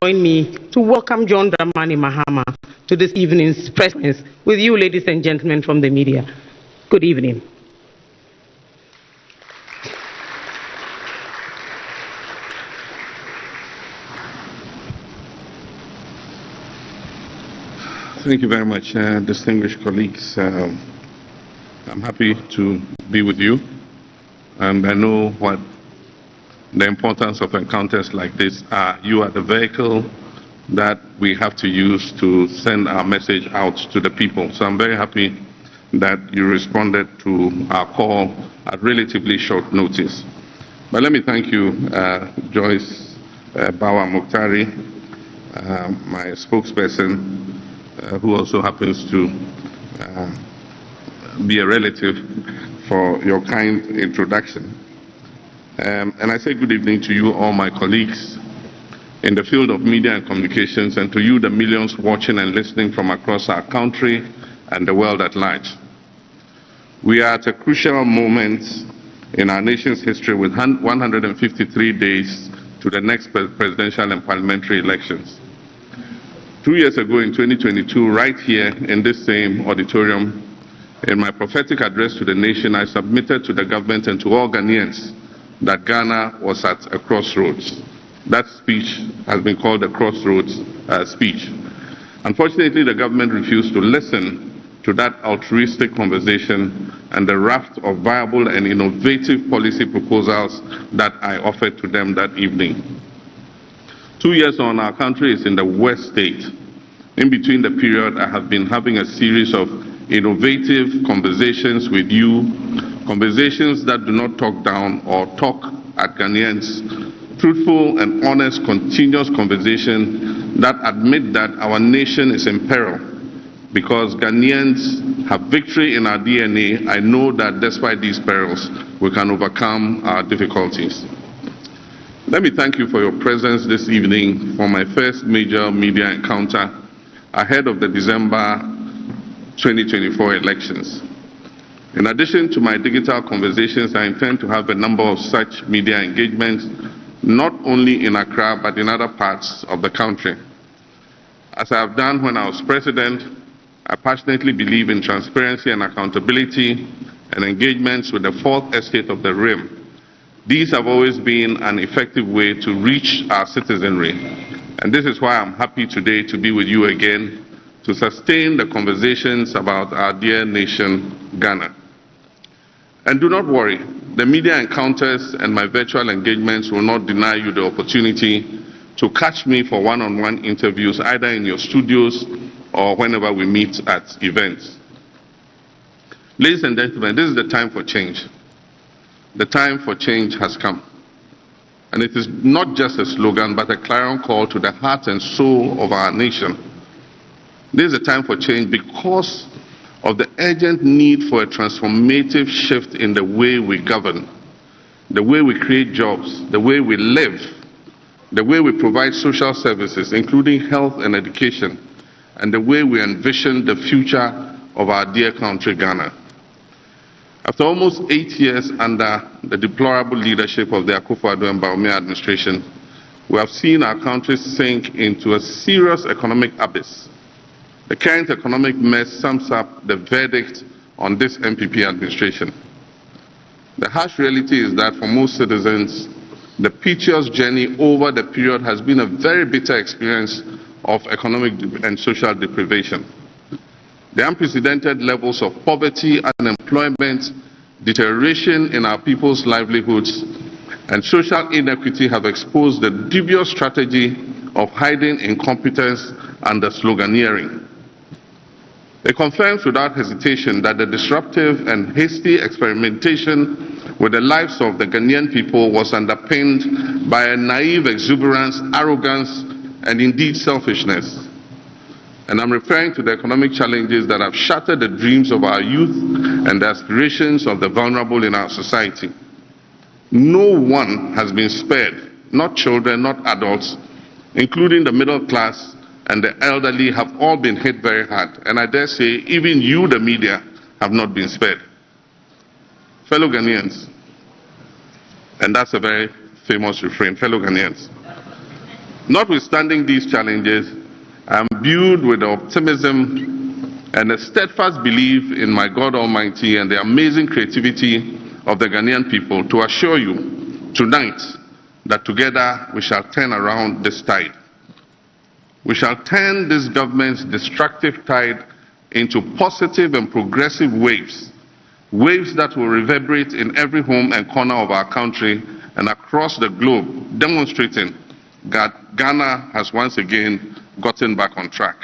join me to welcome John Mahama to this evening's press conference with you, ladies and gentlemen from the media. Good evening. Thank you very much, distinguished colleagues. I'm happy to be with you, and I know what the importance of encounters like this are. You are the vehicle that we have to use to send our message out to the people. So I'm very happy that you responded to our call at relatively short notice. But let me thank you, Joyce Bawumia, my spokesperson, who also happens to be a relative, for your kind introduction. And I say good evening to you, all my colleagues in the field of media and communications, and to you, the millions watching and listening from across our country and the world at large. We are at a crucial moment in our nation's history with 153 days to the next presidential and parliamentary elections. 2 years ago in 2022, right here in this same auditorium, in my prophetic address to the nation, I submitted to the government and to all Ghanaians that Ghana was at a crossroads. That speech has been called the crossroads speech. Unfortunately, the government refused to listen to that altruistic conversation and the raft of viable and innovative policy proposals that I offered to them that evening. 2 years on, our country is in the worst state. In between the period, I have been having a series of innovative conversations with you, conversations that do not talk down or talk at Ghanaians, truthful and honest, continuous conversation that admit that our nation is in peril. Because Ghanaians have victory in our DNA, I know that despite these perils, we can overcome our difficulties. Let me thank you for your presence this evening for my first major media encounter ahead of the December 2024 elections. In addition to my digital conversations, I intend to have a number of such media engagements, not only in Accra, but in other parts of the country. As I have done when I was president, I passionately believe in transparency and accountability and engagements with the fourth estate of the Rim. These have always been an effective way to reach our citizenry. And this is why I'm happy today to be with you again to sustain the conversations about our dear nation, Ghana. And do not worry, the media encounters and my virtual engagements will not deny you the opportunity to catch me for one-on-one interviews, either in your studios or whenever we meet at events. Ladies and gentlemen, this is the time for change. The time for change has come. And it is not just a slogan, but a clarion call to the heart and soul of our nation. This is a time for change because of the urgent need for a transformative shift in the way we govern, the way we create jobs, the way we live, the way we provide social services, including health and education, and the way we envision the future of our dear country, Ghana. After almost 8 years under the deplorable leadership of the Akufo-Addo and Bawumia administration, we have seen our country sink into a serious economic abyss. The current economic mess sums up the verdict on this NPP administration. The harsh reality is that for most citizens, the piteous journey over the period has been a very bitter experience of economic and social deprivation. The unprecedented levels of poverty, unemployment, deterioration in our people's livelihoods, and social inequity have exposed the dubious strategy of hiding incompetence under sloganeering. It confirms without hesitation that the disruptive and hasty experimentation with the lives of the Ghanaian people was underpinned by a naive exuberance, arrogance, and indeed selfishness. And I'm referring to the economic challenges that have shattered the dreams of our youth and the aspirations of the vulnerable in our society. No one has been spared, not children, not adults, including the middle class and the elderly have all been hit very hard. And I dare say, even you, the media, have not been spared. Fellow Ghanaians, and that's a very famous refrain, fellow Ghanaians, Notwithstanding these challenges, I am imbued with optimism and a steadfast belief in my God Almighty and the amazing creativity of the Ghanaian people to assure you tonight that together we shall turn around this tide. We shall turn this government's destructive tide into positive and progressive waves, waves that will reverberate in every home and corner of our country and across the globe, demonstrating that Ghana has once again gotten back on track.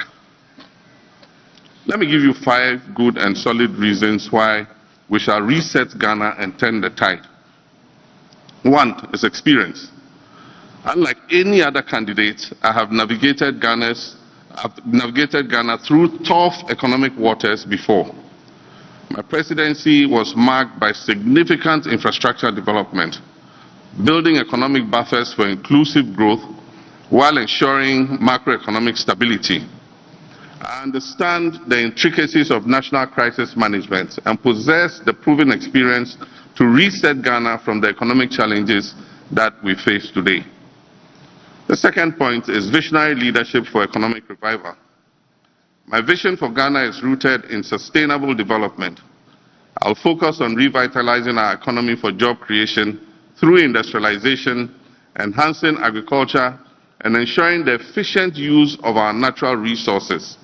Let me give you 5 good and solid reasons why we shall reset Ghana and turn the tide. 1 is experience. Unlike any other candidate, I have navigated Ghana through tough economic waters before. My presidency was marked by significant infrastructure development, building economic buffers for inclusive growth while ensuring macroeconomic stability. I understand the intricacies of national crisis management and possess the proven experience to reset Ghana from the economic challenges that we face today. The second point is visionary leadership for economic revival. My vision for Ghana is rooted in sustainable development. I'll focus on revitalizing our economy for job creation through industrialization, enhancing agriculture, and ensuring the efficient use of our natural resources.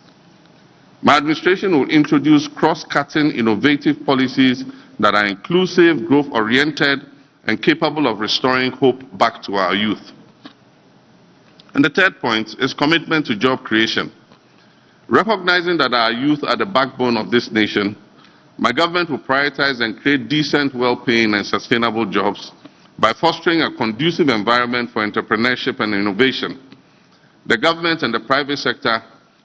My administration will introduce cross-cutting innovative policies that are inclusive, growth-oriented, and capable of restoring hope back to our youth. And the third point is commitment to job creation. Recognizing that our youth are the backbone of this nation, my government will prioritize and create decent, well-paying, and sustainable jobs by fostering a conducive environment for entrepreneurship and innovation. The government and the private sector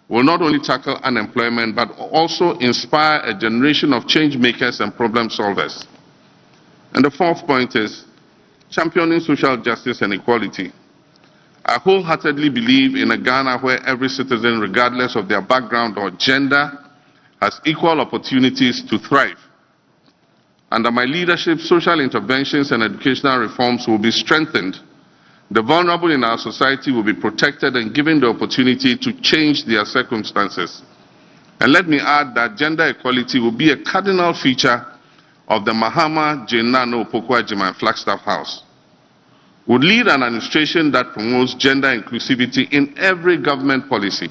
will not only tackle unemployment, but also inspire a generation of change makers and problem solvers. And the fourth point is championing social justice and equality. I wholeheartedly believe in a Ghana where every citizen, regardless of their background or gender, has equal opportunities to thrive. Under my leadership, social interventions and educational reforms will be strengthened. The vulnerable in our society will be protected and given the opportunity to change their circumstances. And let me add that gender equality will be a cardinal feature of the Mahama, Jenano, Opoku-Agyeman, and Flagstaff House. Would lead an administration that promotes gender inclusivity in every government policy.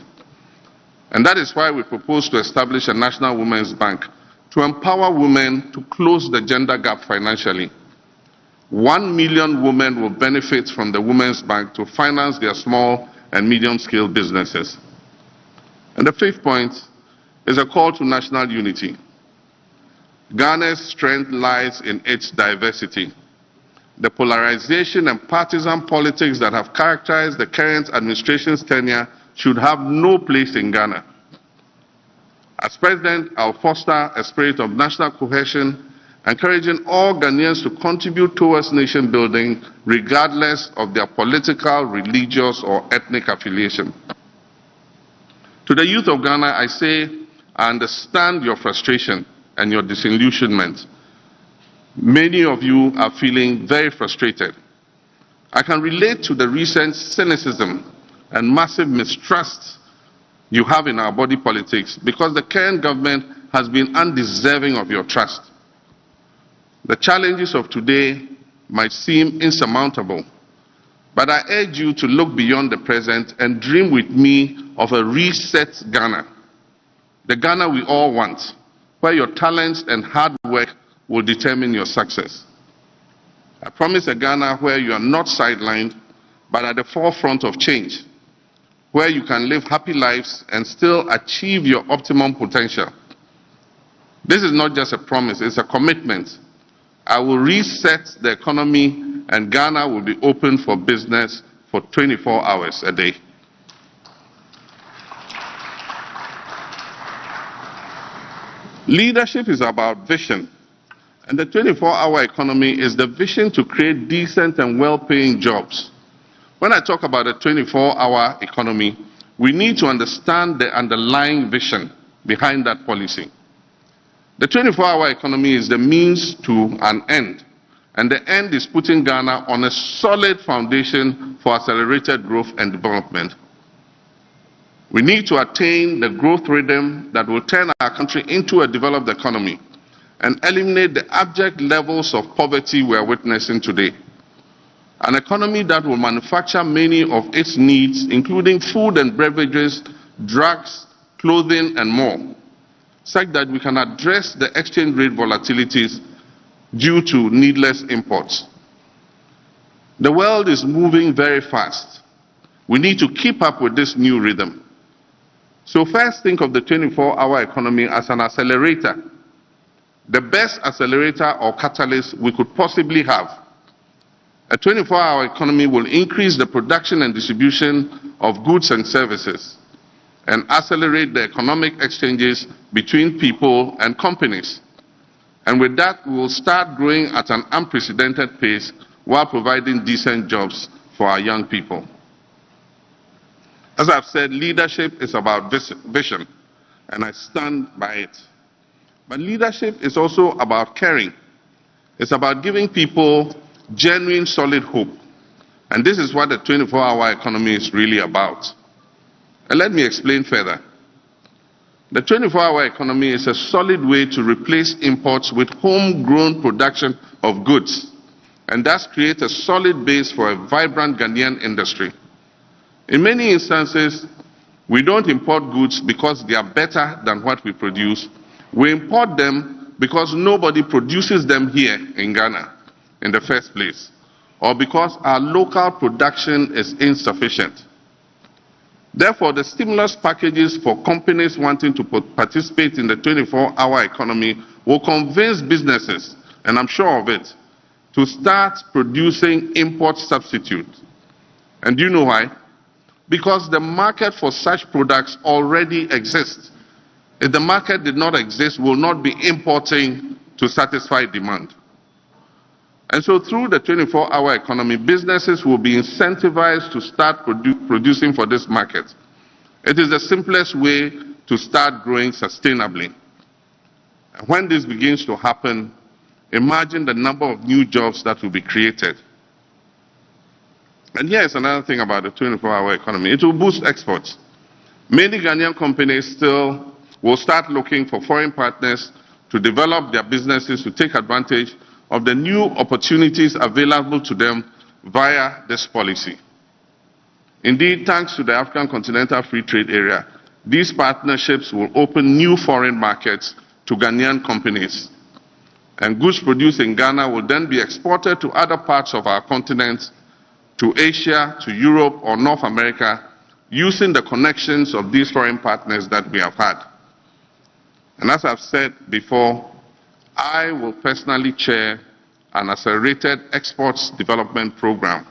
And that is why we propose to establish a National Women's Bank to empower women to close the gender gap financially. 1 million women will benefit from the Women's Bank to finance their small and medium-scale businesses. And the fifth point is a call to national unity. Ghana's strength lies in its diversity. The polarization and partisan politics that have characterized the current administration's tenure should have no place in Ghana. As President, I'll foster a spirit of national cohesion, encouraging all Ghanaians to contribute towards nation building regardless of their political, religious, or ethnic affiliation. To the youth of Ghana, I say, I understand your frustration and your disillusionment. Many of you are feeling very frustrated. I can relate to the recent cynicism and massive mistrust you have in our body politics because the current government has been undeserving of your trust. The challenges of today might seem insurmountable, but I urge you to look beyond the present and dream with me of a reset Ghana, the Ghana we all want, where your talents and hard work will determine your success. I promise a Ghana where you are not sidelined, but at the forefront of change, where you can live happy lives and still achieve your optimum potential. This is not just a promise, it's a commitment. I will reset the economy and Ghana will be open for business for 24 hours a day. Leadership is about vision. And the 24-hour economy is the vision to create decent and well-paying jobs. When I talk about a 24-hour economy, we need to understand the underlying vision behind that policy. The 24-hour economy is the means to an end, And the end is putting Ghana on a solid foundation for accelerated growth and development. We need to attain the growth rhythm that will turn our country into a developed economy and eliminate the abject levels of poverty we are witnessing today. An economy that will manufacture many of its needs, including food and beverages, drugs, clothing, and more, such that we can address the exchange rate volatilities due to needless imports. The world is moving very fast. We need to keep up with this new rhythm. So first, think of the 24-hour economy as an accelerator, the best accelerator or catalyst we could possibly have. A 24-hour economy will increase the production and distribution of goods and services and accelerate the economic exchanges between people and companies. And with that, we will start growing at an unprecedented pace while providing decent jobs for our young people. As I've said, leadership is about vision, and I stand by it. But leadership is also about caring. It's about giving people genuine, solid hope. And this is what the 24-hour economy is really about. And let me explain further. The 24-hour economy is a solid way to replace imports with homegrown production of goods, and thus create a solid base for a vibrant Ghanaian industry. In many instances, we don't import goods because they are better than what we produce. We import them because nobody produces them here in Ghana in the first place, or because our local production is insufficient. Therefore, the stimulus packages for companies wanting to participate in the 24-hour economy will convince businesses, and I'm sure of it, to start producing import substitutes. And do you know why? Because the market for such products already exists. If the market did not exist, we will not be importing to satisfy demand. And so through the 24-hour economy, businesses will be incentivized to start producing for this market. It is the simplest way to start growing sustainably. And when this begins to happen, imagine the number of new jobs that will be created. And here's another thing about the 24-hour economy. It will boost exports. Many Ghanaian companies still will start looking for foreign partners to develop their businesses to take advantage of the new opportunities available to them via this policy. Indeed, thanks to the African Continental Free Trade Area, these partnerships will open new foreign markets to Ghanaian companies. And goods produced in Ghana will then be exported to other parts of our continent, to Asia, to Europe, or North America, using the connections of these foreign partners that we have had. And as I've said before, I will personally chair an accelerated exports development program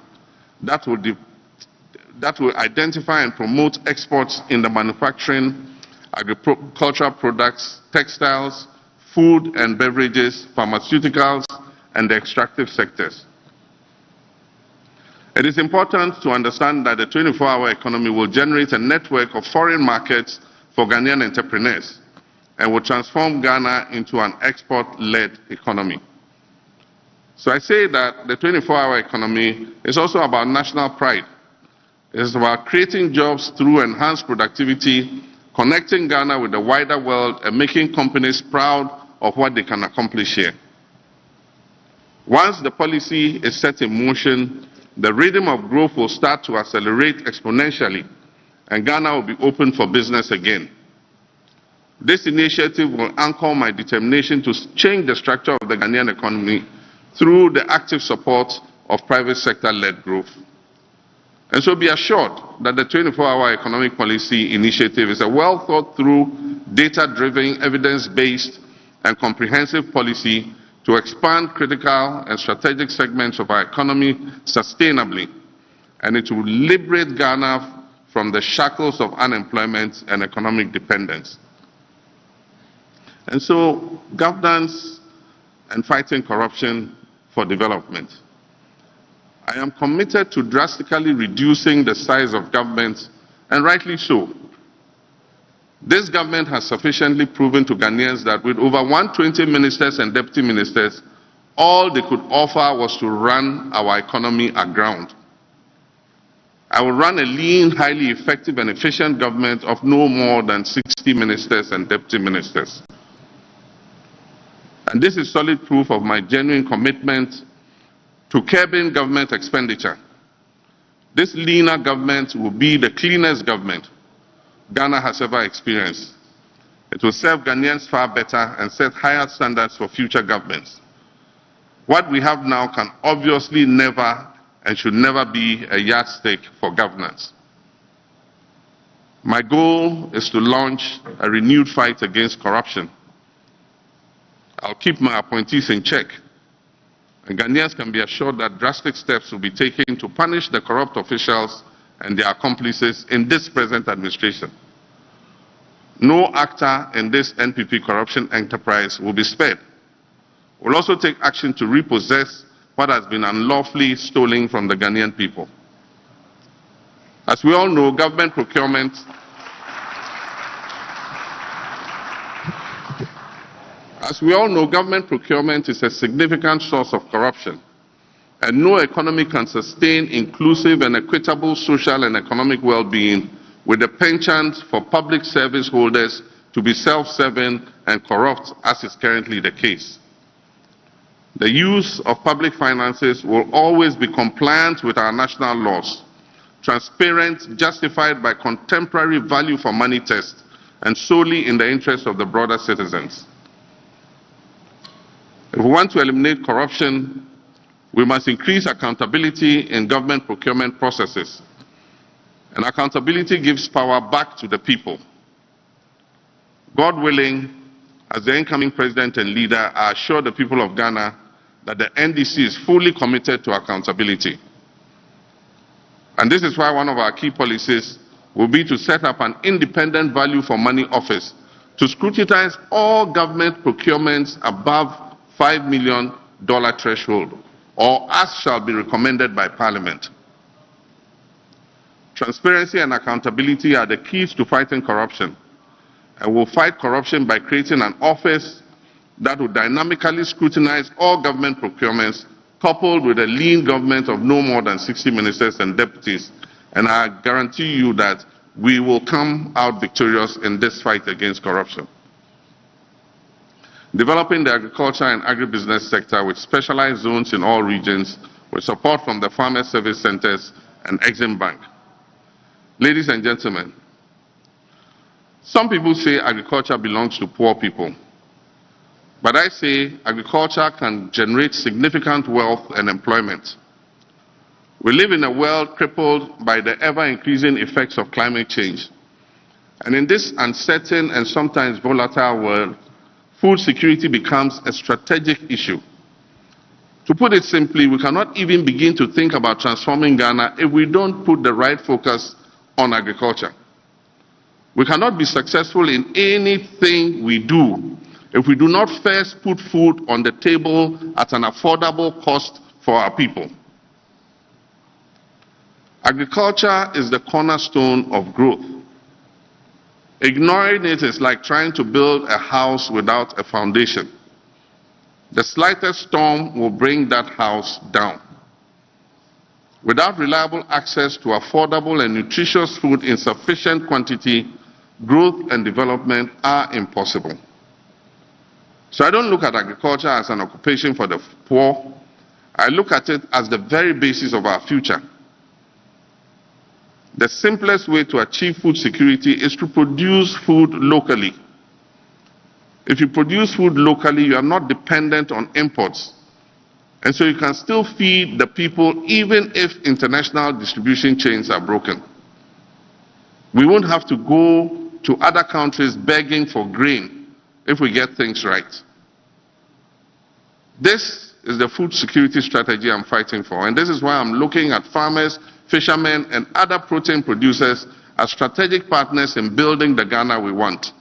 that will identify and promote exports in the manufacturing, agricultural products, textiles, food and beverages, pharmaceuticals, and the extractive sectors. It is important to understand that the 24-hour economy will generate a network of foreign markets for Ghanaian entrepreneurs and will transform Ghana into an export-led economy. So I say that the 24-hour economy is also about national pride. It is about creating jobs through enhanced productivity, connecting Ghana with the wider world, and making companies proud of what they can accomplish here. Once the policy is set in motion, the rhythm of growth will start to accelerate exponentially, and Ghana will be open for business again. This initiative will anchor my determination to change the structure of the Ghanaian economy through the active support of private sector-led growth. And so be assured that the 24-hour economic policy initiative is a well-thought-through, data-driven, evidence-based, and comprehensive policy to expand critical and strategic segments of our economy sustainably, and it will liberate Ghana from the shackles of unemployment and economic dependence. And so, governance and fighting corruption for development. I am committed to drastically reducing the size of government, and rightly so. This government has sufficiently proven to Ghanaians that with over 120 ministers and deputy ministers, all they could offer was to run our economy aground. I will run a lean, highly effective and efficient government of no more than 60 ministers and deputy ministers. And this is solid proof of my genuine commitment to curbing government expenditure. This leaner government will be the cleanest government Ghana has ever experienced. It will serve Ghanaians far better and set higher standards for future governments. What we have now can obviously never and should never be a yardstick for governance. My goal is to launch a renewed fight against corruption. I'll keep my appointees in check, and Ghanaians can be assured that drastic steps will be taken to punish the corrupt officials and their accomplices in this present administration. No actor in this NPP corruption enterprise will be spared. We'll also take action to repossess what has been unlawfully stolen from the Ghanaian people. As we all know, government procurement is a significant source of corruption, and no economy can sustain inclusive and equitable social and economic well-being with the penchant for public service holders to be self-serving and corrupt, as is currently the case. The use of public finances will always be compliant with our national laws, transparent, justified by contemporary value for money tests, and solely in the interest of the broader citizens. If we want to eliminate corruption, we must increase accountability in government procurement processes. And accountability gives power back to the people. God willing, as the incoming president and leader, I assure the people of Ghana that the NDC is fully committed to accountability. And this is why one of our key policies will be to set up an independent value for money office to scrutinize all government procurements above $5 million threshold, or as shall be recommended by Parliament. Transparency and accountability are the keys to fighting corruption, and we'll fight corruption by creating an office that will dynamically scrutinize all government procurements, coupled with a lean government of no more than 60 ministers and deputies. And I guarantee you that we will come out victorious in this fight against corruption. Developing the agriculture and agribusiness sector with specialized zones in all regions with support from the Farmer Service Centers and Exim Bank. Ladies and gentlemen, some people say agriculture belongs to poor people. But I say agriculture can generate significant wealth and employment. We live in a world crippled by the ever-increasing effects of climate change. And in this uncertain and sometimes volatile world, food security becomes a strategic issue. To put it simply, we cannot even begin to think about transforming Ghana if we don't put the right focus on agriculture. We cannot be successful in anything we do if we do not first put food on the table at an affordable cost for our people. Agriculture is the cornerstone of growth. Ignoring it is like trying to build a house without a foundation. The slightest storm will bring that house down. Without reliable access to affordable and nutritious food in sufficient quantity, growth and development are impossible. So I don't look at agriculture as an occupation for the poor. I look at it as the very basis of our future. The simplest way to achieve food security is to produce food locally. If you produce food locally, you are not dependent on imports. And so you can still feed the people even if international distribution chains are broken. We won't have to go to other countries begging for grain if we get things right. This is the food security strategy I'm fighting for, and this is why I'm looking at farmers, fishermen, and other protein producers as strategic partners in building the Ghana we want,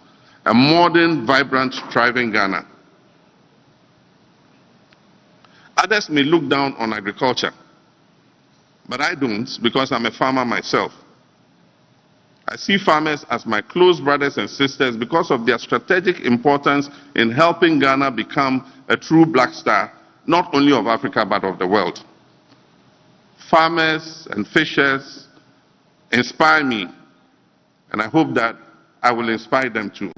a modern, vibrant, thriving Ghana. Others may look down on agriculture, but I don't, because I'm a farmer myself. I see farmers as my close brothers and sisters because of their strategic importance in helping Ghana become a true black star, not only of Africa, but of the world. Farmers and fishers inspire me, and I hope that I will inspire them too.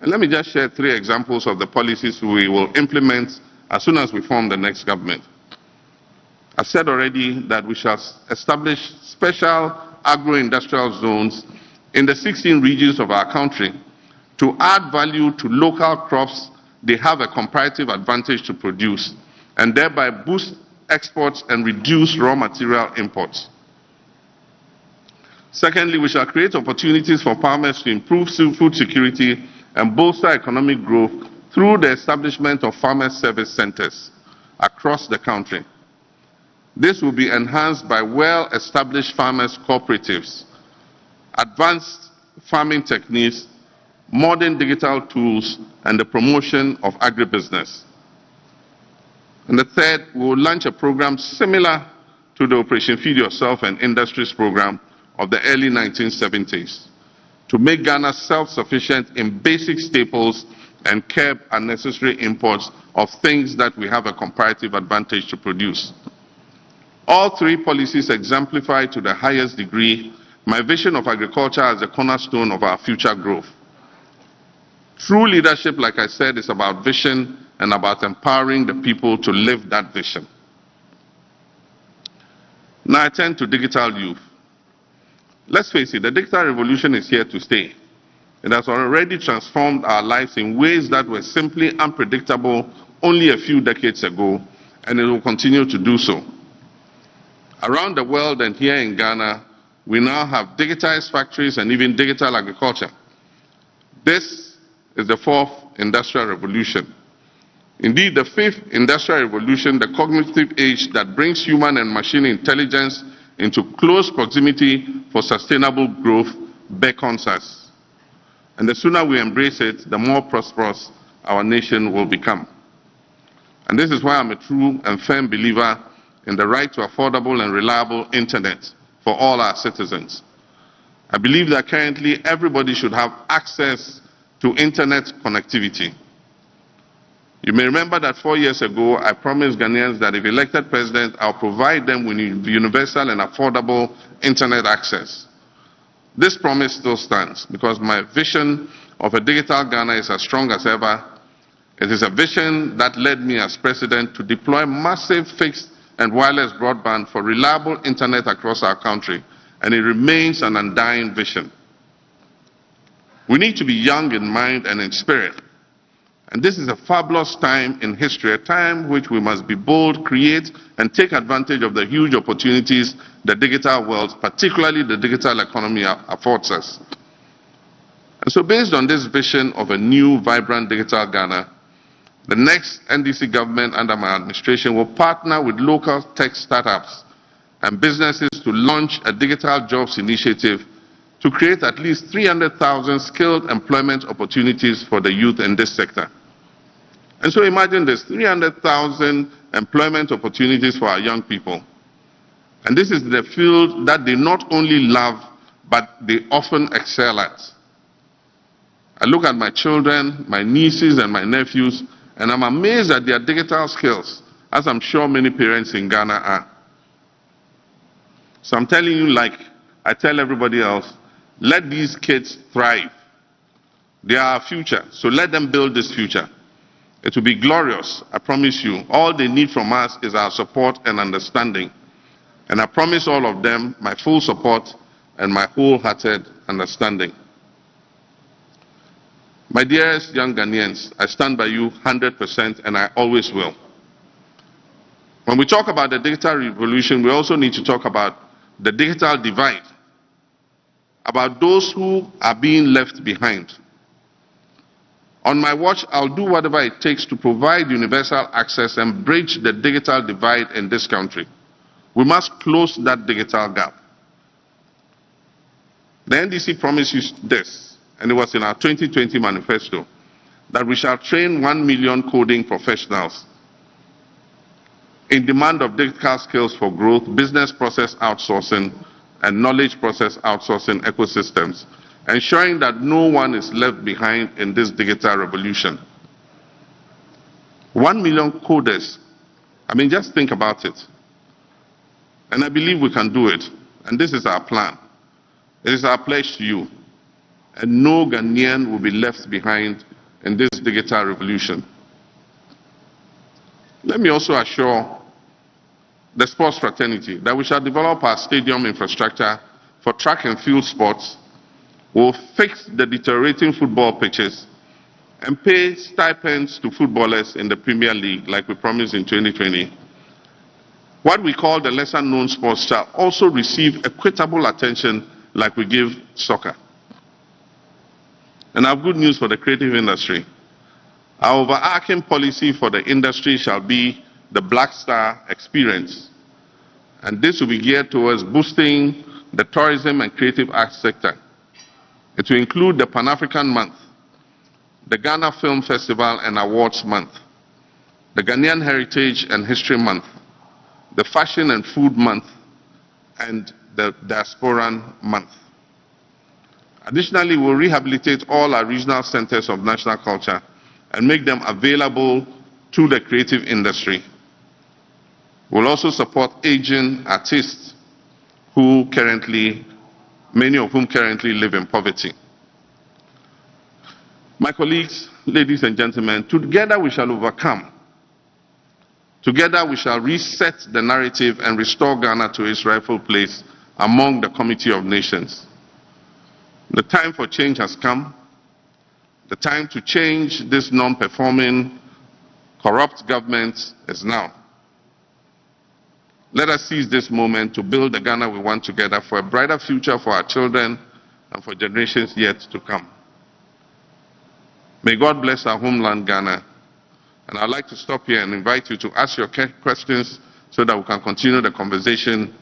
And let me just share 3 examples of the policies we will implement as soon as we form the next government. I've said already that we shall establish special agro-industrial zones in the 16 regions of our country to add value to local crops they have a comparative advantage to produce, and thereby boost exports and reduce raw material imports. Secondly, we shall create opportunities for farmers to improve food security and bolster economic growth through the establishment of farmer service centers across the country. This will be enhanced by well-established farmers' cooperatives, advanced farming techniques, modern digital tools, and the promotion of agribusiness. And the third, we will launch a program similar to the Operation Feed Yourself and Industries program of the early 1970s to make Ghana self-sufficient in basic staples and curb unnecessary imports of things that we have a comparative advantage to produce. All 3 policies exemplify to the highest degree my vision of agriculture as a cornerstone of our future growth. True leadership, like I said, is about vision and about empowering the people to live that vision. Now I turn to digital youth. Let's face it, the digital revolution is here to stay. It has already transformed our lives in ways that were simply unpredictable only a few decades ago, and it will continue to do so. Around the world and here in Ghana, we now have digitized factories and even digital agriculture. This is the 4th industrial revolution. Indeed, the 5th industrial revolution, the cognitive age that brings human and machine intelligence into close proximity for sustainable growth, beckons us. And the sooner we embrace it, the more prosperous our nation will become. And this is why I'm a true and firm believer in the right to affordable and reliable internet for all our citizens. I believe that currently everybody should have access to internet connectivity. You may remember that 4 years ago, I promised Ghanaians that if elected president, I'll provide them with universal and affordable internet access. This promise still stands because my vision of a digital Ghana is as strong as ever. It is a vision that led me as president to deploy massive fixed and wireless broadband for reliable internet across our country, and it remains an undying vision. We need to be young in mind and in spirit. And this is a fabulous time in history, a time which we must be bold, create, and take advantage of the huge opportunities the digital world, particularly the digital economy, affords us. And so based on this vision of a new, vibrant digital Ghana, the next NDC government under my administration will partner with local tech startups and businesses to launch a digital jobs initiative to create at least 300,000 skilled employment opportunities for the youth in this sector. And so imagine this, 300,000 employment opportunities for our young people. And this is the field that they not only love, but they often excel at. I look at my children, my nieces and my nephews, and I'm amazed at their digital skills, as I'm sure many parents in Ghana are. So I'm telling you, like I tell everybody else, let these kids thrive. They are our future, so let them build this future. It will be glorious, I promise you. All they need from us is our support and understanding. And I promise all of them my full support and my wholehearted understanding. My dearest young Ghanaians, I stand by you 100% and I always will. When we talk about the digital revolution, we also need to talk about the digital divide, about those who are being left behind. On my watch, I'll do whatever it takes to provide universal access and bridge the digital divide in this country. We must close that digital gap. The NDC promised you this, and it was in our 2020 manifesto, that we shall train 1 million coding professionals in demand of digital skills for growth, business process outsourcing, and knowledge process outsourcing ecosystems, ensuring that no one is left behind in this digital revolution. 1 million coders. I mean, just think about it. And I believe we can do it. And this is our plan. It is our pledge to you. And no Ghanaian will be left behind in this digital revolution. Let me also assure the sports fraternity that we shall develop our stadium infrastructure for track and field sports. We'll fix the deteriorating football pitches and pay stipends to footballers in the Premier League like we promised in 2020. What we call the lesser known sports shall also receive equitable attention like we give soccer. And I have good news for the creative industry. Our overarching policy for the industry shall be the Black Star experience. And this will be geared towards boosting the tourism and creative arts sector. It will include the Pan-African Month, the Ghana Film Festival and Awards Month, the Ghanaian Heritage and History Month, the Fashion and Food Month, and the Diasporan Month. Additionally, we'll rehabilitate all our regional centers of national culture and make them available to the creative industry. We'll also support aging artists who many of whom currently live in poverty. My colleagues, ladies and gentlemen, together we shall overcome. Together we shall reset the narrative and restore Ghana to its rightful place among the Community of Nations. The time for change has come. The time to change this non-performing, corrupt government is now. Let us seize this moment to build the Ghana we want together for a brighter future for our children and for generations yet to come. May God bless our homeland, Ghana. And I'd like to stop here and invite you to ask your questions so that we can continue the conversation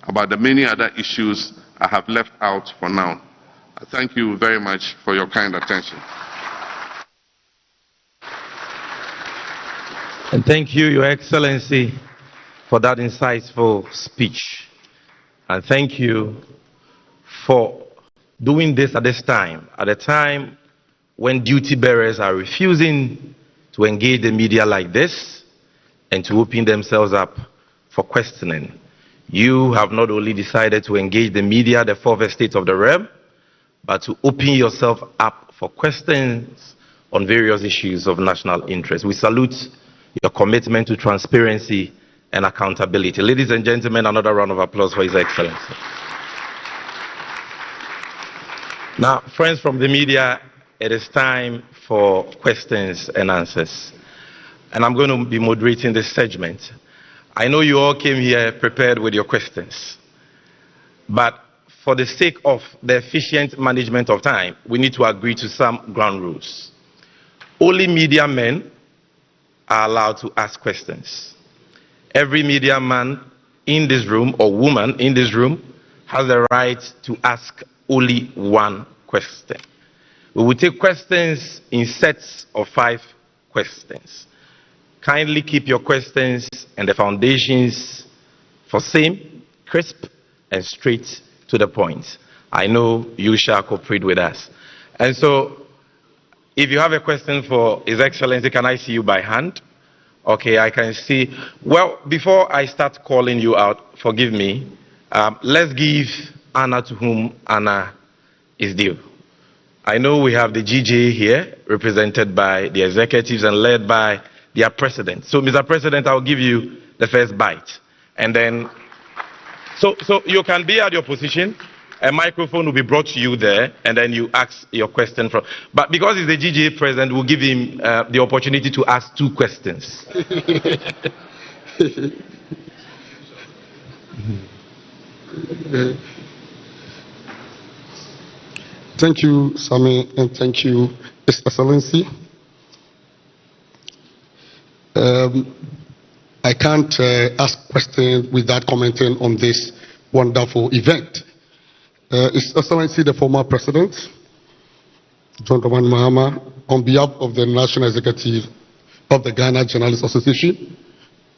about the many other issues I have left out for now. I thank you very much for your kind attention. And thank you, Your Excellency, for that insightful speech. And thank you for doing this at a time when duty bearers are refusing to engage the media like this and to open themselves up for questioning. You have not only decided to engage the media, the fourth estate of the realm, but to open yourself up for questions on various issues of national interest. We salute your commitment to transparency and accountability. Ladies and gentlemen, another round of applause for His Excellency. Now, friends from the media, it is time for questions and answers. And I'm going to be moderating this segment. I know you all came here prepared with your questions. But for the sake of the efficient management of time, we need to agree to some ground rules. Only media men are allowed to ask questions. Every media man in this room or woman in this room has the right to ask only one question. We will take questions in sets of 5 questions. Kindly keep your questions and the foundations for same, crisp, and straight to the point. I know you shall cooperate with us. And so, if you have a question for His Excellency, can I see you by hand? Okay, I can see. Well, before I start calling you out, forgive me, let's give honor to whom honor is due. I know we have the GJ here, represented by the executives and led by their president. So, Mr. President, I'll give you the first bite. And then, so you can be at your position. A microphone will be brought to you there, and then you ask your question from. But because he's the GJ president, we'll give him the opportunity to ask 2 questions. Thank you, Sami, and thank you, His Excellency. I can't ask questions without commenting on this wonderful event. His Excellency, the former President, John Mahama, on behalf of the National Executive of the Ghana Journalists Association,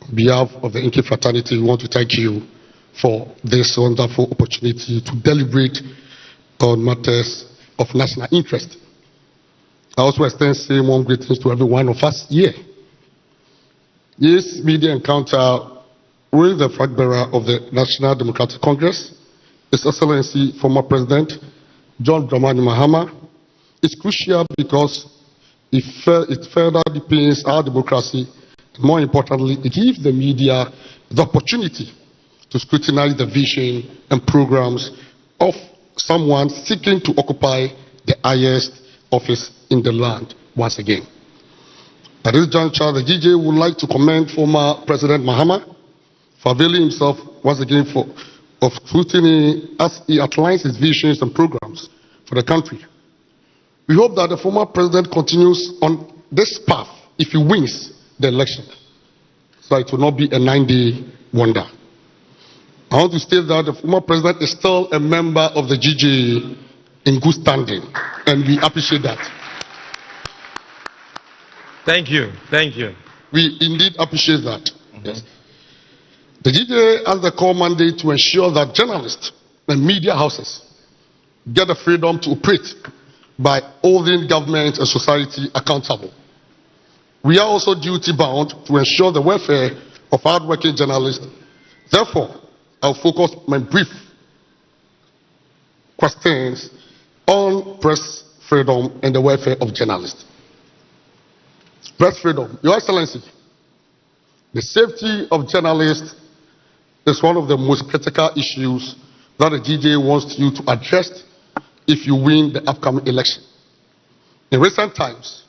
on behalf of the Inky fraternity, we want to thank you for this wonderful opportunity to deliberate on matters of national interest. I also extend same warm greetings to every one of us here. This media encounter with the flag bearer of the National Democratic Congress, His Excellency former President John Mahama, is crucial because it further deepens our democracy. More importantly, it gives the media the opportunity to scrutinize the vision and programs of someone seeking to occupy the highest office in the land once again. At this juncture, the GJ would like to commend former President Mahama for availing himself once again of scrutiny as he outlines his visions and programs for the country. We hope that the former president continues on this path if he wins the election, so it will not be a 9-day wonder. I want to state that the former president is still a member of the GJ in good standing, and we appreciate that. Thank you. Thank you. We indeed appreciate that. Yes. The GJ has the core mandate to ensure that journalists and media houses get the freedom to operate by holding government and society accountable. We are also duty-bound to ensure the welfare of hardworking journalists. Therefore, I'll focus my brief questions on press freedom and the welfare of journalists. Press freedom. Your Excellency, the safety of journalists is one of the most critical issues that the GJ wants you to address if you win the upcoming election. In recent times,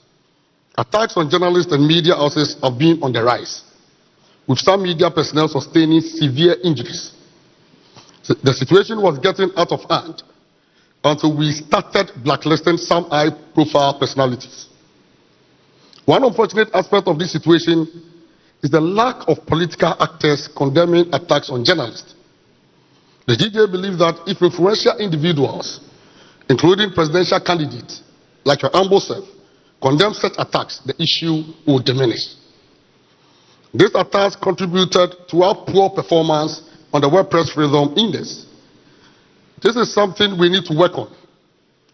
attacks on journalists and media houses have been on the rise, with some media personnel sustaining severe injuries. The situation was getting out of hand until we started blacklisting some high-profile personalities. One unfortunate aspect of this situation is the lack of political actors condemning attacks on journalists. The GJ believes that if influential individuals, including presidential candidates like your humble self, condemn such attacks, the issue will diminish. These attacks contributed to our poor performance on the World Press Freedom Index. This is something we need to work on.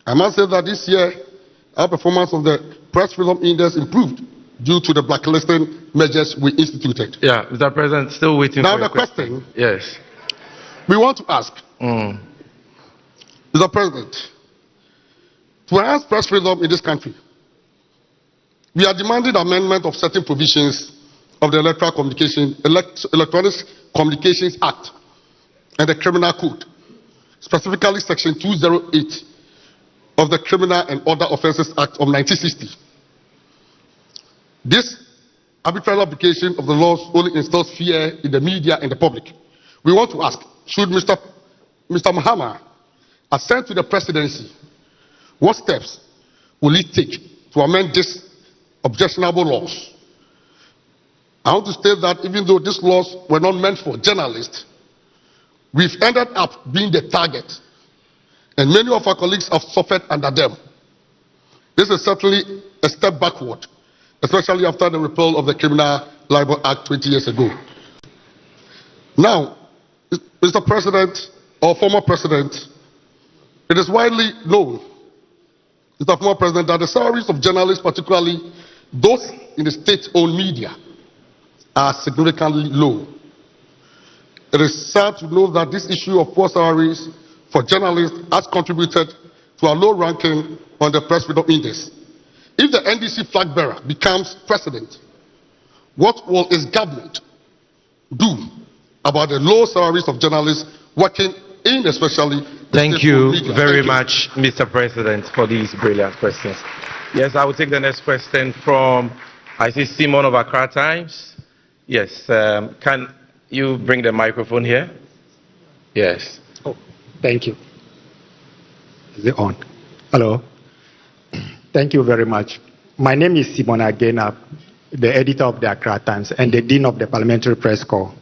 I must say that this year, our performance of the Press Freedom Index improved due to the blacklisting measures we instituted. Yeah, Mr. President, still waiting now for the question. Yes. We want to ask, Mr. President, to enhance press freedom in this country, we are demanding amendment of certain provisions of the Electronic Communications Act and the Criminal Code, specifically Section 208 of the Criminal and Other Offences Act of 1960. This arbitrary application of the laws only instills fear in the media and the public. We want to ask, should Mr. Mahama ascend to the presidency, what steps will he take to amend these objectionable laws? I want to state that even though these laws were not meant for journalists, we've ended up being the target, and many of our colleagues have suffered under them. This is certainly a step backward, especially after the repeal of the Criminal Libel Act 20 years ago. Now, Mr. President, or former President, it is widely known, Mr. Former President, that the salaries of journalists, particularly those in the state-owned media, are significantly low. It is sad to know that this issue of poor salaries for journalists has contributed to a low ranking on the Press Freedom Index. If the NDC flag bearer becomes president, what will his government do about the low salaries of journalists working in especially the Thank you media? very much, Mr. President, for these brilliant questions. Yes, I will take the next question from, I see Simon of Accra Times. Yes, can you bring the microphone here? Yes. Oh, thank you. Is it on? Hello. Thank you very much. My name is Simon Agena, the editor of the Accra Times and the Dean of the Parliamentary Press Corps.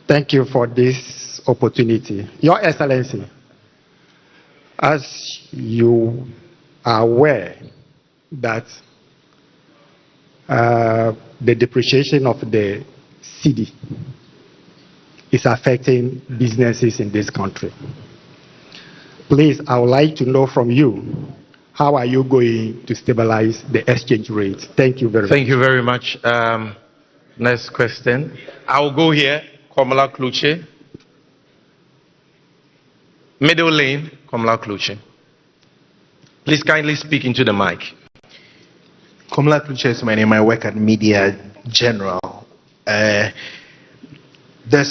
Thank you for this opportunity. Your Excellency, as you are aware that the depreciation of the cedi is affecting businesses in this country. Please, I would like to know from you, how are you going to stabilize the exchange rate? Thank you very much. Thank you very much. Next question. I'll go here. Komala Kluche. Middle lane, Komala Kluche. Please kindly speak into the mic. Komala Kluche is my name. I work at Media General. There's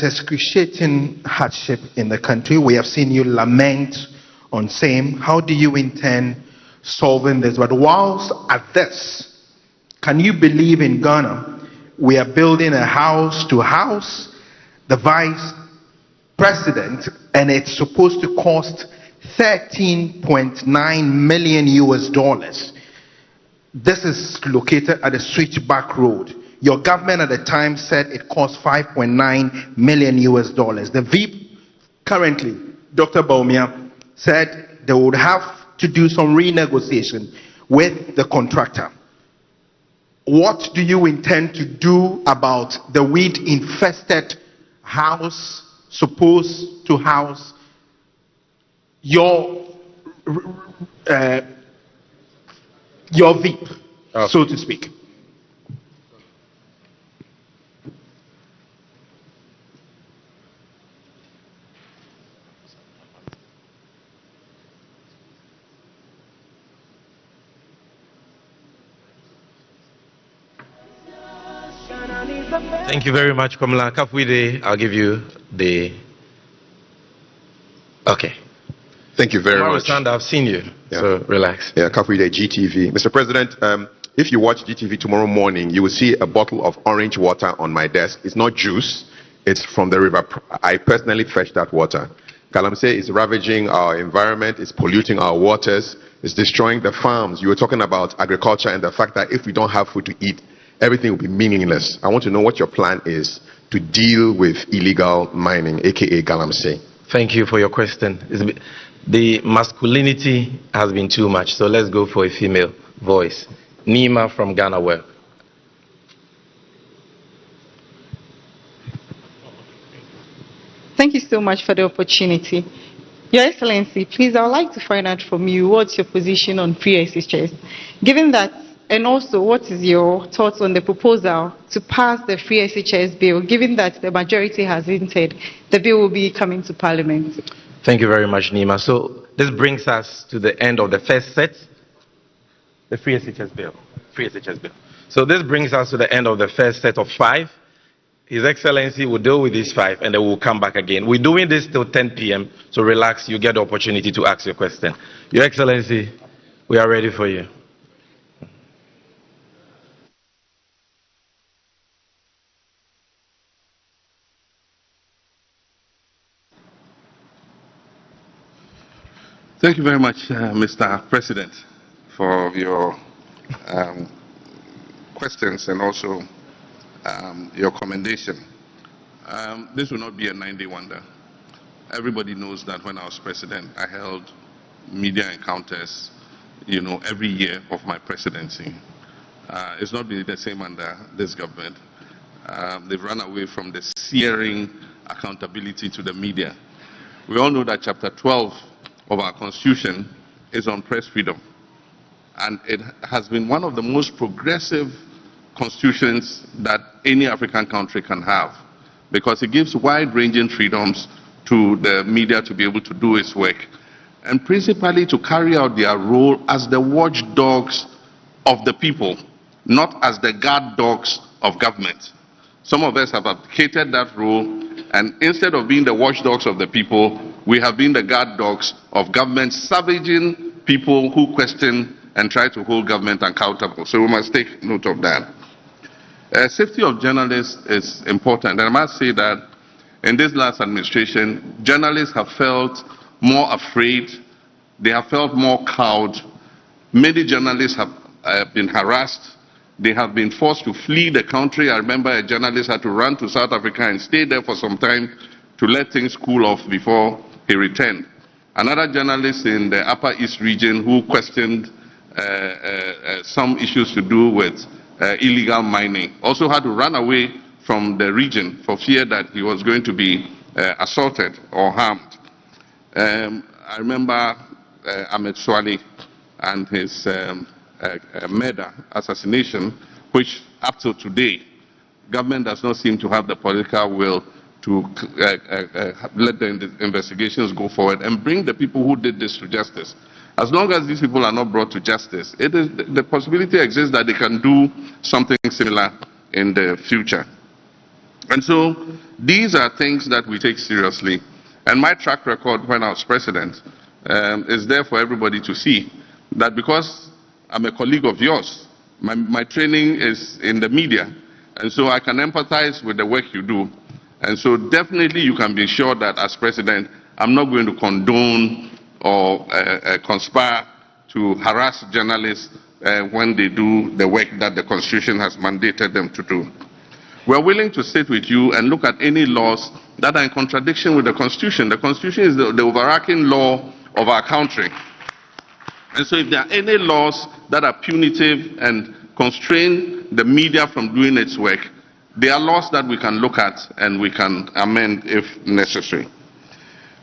excruciating hardship in the country. We have seen you lament on same. How do you intend solving this? But whilst at this, can you believe in Ghana, we are building a house to house the vice president, and it's supposed to cost 13.9 million US dollars. This is located at the Switchback Road. Your government at the time said it cost 5.9 million US dollars. The VIP currently, Dr. Bawumia, said they would have to do some renegotiation with the contractor. What do you intend to do about the weed-infested house supposed to house your VIP, so to speak? Thank you very much, Komala. Kafuide, I'll give you the... Okay. Thank you very much. I've seen you, so relax. Yeah, Kafuide, GTV. Mr. President, if you watch GTV tomorrow morning, you will see a bottle of orange water on my desk. It's not juice. It's from the river. I personally fetched that water. Galamsey is ravaging our environment. It's polluting our waters. It's destroying the farms. You were talking about agriculture and the fact that if we don't have food to eat, everything will be meaningless. I want to know what your plan is to deal with illegal mining, aka Galamsey. Thank you for your question. The masculinity has been too much, so let's go for a female voice. Nima from Ghana Work. Thank you so much for the opportunity. Your Excellency, please, I would like to find out from you what's your position on free SHS. Given that, and also what is your thoughts on the proposal to pass the free SHS bill, given that the majority has hinted the bill will be coming to Parliament? Thank you very much, Nima. So this brings us to the end of the first set, the free SHS bill. So this brings us to the end of the first set of 5. His Excellency will deal with these 5 and then we'll come back again. We're doing this till 10 p.m., so relax, you get the opportunity to ask your question. Your Excellency, we are ready for you. Thank you very much, Mr. President, for your questions and also your commendation. This will not be a 9-day wonder. Everybody knows that when I was president, I held media encounters, every year of my presidency. It's not been the same under this government. They've run away from the searing accountability to the media. We all know that Chapter 12 of our Constitution is on press freedom. And it has been one of the most progressive constitutions that any African country can have, because it gives wide-ranging freedoms to the media to be able to do its work, and principally to carry out their role as the watchdogs of the people, not as the guard dogs of government. Some of us have abdicated that role, and instead of being the watchdogs of the people, we have been the guard dogs of government, savaging people who question and try to hold government accountable. So we must take note of that. Safety of journalists is important, and I must say that in this last administration, journalists have felt more afraid, they have felt more cowed. Many journalists have been harassed, they have been forced to flee the country. I remember a journalist had to run to South Africa and stay there for some time to let things cool off before he returned. Another journalist in the Upper East region who questioned some issues to do with illegal mining also had to run away from the region for fear that he was going to be assaulted or harmed. I remember Ahmed Swali and his murder, assassination, which up to today, government does not seem to have the political will to let the investigations go forward and bring the people who did this to justice. As long as these people are not brought to justice, the possibility exists that they can do something similar in the future. And so these are things that we take seriously. And my track record when I was president is there for everybody to see, that because I'm a colleague of yours, my training is in the media, and so I can empathize with the work you do. And so definitely you can be sure that as president, I'm not going to condone or conspire to harass journalists when they do the work that the Constitution has mandated them to do. We're willing to sit with you and look at any laws that are in contradiction with the Constitution. The Constitution is the overarching law of our country. And so if there are any laws that are punitive and constrain the media from doing its work, they are laws that we can look at and we can amend if necessary.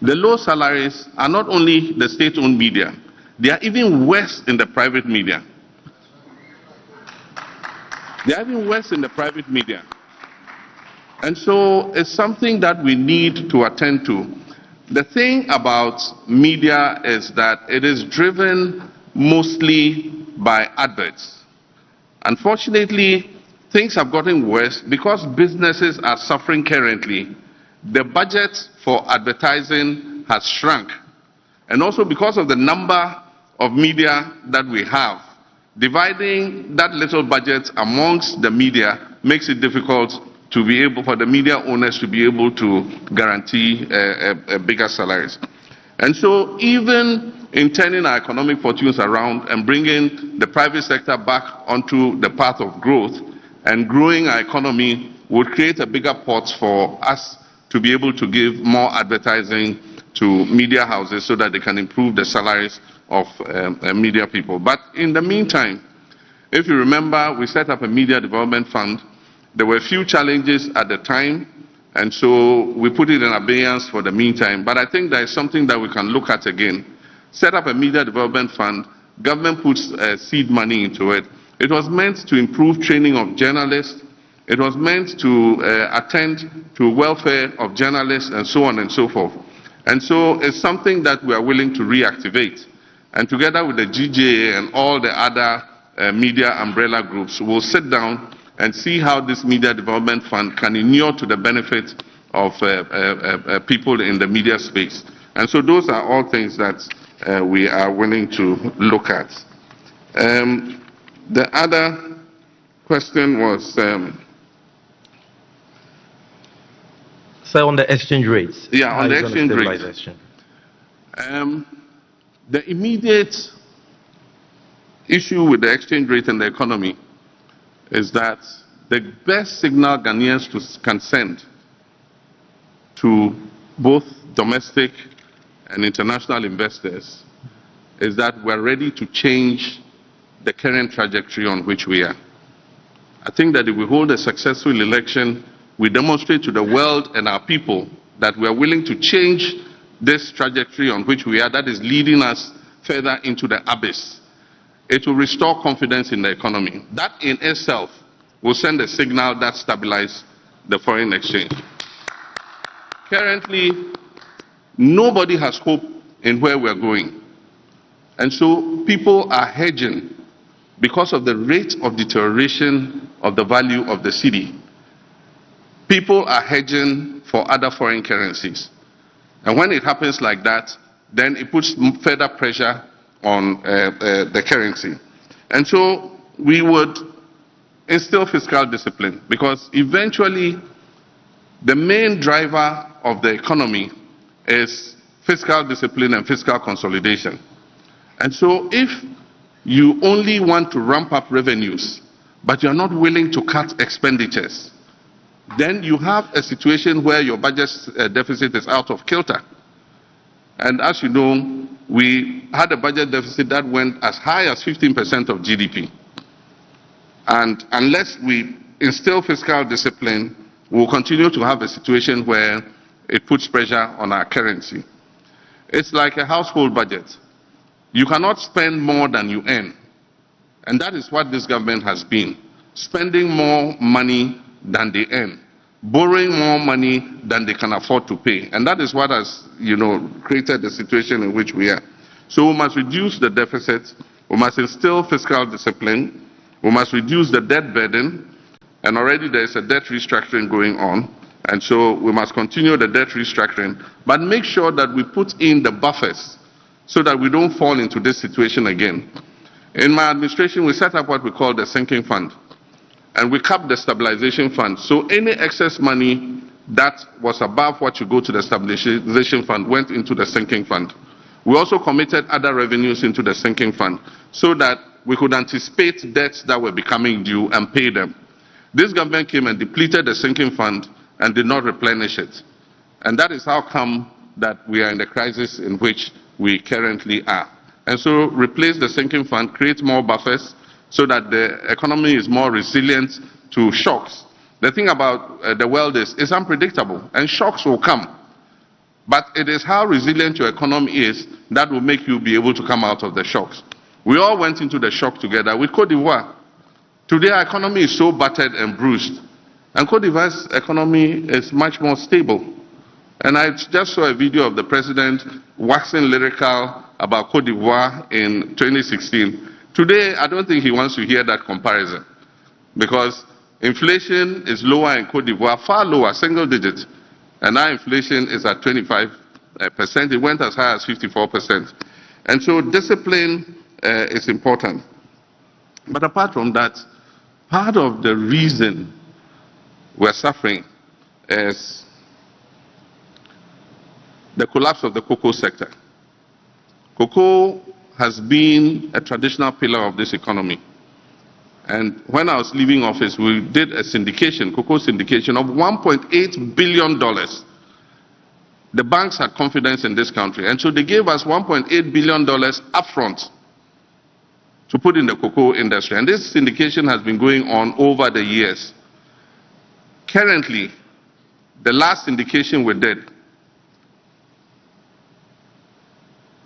The low salaries are not only the state-owned media, they are even worse in the private media. They are even worse in the private media. And so it's something that we need to attend to. The thing about media is that it is driven mostly by adverts. Unfortunately, things have gotten worse because businesses are suffering currently. The budget for advertising has shrunk. And also because of the number of media that we have, dividing that little budget amongst the media makes it difficult to be able, for the media owners to be able to guarantee bigger salaries. And so even in turning our economic fortunes around and bringing the private sector back onto the path of growth and growing our economy would create a bigger pot for us to be able to give more advertising to media houses so that they can improve the salaries of media people. But in the meantime, if you remember, we set up a media development fund. There were a few challenges at the time, and so we put it in abeyance for the meantime. But I think there is something that we can look at again. Set up a media development fund. Government puts seed money into it. It was meant to improve training of journalists. It was meant to attend to welfare of journalists and so on and so forth. And so it's something that we are willing to reactivate. And together with the GJA and all the other media umbrella groups, we'll sit down and see how this media development fund can inure to the benefit of people in the media space. And so those are all things that we are willing to look at. The other question was... So on the exchange rates. Yeah, on the exchange rates. The immediate issue with the exchange rate and the economy is that the best signal Ghanaians can send to both domestic and international investors is that we're ready to change the current trajectory on which we are. I think that if we hold a successful election, we demonstrate to the world and our people that we are willing to change this trajectory on which we are, that is leading us further into the abyss. It will restore confidence in the economy. That in itself will send a signal that stabilizes the foreign exchange. Currently, nobody has hope in where we're going. And so people are hedging because of the rate of deterioration of the value of the cedi. People are hedging for other foreign currencies. And when it happens like that, then it puts further pressure on the currency. And so we would instill fiscal discipline, because eventually the main driver of the economy is fiscal discipline and fiscal consolidation. And so if you only want to ramp up revenues, but you're not willing to cut expenditures, then you have a situation where your budget deficit is out of kilter. And as you know, we had a budget deficit that went as high as 15% of GDP. And unless we instill fiscal discipline, we'll continue to have a situation where it puts pressure on our currency. It's like a household budget. You cannot spend more than you earn. And that is what this government has been, spending more money than they earn, borrowing more money than they can afford to pay. And that is what has, created the situation in which we are. So we must reduce the deficit, we must instill fiscal discipline, we must reduce the debt burden, and already there is a debt restructuring going on. And so we must continue the debt restructuring, but make sure that we put in the buffers so that we don't fall into this situation again. In my administration, we set up what we call the sinking fund, and we capped the stabilization fund. So any excess money that was above what you go to the stabilization fund went into the sinking fund. We also committed other revenues into the sinking fund so that we could anticipate debts that were becoming due and pay them. This government came and depleted the sinking fund and did not replenish it. And that is how come that we are in the crisis in which we currently are. And so replace the sinking fund, create more buffers so that the economy is more resilient to shocks. The thing about the world is it's unpredictable and shocks will come. But it is how resilient your economy is that will make you be able to come out of the shocks. We all went into the shock together with Côte d'Ivoire. Today our economy is so battered and bruised. And Côte d'Ivoire's economy is much more stable. And I just saw a video of the president waxing lyrical about Côte d'Ivoire in 2016. Today, I don't think he wants to hear that comparison, because inflation is lower in Côte d'Ivoire, far lower, single digit. And our inflation is at 25%. It went as high as 54%. And so discipline is important. But apart from that, part of the reason we're suffering is the collapse of the cocoa sector. Cocoa has been a traditional pillar of this economy. And when I was leaving office, we did a syndication, cocoa syndication of $1.8 billion. The banks had confidence in this country, and so they gave us $1.8 billion upfront to put in the cocoa industry. And this syndication has been going on over the years. Currently, the last syndication we did,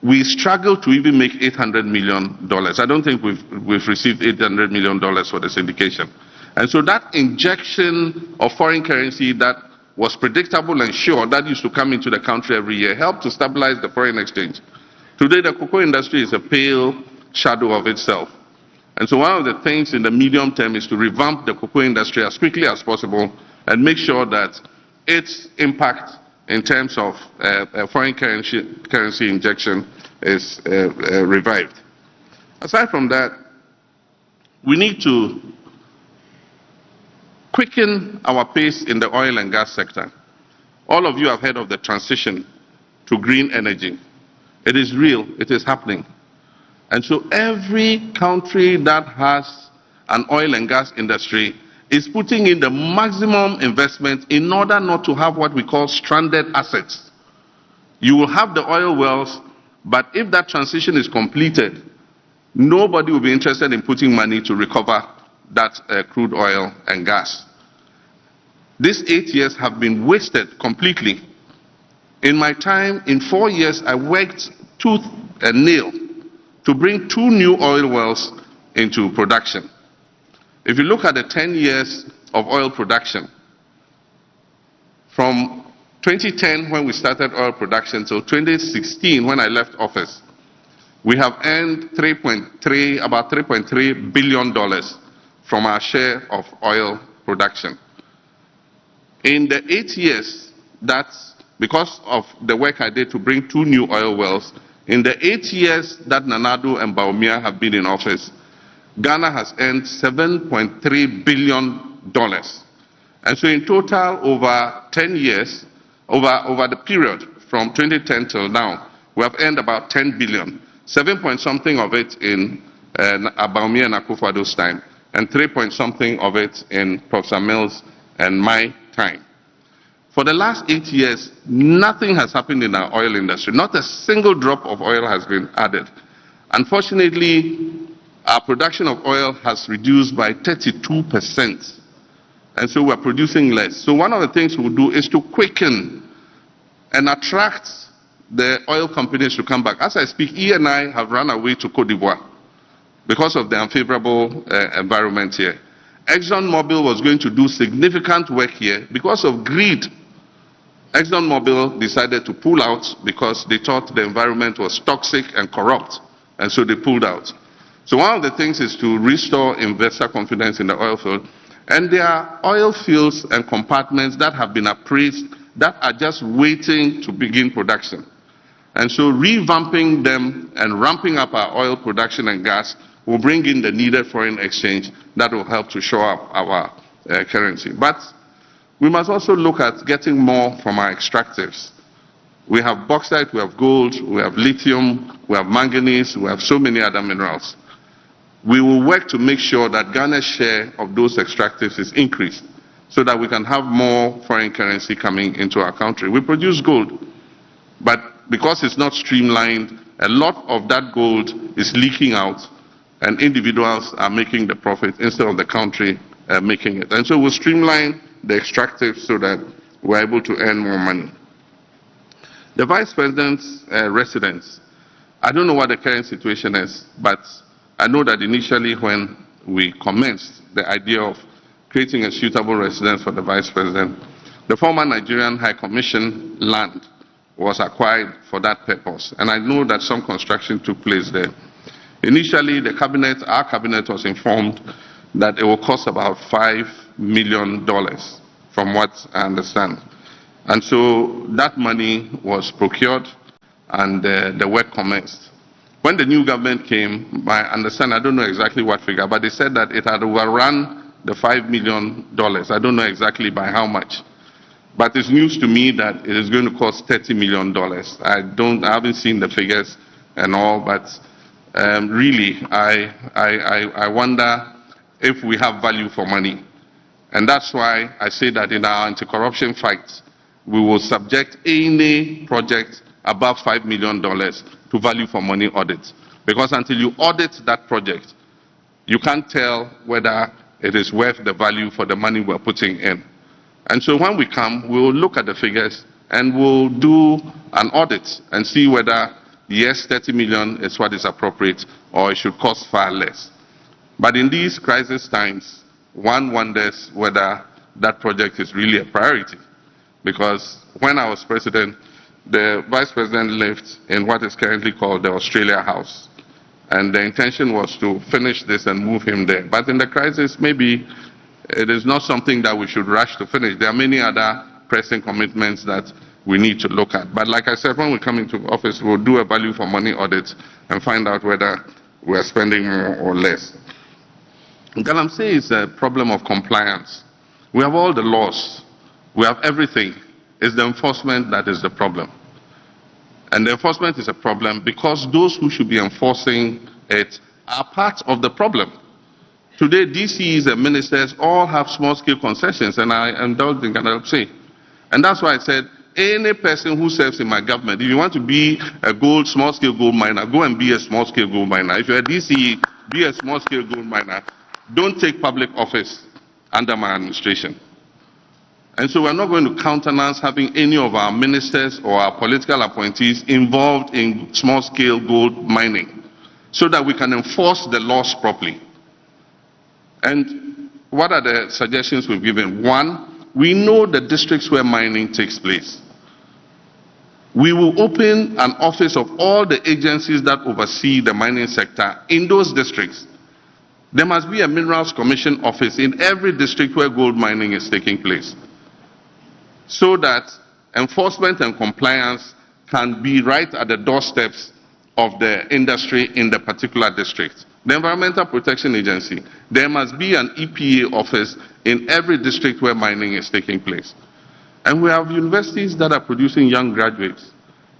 we struggle to even make $800 million. I don't think we've received $800 million for the syndication. And so that injection of foreign currency that was predictable and sure, that used to come into the country every year, helped to stabilize the foreign exchange. Today, the cocoa industry is a pale shadow of itself. And so one of the things in the medium term is to revamp the cocoa industry as quickly as possible and make sure that its impact in terms of foreign currency injection is revived. Aside from that, we need to quicken our pace in the oil and gas sector. All of you have heard of the transition to green energy. It is real, it is happening. And so every country that has an oil and gas industry is putting in the maximum investment in order not to have what we call stranded assets. You will have the oil wells, but if that transition is completed, nobody will be interested in putting money to recover that crude oil and gas. These 8 years have been wasted completely. In my time, in 4 years, I worked tooth and nail to bring 2 new oil wells into production. If you look at the 10 years of oil production, from 2010 when we started oil production till 2016 when I left office, we have earned about $3.3 billion from our share of oil production. In the 8 years, that's because of the work I did to bring 2 new oil wells, in the 8 years that Nanado and Bawumia have been in office, Ghana has earned $7.3 billion. And so in total, over 10 years, over the period from 2010 till now, we have earned about 10 billion. 7 point something of it in Bawumia and Akufo-Addo's time, and 3 point something of it in Professor Mills and my time. For the last 8 years, nothing has happened in our oil industry. Not a single drop of oil has been added. Unfortunately, our production of oil has reduced by 32%. And so we're producing less. So one of the things we'll do is to quicken and attract the oil companies to come back. As I speak, E&I have run away to Côte d'Ivoire because of the unfavorable environment here. ExxonMobil was going to do significant work here. Because of greed, ExxonMobil decided to pull out because they thought the environment was toxic and corrupt, and so they pulled out. So one of the things is to restore investor confidence in the oil field, and there are oil fields and compartments that have been appraised that are just waiting to begin production. And so revamping them and ramping up our oil production and gas will bring in the needed foreign exchange that will help to shore up our currency. But we must also look at getting more from our extractives. We have bauxite, we have gold, we have lithium, we have manganese, we have so many other minerals. We will work to make sure that Ghana's share of those extractives is increased so that we can have more foreign currency coming into our country. We produce gold, but because it's not streamlined, a lot of that gold is leaking out and individuals are making the profit instead of the country making it. And so we'll streamline the extractives so that we're able to earn more money. The Vice President's residence, I don't know what the current situation is, but I know that initially when we commenced the idea of creating a suitable residence for the Vice President, the former Nigerian High Commission land was acquired for that purpose. And I know that some construction took place there. Initially, our cabinet was informed that it will cost about $5 million, from what I understand. And so that money was procured and the work commenced. When the new government came, I understand, I don't know exactly what figure, but they said that it had overrun the $5 million. I don't know exactly by how much. But it's news to me that it is going to cost $30 million. I haven't seen the figures and all, but really, I wonder if we have value for money. And that's why I say that in our anti-corruption fight, we will subject any project above $5 million to value for money audit. Because until you audit that project, you can't tell whether it is worth the value for the money we're putting in. And so when we come, we'll look at the figures and we'll do an audit and see whether, yes, 30 million is what is appropriate or it should cost far less. But in these crisis times, one wonders whether that project is really a priority. Because when I was president, the Vice President lived in what is currently called the Australia House. And the intention was to finish this and move him there. But in the crisis, maybe it is not something that we should rush to finish. There are many other pressing commitments that we need to look at. But like I said, when we come into office, we'll do a value for money audit and find out whether we are spending more or less. Galamsey is a problem of compliance. We have all the laws. We have everything. It's the enforcement that is the problem. And the enforcement is a problem because those who should be enforcing it are part of the problem. Today, DCs and ministers all have small-scale concessions, and I indulge in Galamsey. And that's why I said, any person who serves in my government, if you want to be a small-scale gold miner, go and be a small-scale gold miner. If you're a DCE, be a small-scale gold miner. Don't take public office under my administration. And so we're not going to countenance having any of our ministers or our political appointees involved in small-scale gold mining so that we can enforce the laws properly. And what are the suggestions we've given? One, we know the districts where mining takes place. We will open an office of all the agencies that oversee the mining sector in those districts. There must be a Minerals Commission office in every district where gold mining is taking place, so that enforcement and compliance can be right at the doorsteps of the industry in the particular district. The Environmental Protection Agency, there must be an EPA office in every district where mining is taking place. And we have universities that are producing young graduates.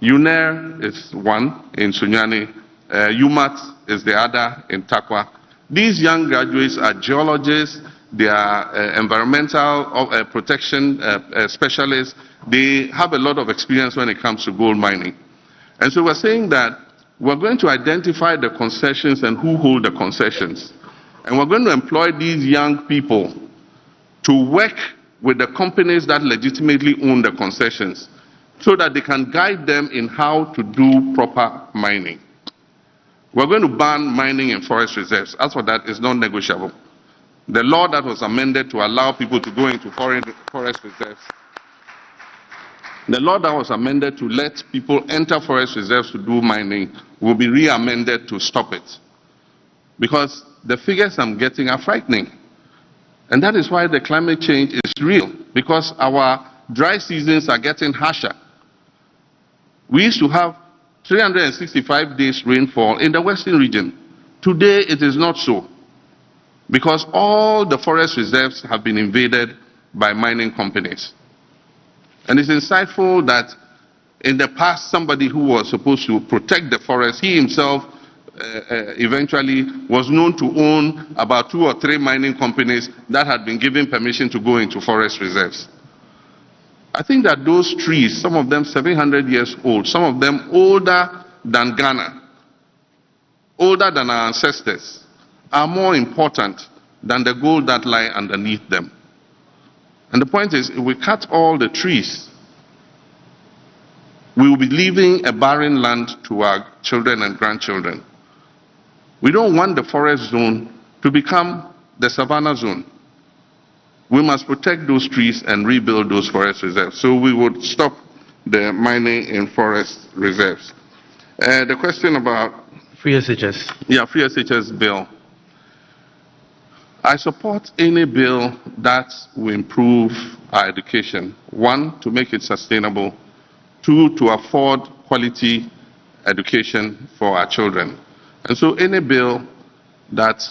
UNER is one in Sunyani, UMAT is the other in Takwa. These young graduates are geologists, they are environmental protection specialists. They have a lot of experience when it comes to gold mining. And so we're saying that we're going to identify the concessions and who hold the concessions. And we're going to employ these young people to work with the companies that legitimately own the concessions so that they can guide them in how to do proper mining. We're going to ban mining in forest reserves. As for that, it's non-negotiable. The law that was amended to allow people to go into forest reserves, the law that was amended to let people enter forest reserves to do mining will be re-amended to stop it. Because the figures I'm getting are frightening. And that is why the climate change is real, because our dry seasons are getting harsher. We used to have 365 days rainfall in the western region. Today it is not so, because all the forest reserves have been invaded by mining companies. And it's insightful that in the past, somebody who was supposed to protect the forest, he himself eventually was known to own about 2 or 3 mining companies that had been given permission to go into forest reserves. I think that those trees, some of them 700 years old, some of them older than Ghana, older than our ancestors, are more important than the gold that lie underneath them. And the point is, if we cut all the trees, we will be leaving a barren land to our children and grandchildren. We don't want the forest zone to become the savanna zone. We must protect those trees and rebuild those forest reserves. So we would stop the mining in forest reserves. The question about Free SHS. Yeah, free SHS bill. I support any bill that will improve our education. 1, to make it sustainable. 2, to afford quality education for our children. And so any bill that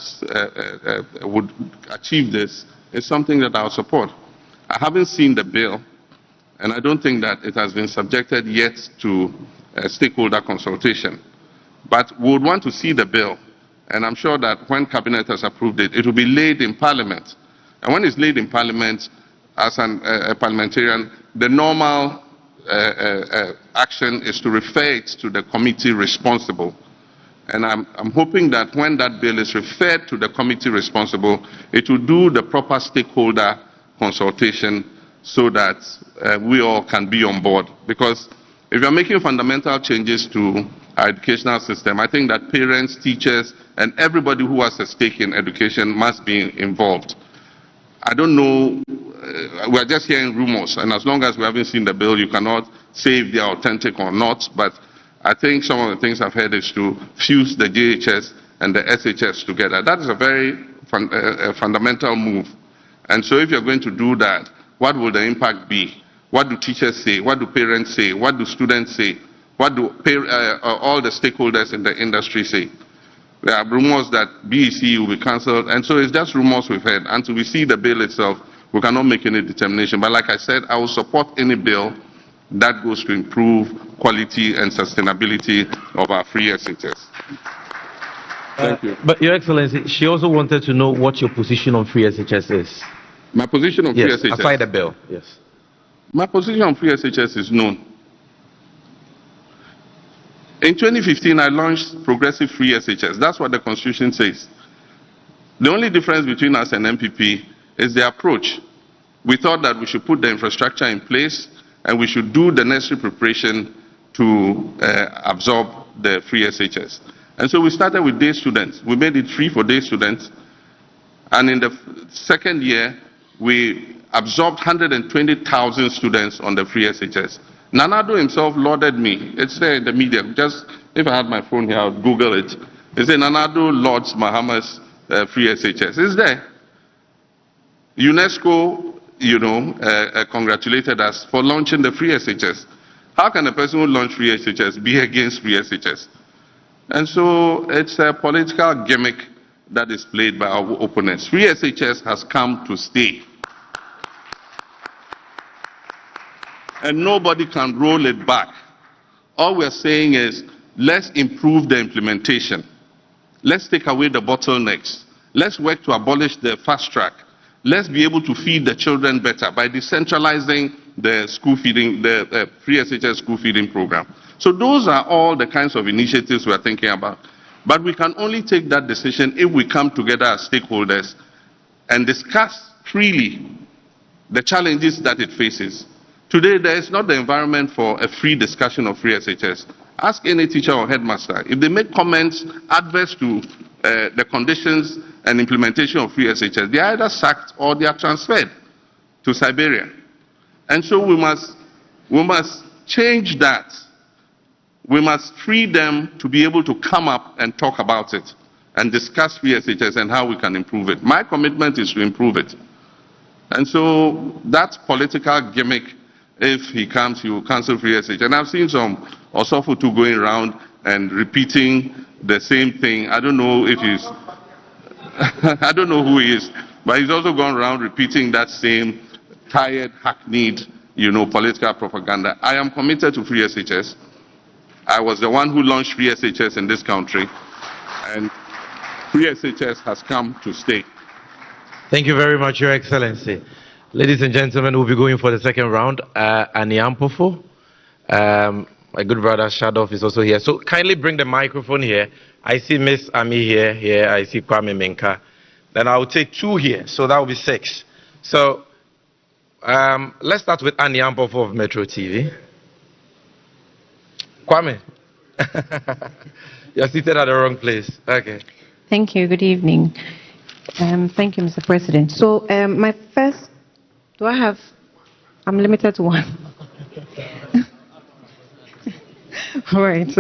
would achieve this is something that I'll support. I haven't seen the bill, and I don't think that it has been subjected yet to stakeholder consultation. But we would want to see the bill, and I'm sure that when Cabinet has approved it, it will be laid in Parliament. And when it's laid in Parliament, as a parliamentarian, the normal action is to refer it to the committee responsible. And I'm hoping that when that bill is referred to the committee responsible, it will do the proper stakeholder consultation so that we all can be on board. Because if you're making fundamental changes to our educational system, I think that parents, teachers, and everybody who has a stake in education must be involved. I don't know, we're just hearing rumors, and as long as we haven't seen the bill, you cannot say if they are authentic or not, but I think some of the things I've heard is to fuse the JHS and the SHS together. That is a very fundamental move. And so if you're going to do that, what will the impact be? What do teachers say? What do parents say? What do students say? What do all the stakeholders in the industry say? There are rumors that BEC will be cancelled, and so it's just rumors we've heard. Until we see the bill itself, we cannot make any determination. But like I said, I will support any bill that goes to improve quality and sustainability of our free SHS. Thank you. But Your Excellency, she also wanted to know what your position on free SHS is. My position on free Yes, SHS? aside the bill, yes. My position on free SHS is known. In 2015, I launched progressive free SHS. That's what the Constitution says. The only difference between us and MPP is the approach. We thought that we should put the infrastructure in place and we should do the necessary preparation to absorb the free SHS. And so we started with day students. We made it free for day students. And in the second year, we absorbed 120,000 students on the free SHS. Nanado himself lauded me. It's there in the media. Just, if I had my phone here, I would Google it. He said, Nanado lauds Mahama's free SHS. It's there. UNESCO, congratulated us for launching the free SHS. How can a person who launched free SHS be against free SHS? And so it's a political gimmick that is played by our opponents. Free SHS has come to stay. And nobody can roll it back. All we're saying is, let's improve the implementation. Let's take away the bottlenecks. Let's work to abolish the fast track. Let's be able to feed the children better by decentralizing the school feeding, the free SHS school feeding program. So those are all the kinds of initiatives we're thinking about. But we can only take that decision if we come together as stakeholders and discuss freely the challenges that it faces. Today, there is not the environment for a free discussion of free SHS. Ask any teacher or headmaster. If they make comments adverse to the conditions and implementation of free SHS, they are either sacked or they are transferred to Siberia. And so we must change that. We must free them to be able to come up and talk about it and discuss free SHS and how we can improve it. My commitment is to improve it. And so that political gimmick, if he comes, he will cancel free SHS. And I've seen some Osofutu going around and repeating the same thing. I don't know if he's, I don't know who he is, but he's also gone around repeating that same tired, hackneyed, political propaganda. I am committed to free SHS. I was the one who launched free SHS in this country, and free SHS has come to stay. Thank you very much, Your Excellency. Ladies and gentlemen, we'll be going for the second round. Aniampofo, my good brother Shadov is also here. So kindly bring the microphone here. I see Miss Ami here. I see Kwame Menka. Then I'll take 2 here, so that will be 6. So let's start with Aniampofo of Metro TV. Kwame, you're seated at the wrong place. Okay. Thank you. Good evening. Thank you, Mr. President. So my first, I'm limited to 1. All right.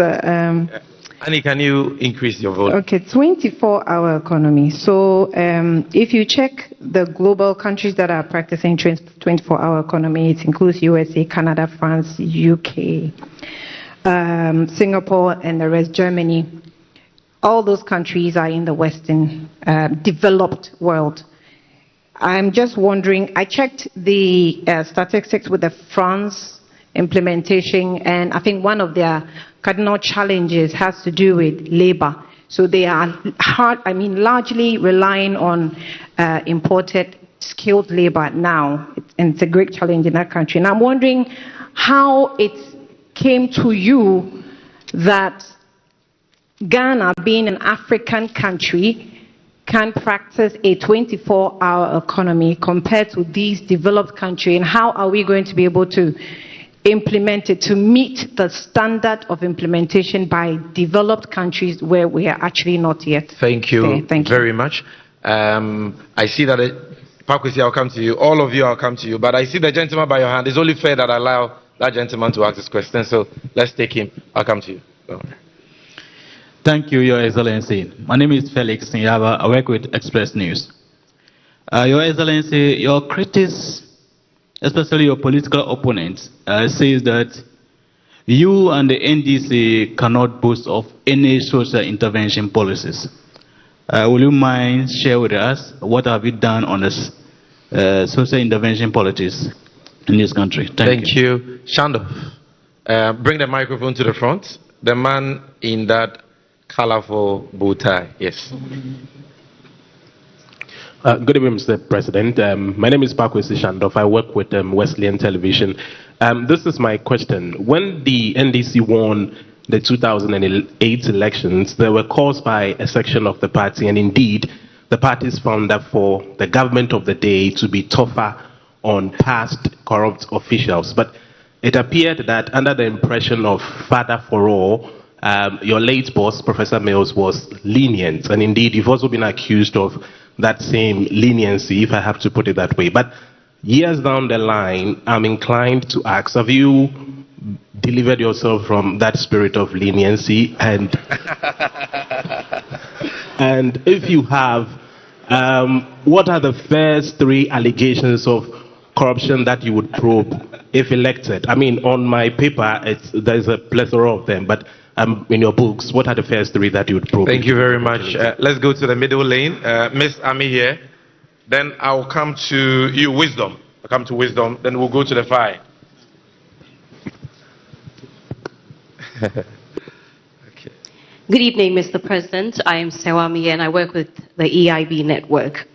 Annie, can you increase your volume? Okay, 24-hour economy. So if you check the global countries that are practicing 24-hour economy, it includes USA, Canada, France, UK, Singapore, and the rest, Germany. All those countries are in the Western developed world. I'm just wondering, I checked the statistics with the France implementation, and I think one of their cardinal challenges has to do with labor. So they are largely relying on imported skilled labor now, and it's a great challenge in that country. And I'm wondering how it came to you that Ghana, being an African country, can practice a 24-hour economy compared to these developed countries, and how are we going to be able to implement it to meet the standard of implementation by developed countries where we are actually not yet? Thank you very much. I see that, Pakwesi, I'll come to you. All of you, I'll come to you. But I see the gentleman by your hand. It's only fair that I allow that gentleman to ask this question. So let's take him. I'll come to you. Thank you, Your Excellency. My name is Felix Nyaba. I work with Express News. Your Excellency, your critics, especially your political opponents, says that you and the NDC cannot boast of any social intervention policies. Will you mind share with us what have you done on this social intervention policies in this country? Thank you. Shandov, bring the microphone to the front. The man in that colorful bow tie. Yes. Good evening, Mr. President. My name is Pakwesi Shandov. I work with Wesleyan Television. This is my question. When the NDC won the 2008 elections, they were caused by a section of the party, and indeed, the party's founder for the government of the day to be tougher on past corrupt officials. But it appeared that under the impression of Father for All, your late boss, Professor Mills, was lenient, and indeed you've also been accused of that same leniency, if I have to put it that way. But years down the line, I'm inclined to ask, have you delivered yourself from that spirit of leniency? And and if you have, what are the first 3 allegations of corruption that you would probe if elected? I mean, on my paper, there's a plethora of them, but in your books, what are the first 3 that you would probe? Thank you very much. Let's go to the middle lane. Miss Ami here. Then I'll come to you, Wisdom. I'll come to Wisdom. Then we'll go to the fire. Okay. Good evening, Mr. President. I am Sewami and I work with the EIB network.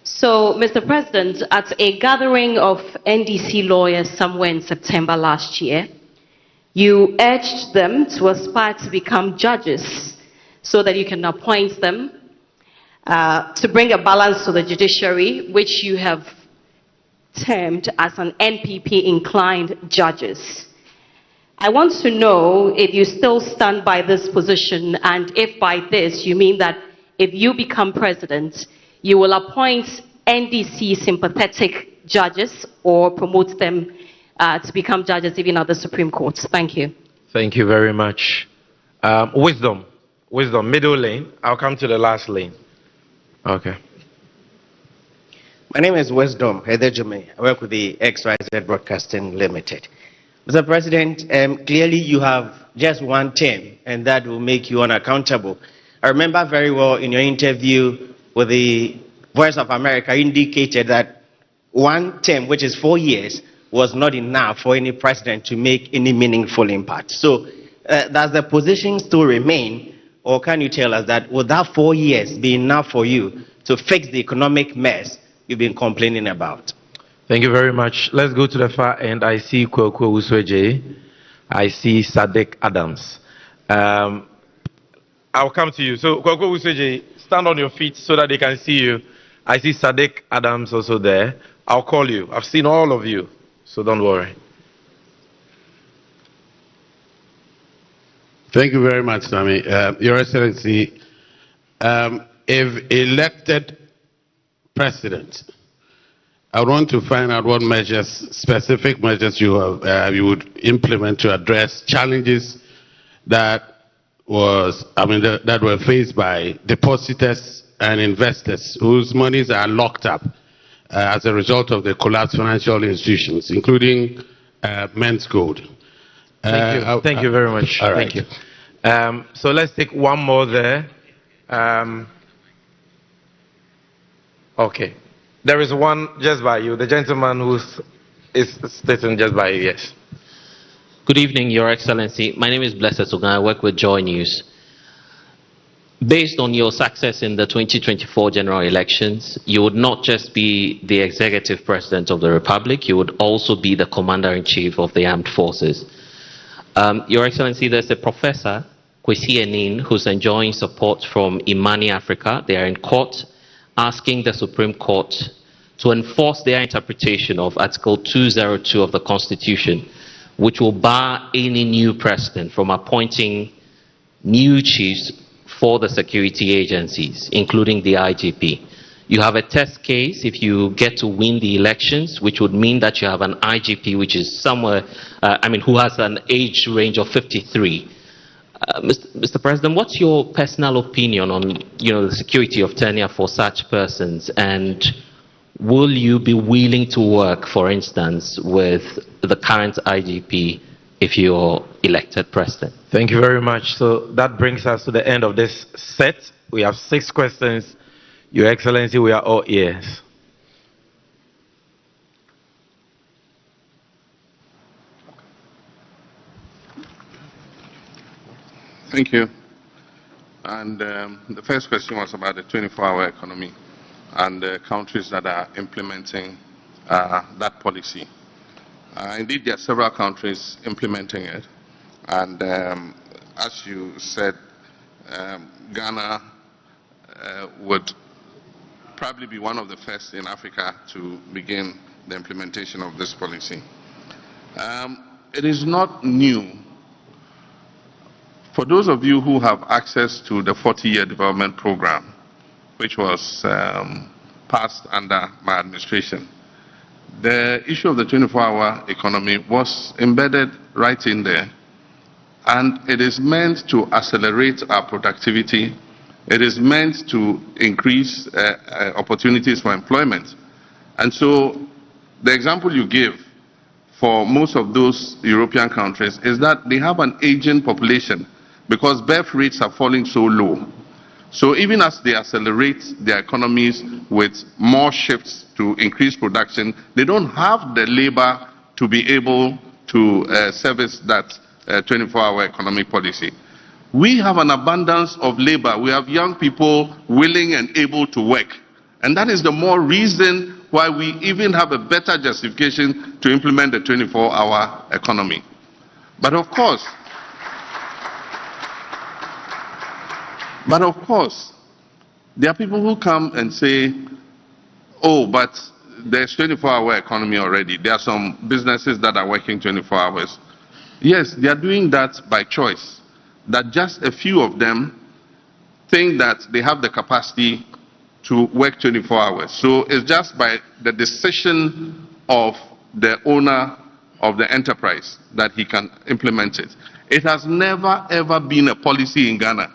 So, Mr. President, at a gathering of NDC lawyers somewhere in September last year, you urged them to aspire to become judges so that you can appoint them to bring a balance to the judiciary, which you have termed as an NPP-inclined judges. I want to know if you still stand by this position, and if by this you mean that if you become president, you will appoint NDC sympathetic judges or promote them to become judges even at the Supreme Court? Thank you. Thank you very much. Wisdom, middle lane. I'll come to the last lane. Okay. My name is Wisdom Hedejime. I work with the XYZ Broadcasting Limited. Mr. President, clearly you have just one term, and that will make you unaccountable. I remember very well in your interview with the Voice of America, you indicated that one term, which is 4 years, was not enough for any president to make any meaningful impact. So does the position still remain, or can you tell us that would that 4 years be enough for you to fix the economic mess you've been complaining about? Thank you very much. Let's go to the far end. I see Kwekwe Usweje. I see Sadiq Adams. I'll come to you. So Kwekwe Usweje, stand on your feet so that they can see you. I see Sadiq Adams also there. I'll call you. I've seen all of you, so don't worry. Thank you very much, Sami. Your Excellency, if elected president, I want to find out what measures, specific measures you would implement to address challenges that were faced by depositors and investors whose monies are locked up as a result of the collapsed financial institutions, including Men's Gold. Thank you very much. All right. Thank you. So let's take one more there. Okay. There is one just by you, the gentleman who is sitting just by you, yes. Good evening, Your Excellency. My name is Blessed Sugan. I work with Joy News. Based on your success in the 2024 general elections, you would not just be the executive president of the Republic, you would also be the commander-in-chief of the armed forces. Your Excellency, there's a professor, Kwesi Enin, who's enjoying support from Imani Africa. They are in court asking the Supreme Court to enforce their interpretation of Article 202 of the Constitution, which will bar any new president from appointing new chiefs for the security agencies, including the IGP. You have a test case if you get to win the elections, which would mean that you have an IGP which is somewhere, who has an age range of 53. Mr. President, what's your personal opinion on, the security of tenure for such persons, and will you be willing to work, for instance, with the current IGP if you're elected president? Thank you very much. So that brings us to the end of this set. We have 6 questions. Your Excellency, we are all ears. Thank you. And the first question was about the 24-hour economy and the countries that are implementing that policy. Indeed, there are several countries implementing it. And as you said, Ghana would probably be one of the first in Africa to begin the implementation of this policy. It is not new. For those of you who have access to the 40-year development program, which was passed under my administration, the issue of the 24-hour economy was embedded right in there. And it is meant to accelerate our productivity. It is meant to increase opportunities for employment. And so the example you give for most of those European countries is that they have an aging population because birth rates are falling so low. So even as they accelerate their economies with more shifts to increase production, they don't have the labor to be able to service that 24-hour economic policy. We have an abundance of labor. We have young people willing and able to work. And that is the more reason why we even have a better justification to implement the 24-hour economy. But of course, there are people who come and say, oh, but there's 24-hour economy already. There are some businesses that are working 24 hours. Yes, they are doing that by choice. That just a few of them think that they have the capacity to work 24 hours. So it's just by the decision of the owner of the enterprise that he can implement it. It has never ever been a policy in Ghana.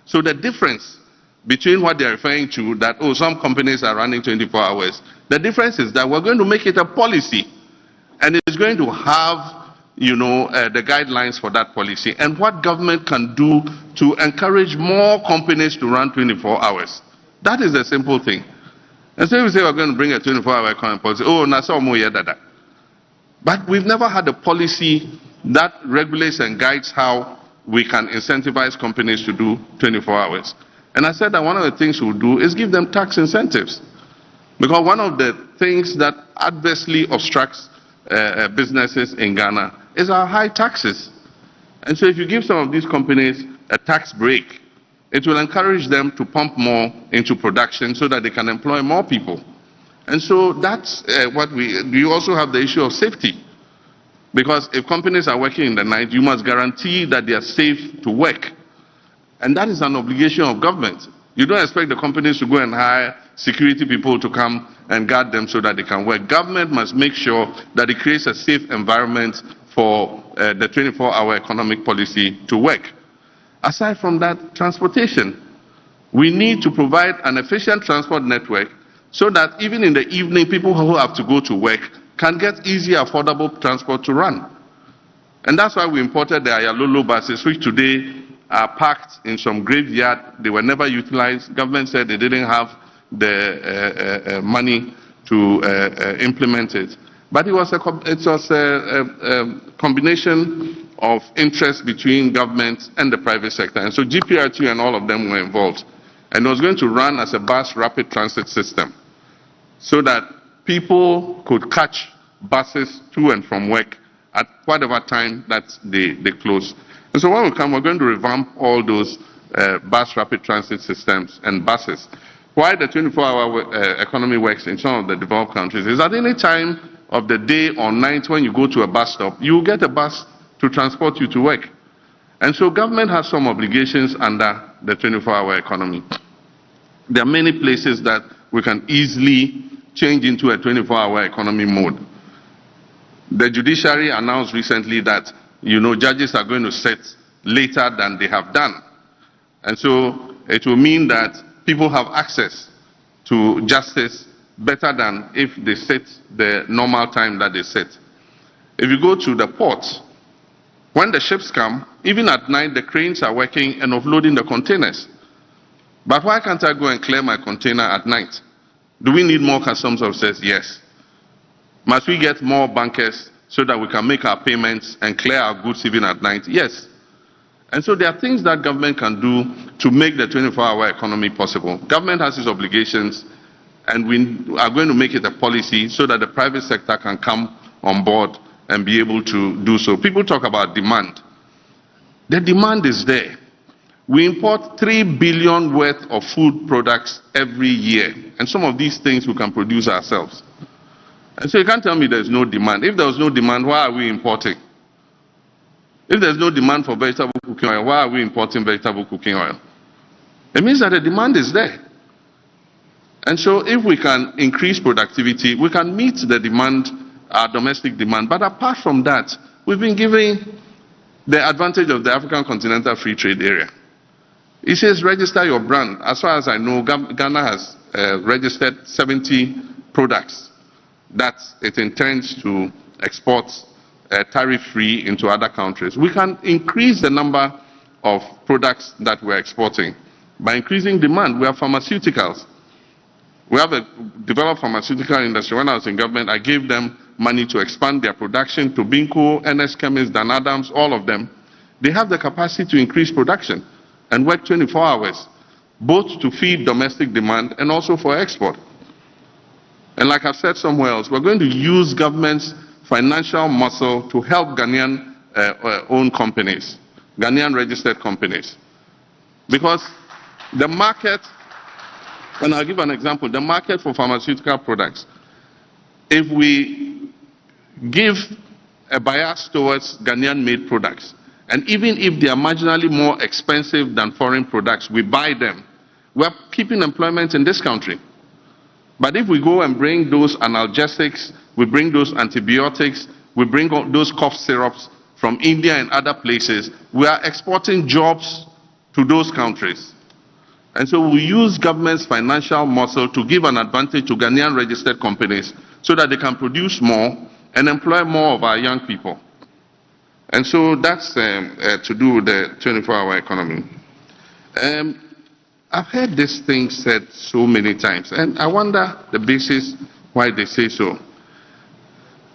So the difference between what they're referring to, that, oh, some companies are running 24 hours, the difference is that we're going to make it a policy, and it's going to have, the guidelines for that policy and what government can do to encourage more companies to run 24 hours. That is the simple thing. And so we say we're going to bring a 24-hour economic policy. Oh, Nasa Omoye Dada. But we've never had a policy that regulates and guides how we can incentivize companies to do 24 hours. And I said that one of the things we'll do is give them tax incentives. Because one of the things that adversely obstructs businesses in Ghana is our high taxes. And so if you give some of these companies a tax break, it will encourage them to pump more into production so that they can employ more people. And so that's what we also have the issue of safety. Because if companies are working in the night, you must guarantee that they are safe to work. And that is an obligation of government. You don't expect the companies to go and hire security people to come and guard them so that they can work. Government must make sure that it creates a safe environment for the 24-hour economic policy to work. Aside from that, transportation. We need to provide an efficient transport network so that even in the evening, people who have to go to work can get easy, affordable transport to run. And that's why we imported the Ayalolo buses, which today are parked in some graveyard. They were never utilized. Government said they didn't have the money to implement it. But it was a combination of interest between government and the private sector. And so GPRT and all of them were involved. And it was going to run as a bus rapid transit system so that people could catch buses to and from work at whatever time that they close. And so when we come, we're going to revamp all those bus rapid transit systems and buses. Why the 24-hour economy works in some of the developed countries is at any time of the day or night when you go to a bus stop, you get a bus to transport you to work. And so government has some obligations under the 24-hour economy. There are many places that we can easily change into a 24-hour economy mode. The judiciary announced recently that, judges are going to sit later than they have done. And so it will mean that people have access to justice better than if they sit the normal time that they sit. If you go to the ports, when the ships come, even at night, the cranes are working and offloading the containers. But why can't I go and clear my container at night? Do we need more customs officers? Yes. Must we get more bankers so that we can make our payments and clear our goods even at night? Yes. And so there are things that government can do to make the 24-hour economy possible. Government has its obligations, and we are going to make it a policy so that the private sector can come on board and be able to do so. People talk about demand. The demand is there. We import 3 billion worth of food products every year, and some of these things we can produce ourselves. And so you can't tell me there's no demand. If there was no demand, why are we importing? If there's no demand for vegetable cooking oil, why are we importing vegetable cooking oil? It means that the demand is there. And so if we can increase productivity, we can meet the demand, our domestic demand. But apart from that, we've been giving the advantage of the African Continental Free Trade Area. It says register your brand. As far as I know, Ghana has registered 70 products that it intends to export tariff-free into other countries. We can increase the number of products that we're exporting by increasing demand. We have pharmaceuticals. We have a developed pharmaceutical industry. When I was in government, I gave them money to expand their production to Binko, NS Chemist, Dan Adams, all of them. They have the capacity to increase production and work 24 hours, both to feed domestic demand and also for export. And like I've said somewhere else, we're going to use government's financial muscle to help Ghanaian owned companies, Ghanaian registered companies. Because the market, and I'll give an example, the market for pharmaceutical products, if we give a bias towards Ghanaian made products, And even if they are marginally more expensive than foreign products, we buy them. We are keeping employment in this country. But if we go and bring those analgesics, we bring those antibiotics, we bring those cough syrups from India and other places, we are exporting jobs to those countries. And so we use government's financial muscle to give an advantage to Ghanaian registered companies so that they can produce more and employ more of our young people. And so that's to do with the 24-hour economy. I've heard this thing said so many times, and I wonder the basis why they say so.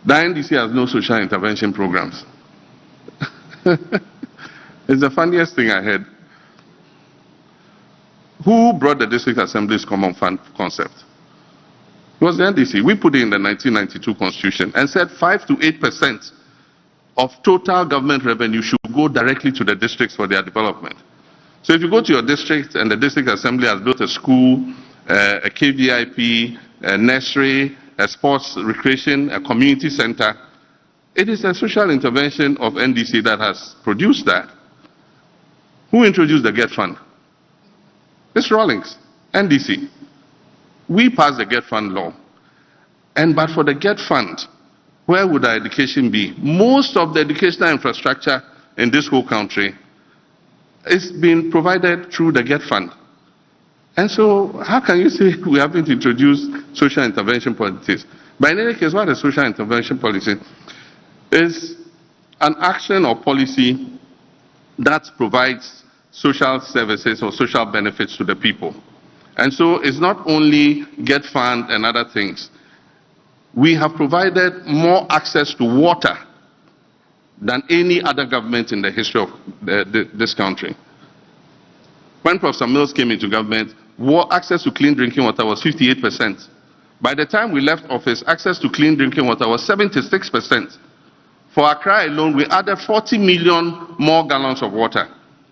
The NDC has no social intervention programs. It's the funniest thing I heard. Who brought the District Assembly's Common Fund concept? It was the NDC. We put it in the 1992 Constitution and said 5 to 8% of total government revenue should go directly to the districts for their development. So if you go to your district and the District Assembly has built a school, a KVIP, a nursery, a sports recreation, a community center, it is a social intervention of NDC that has produced that. Who introduced the GET Fund? It's Rawlings, NDC. We passed the GET Fund law. But for the GET Fund, where would our education be? Most of the educational infrastructure in this whole country is being provided through the GET Fund. And so how can you say we haven't introduced social intervention policies? But in any case, what is social intervention policy? Is an action or policy that provides social services or social benefits to the people. And so it's not only GET Fund and other things. We have provided more access to water than any other government in the history of this country. When Professor Mills came into government, access to clean drinking water was 58%. By the time we left office, access to clean drinking water was 76%. For Accra alone, we added 40 million more gallons of water.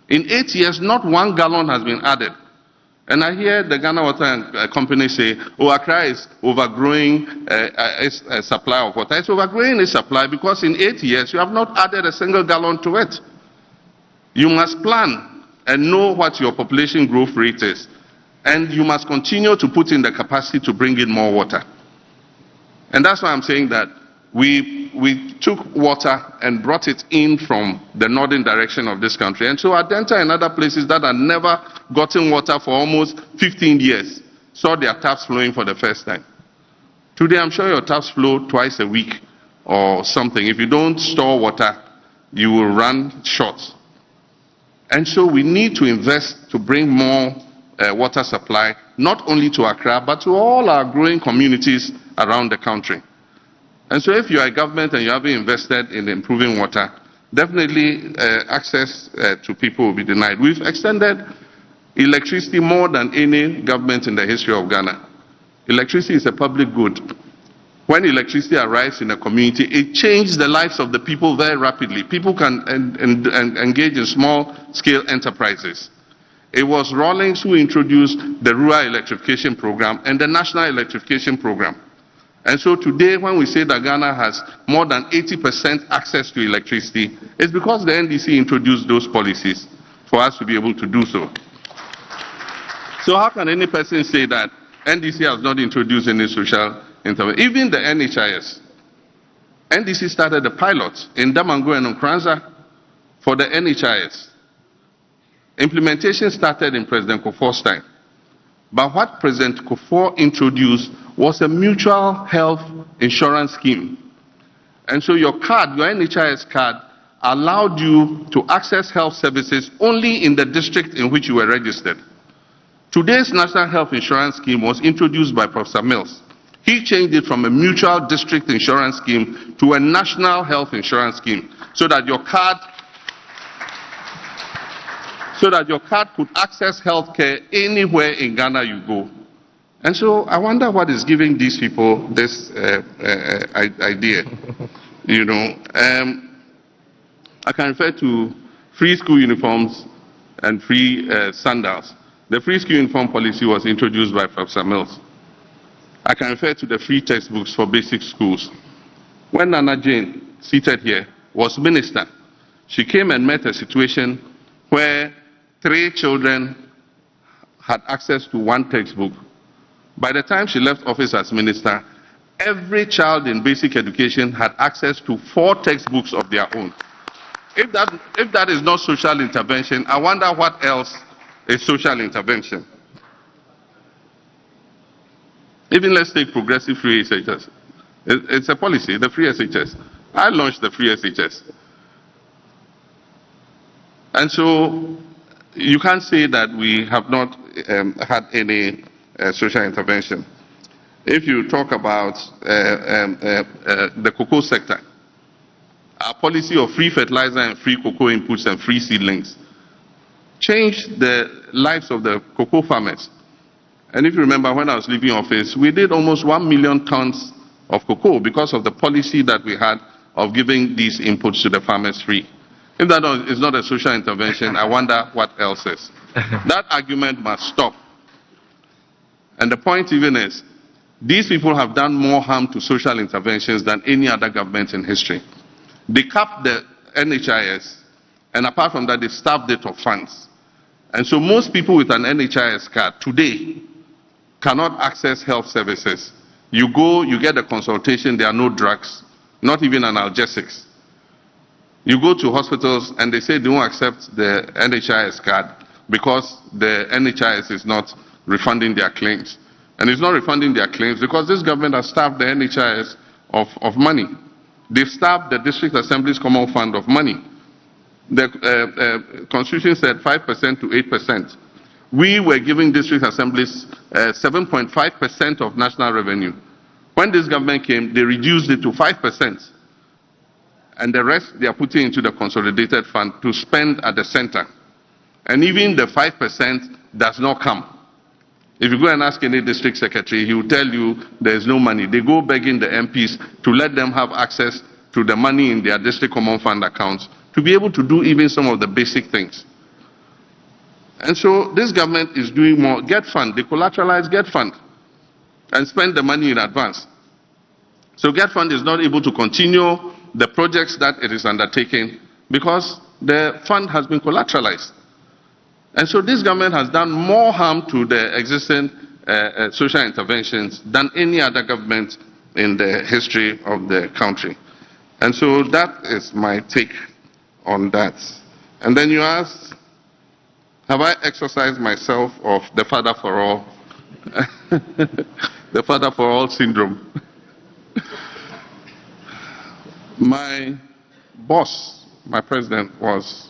In 8 years, not 1 gallon has been added. And I hear the Ghana Water Company say, oh, Accra is overgrowing its supply of water. It's overgrowing its supply because in 8 years, you have not added a single gallon to it. You must plan and know what your population growth rate is. And you must continue to put in the capacity to bring in more water. And that's why I'm saying that we took water and brought it in from the northern direction of this country. And so Adenta and other places that had never gotten water for almost 15 years saw their taps flowing for the first time. Today, I'm sure your taps flow twice a week or something. If you don't store water, you will run short. And so we need to invest to bring more water supply, not only to Accra, but to all our growing communities around the country. And so if you are a government and you haven't invested in improving water, definitely access to people will be denied. We've extended electricity more than any government in the history of Ghana. Electricity is a public good. When electricity arrives in a community, it changes the lives of the people very rapidly. People can engage in small-scale enterprises. It was Rawlings who introduced the Rural Electrification Program and the National Electrification Program. And so today, when we say that Ghana has more than 80% access to electricity, it's because the NDC introduced those policies for us to be able to do so. So how can any person say that NDC has not introduced any social intervention? Even the NHIS. NDC started a pilot in Damango and Nkranza for the NHIS. Implementation started in President Kufuor's time. But what President Kufuor introduced was a mutual health insurance scheme. And so your card, your NHIS card, allowed you to access health services only in the district in which you were registered. Today's National Health Insurance Scheme was introduced by Professor Mills. He changed it from a mutual district insurance scheme to a national health insurance scheme so that your card could access health care anywhere in Ghana you go. And so I wonder what is giving these people this idea. You know, I can refer to free school uniforms and free sandals. The free school uniform policy was introduced by Professor Mills. I can refer to the free textbooks for basic schools. When Nana Jane, seated here, was minister, She came and met a situation where 3 children had access to 1 textbook. By the time she left office as minister, every child in basic education had access to 4 textbooks of their own. If that is not social intervention, I wonder what else is social intervention. Even let's take progressive free SHS. It's a policy, the free SHS. I launched the free SHS. And so you can't say that we have not had any social intervention. If you talk about the cocoa sector, our policy of free fertilizer and free cocoa inputs and free seedlings changed the lives of the cocoa farmers. And if you remember, when I was leaving office, we did almost 1 million tons of cocoa because of the policy that we had of giving these inputs to the farmers free. If that is not a social intervention, I wonder what else is. That argument must stop. And the point even is, these people have done more harm to social interventions than any other government in history. They capped the NHIS, and apart from that, they starved it of funds. And so most people with an NHIS card today cannot access health services. You go, you get a consultation, there are no drugs, not even analgesics. You go to hospitals and they say they won't accept the NHIS card because the NHIS is not refunding their claims. And it's not refunding their claims because this government has starved the NHIS of money. They've starved the District Assembly's Common Fund of money. The Constitution said 5% to 8%. We were giving district assemblies 7.5% of national revenue. When this government came, they reduced it to 5%. And the rest they are putting into the consolidated fund to spend at the center. And even the 5% does not come. If you go and ask any district secretary, he will tell you there is no money. They go begging the MPs to let them have access to the money in their district common fund accounts to be able to do even some of the basic things. And so this government is doing more. Get fund, they collateralize Get fund and spend the money in advance. So Get fund is not able to continue the projects that it is undertaking because the fund has been collateralized. And so this government has done more harm to the existing social interventions than any other government in the history of the country. And so that is my take on that. And then you asked, have I exercised myself of the father for all, the father for all syndrome? My boss, my president, was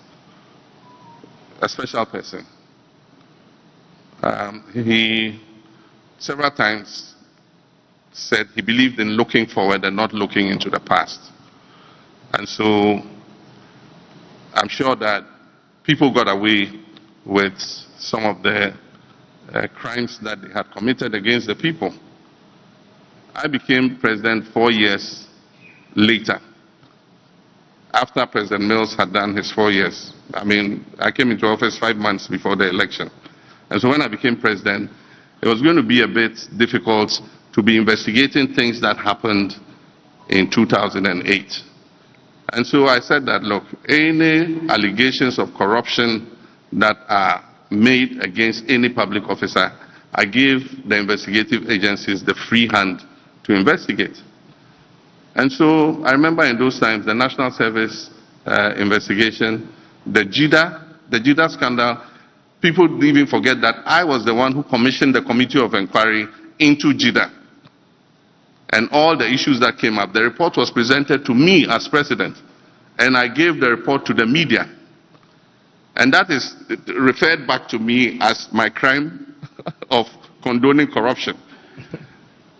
a special person. He several times said he believed in looking forward and not looking into the past. And so I'm sure that people got away with some of the crimes that they had committed against the people. I became president 4 years later, after President Mills had done his 4 years. I mean, I came into office 5 months before the election. And so when I became president, it was going to be a bit difficult to be investigating things that happened in 2008. And so I said that, look, any allegations of corruption that are made against any public officer, I give the investigative agencies the free hand to investigate. And so I remember in those times, the National Service investigation, the JIDA scandal, people even forget that I was the one who commissioned the committee of inquiry into JIDA. And all the issues that came up, the report was presented to me as president, and I gave the report to the media. And that is referred back to me as my crime of condoning corruption.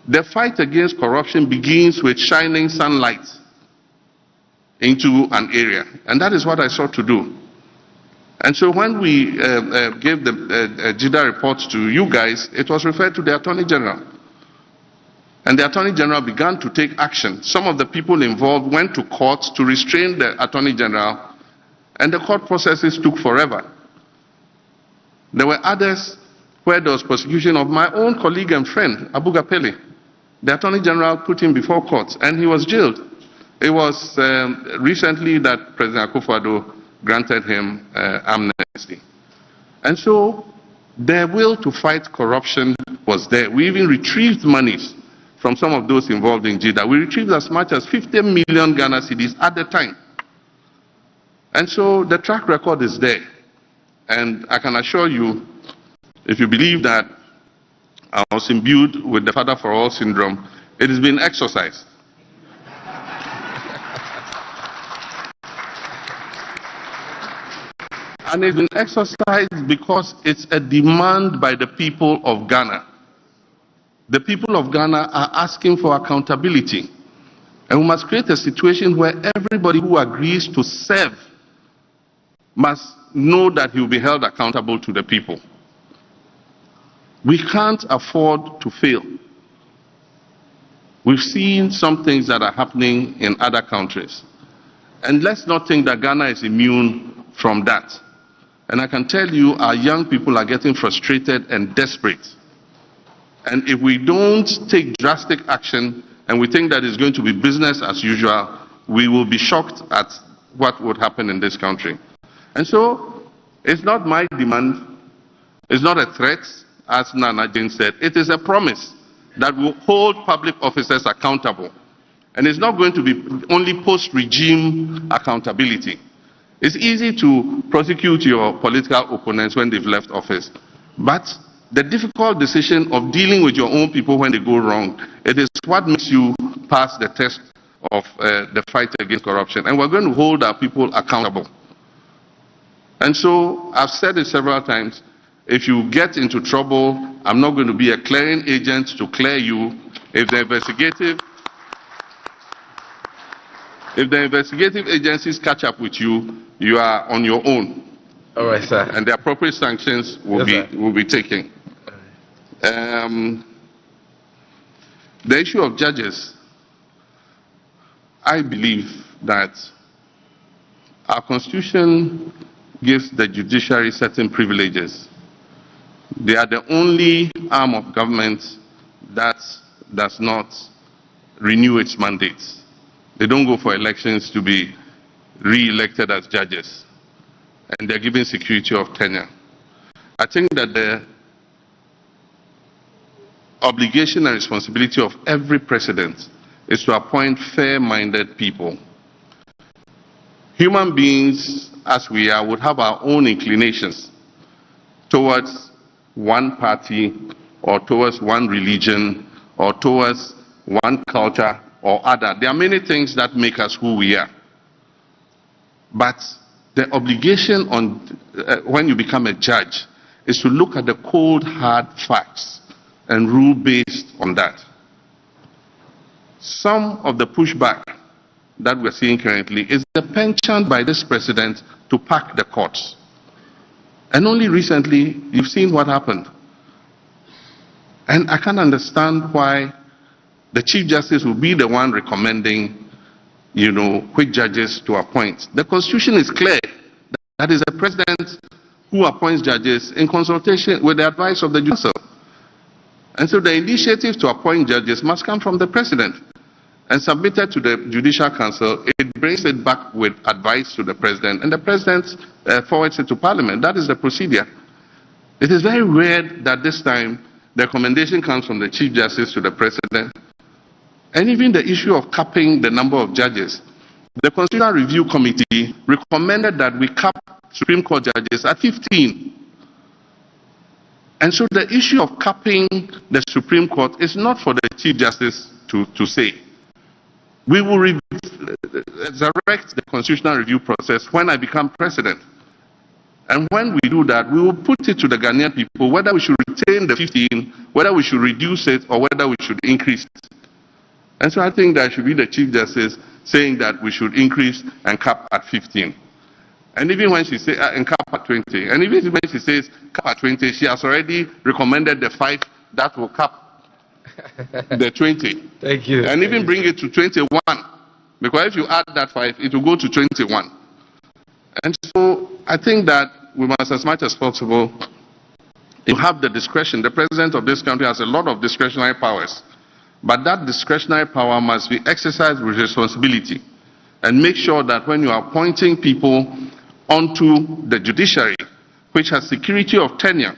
The fight against corruption begins with shining sunlight into an area, and that is what I sought to do. And so when we gave the JIDA reports to you guys, it was referred to the Attorney General. And the Attorney General began to take action. Some of the people involved went to court to restrain the Attorney General, and the court processes took forever. There were others where there was prosecution of my own colleague and friend, Abu Gapele. The Attorney General put him before court, and he was jailed. It was recently that President Akufo-Addo granted him amnesty. And so their will to fight corruption was there. We even retrieved monies from some of those involved in JIDA. We retrieved as much as 50 million Ghana cedis at the time. And so the track record is there. And I can assure you, if you believe that I was imbued with the Father for All syndrome, it has been exercised. And it's been exercised because it's a demand by the people of Ghana. The people of Ghana are asking for accountability. And we must create a situation where everybody who agrees to serve must know that he will be held accountable to the people. We can't afford to fail. We've seen some things that are happening in other countries. And let's not think that Ghana is immune from that. And I can tell you, our young people are getting frustrated and desperate. And if we don't take drastic action and we think that it's going to be business as usual, we will be shocked at what would happen in this country. And so, it's not my demand, it's not a threat, as Nana Jane said, it is a promise that will hold public officers accountable. And it's not going to be only post-regime accountability. It's easy to prosecute your political opponents when they've left office. But the difficult decision of dealing with your own people when they go wrong, it is what makes you pass the test of the fight against corruption. And we're going to hold our people accountable. And so, I've said it several times, if you get into trouble, I'm not going to be a clearing agent to clear you. If the investigative agencies catch up with you, you are on your own. All right, sir. And the appropriate sanctions will be taken. The issue of judges, I believe that our Constitution gives the judiciary certain privileges. They are the only arm of government that does not renew its mandates. They don't go for elections to be re-elected as judges. And they're given security of tenure. I think that the obligation and responsibility of every president is to appoint fair-minded people. Human beings, as we are, would have our own inclinations towards one party or towards one religion or towards one culture or other. There are many things that make us who we are. But the obligation on when you become a judge is to look at the cold, hard facts and rule based on that. Some of the pushback that we're seeing currently is the penchant by this president to pack the courts. And only recently, you've seen what happened. And I can't understand why the Chief Justice will be the one recommending, which judges to appoint. The Constitution is clear. That is the president who appoints judges in consultation with the advice of the judicial. And so the initiative to appoint judges must come from the president and submitted to the Judicial Council. It brings it back with advice to the president, and the president forwards it to Parliament. That is the procedure. It is very rare that this time the recommendation comes from the Chief Justice to the president. And even the issue of capping the number of judges. The Constitutional Review Committee recommended that we cap Supreme Court judges at 15. And so the issue of capping the Supreme Court is not for the Chief Justice to say. We will resurrect the Constitutional Review process when I become president. And when we do that, we will put it to the Ghanaian people whether we should retain the 15, whether we should reduce it, or whether we should increase it. And so I think that should be the Chief Justice saying that we should increase and cap at 15. And even when she says, and cap at 20, and even when she says cap at 20, she has already recommended the 5 that will cap the 20. Thank you. And even bring it to 21. Because if you add that 5, it will go to 21. And so I think that we must, as much as possible, have the discretion. The president of this country has a lot of discretionary powers. But that discretionary power must be exercised with responsibility. and make sure that when you are appointing people onto the judiciary, which has security of tenure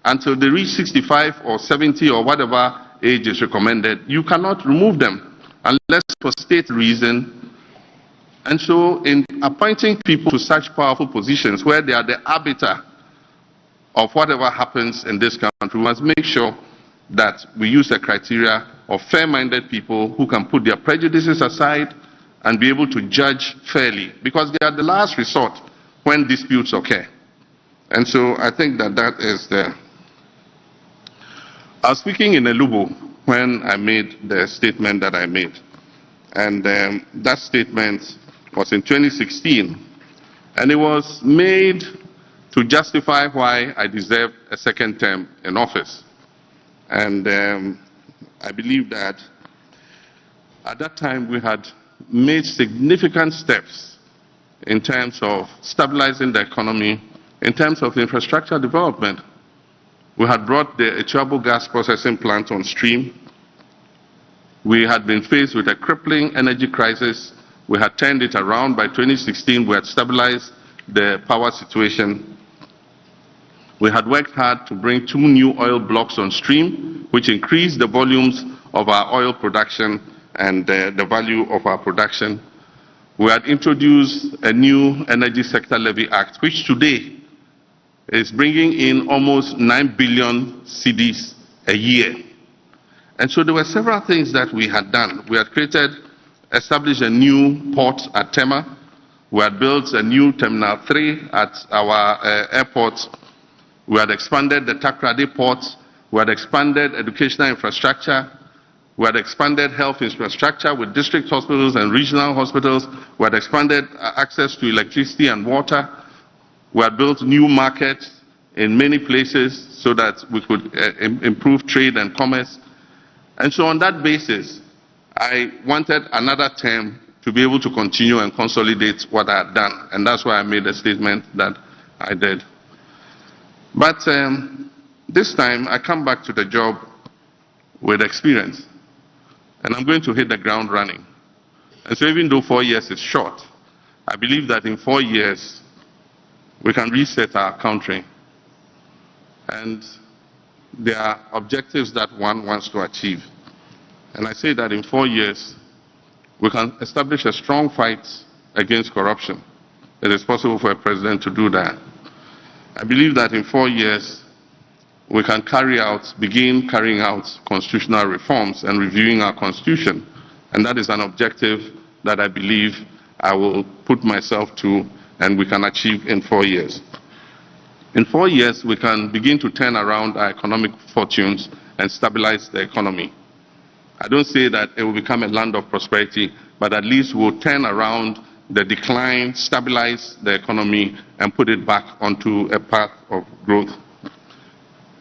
until they reach 65 or 70 or whatever age is recommended, you cannot remove them unless for state reason. And so in appointing people to such powerful positions where they are the arbiter of whatever happens in this country, we must make sure that we use the criteria of fair-minded people who can put their prejudices aside and be able to judge fairly, because they are the last resort when disputes occur. And so I think that that is the... I was speaking in Elubo when I made the statement that I made. And that statement was in 2016. And it was made to justify why I deserved a second term in office. And I believe that at that time we had made significant steps in terms of stabilizing the economy, in terms of infrastructure development. We had brought the Echuabo gas processing plant on stream. We had been faced with a crippling energy crisis. We had turned it around. By 2016, we had stabilized the power situation. We had worked hard to bring 2 new oil blocks on stream, which increased the volumes of our oil production and the value of our production. We had introduced a new Energy Sector Levy Act, which today is bringing in almost 9 billion cedis a year. And so there were several things that we had done. We had established a new port at Tema. We had built a new Terminal 3 at our airport. We had expanded the Takrady port. We had expanded educational infrastructure. We had expanded health infrastructure with district hospitals and regional hospitals. We had expanded access to electricity and water. We had built new markets in many places so that we could improve trade and commerce. And so on that basis, I wanted another term to be able to continue and consolidate what I had done. And that's why I made a statement that I did. But this time, I come back to the job with experience. And I'm going to hit the ground running. And so even though 4 years is short, I believe that in 4 years, we can reset our country. And there are objectives that one wants to achieve. And I say that in 4 years, we can establish a strong fight against corruption. It is possible for a president to do that. I believe that in 4 years, we can begin carrying out constitutional reforms and reviewing our constitution. And that is an objective that I believe I will put myself to and we can achieve in 4 years. In 4 years, we can begin to turn around our economic fortunes and stabilize the economy. I don't say that it will become a land of prosperity, but at least we'll turn around the decline, stabilize the economy, and put it back onto a path of growth.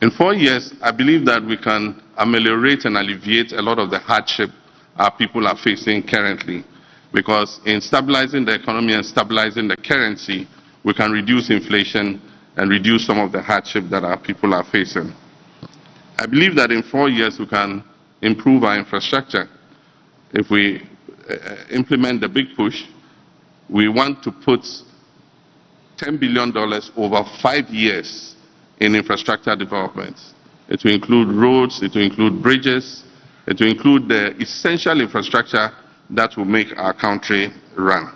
In 4 years, I believe that we can ameliorate and alleviate a lot of the hardship our people are facing currently. Because in stabilizing the economy and stabilizing the currency, we can reduce inflation and reduce some of the hardship that our people are facing. I believe that in 4 years, we can improve our infrastructure. If we implement the big push, we want to put $10 billion over 5 years in infrastructure development. It will include roads, it will include bridges, it will include the essential infrastructure that will make our country run.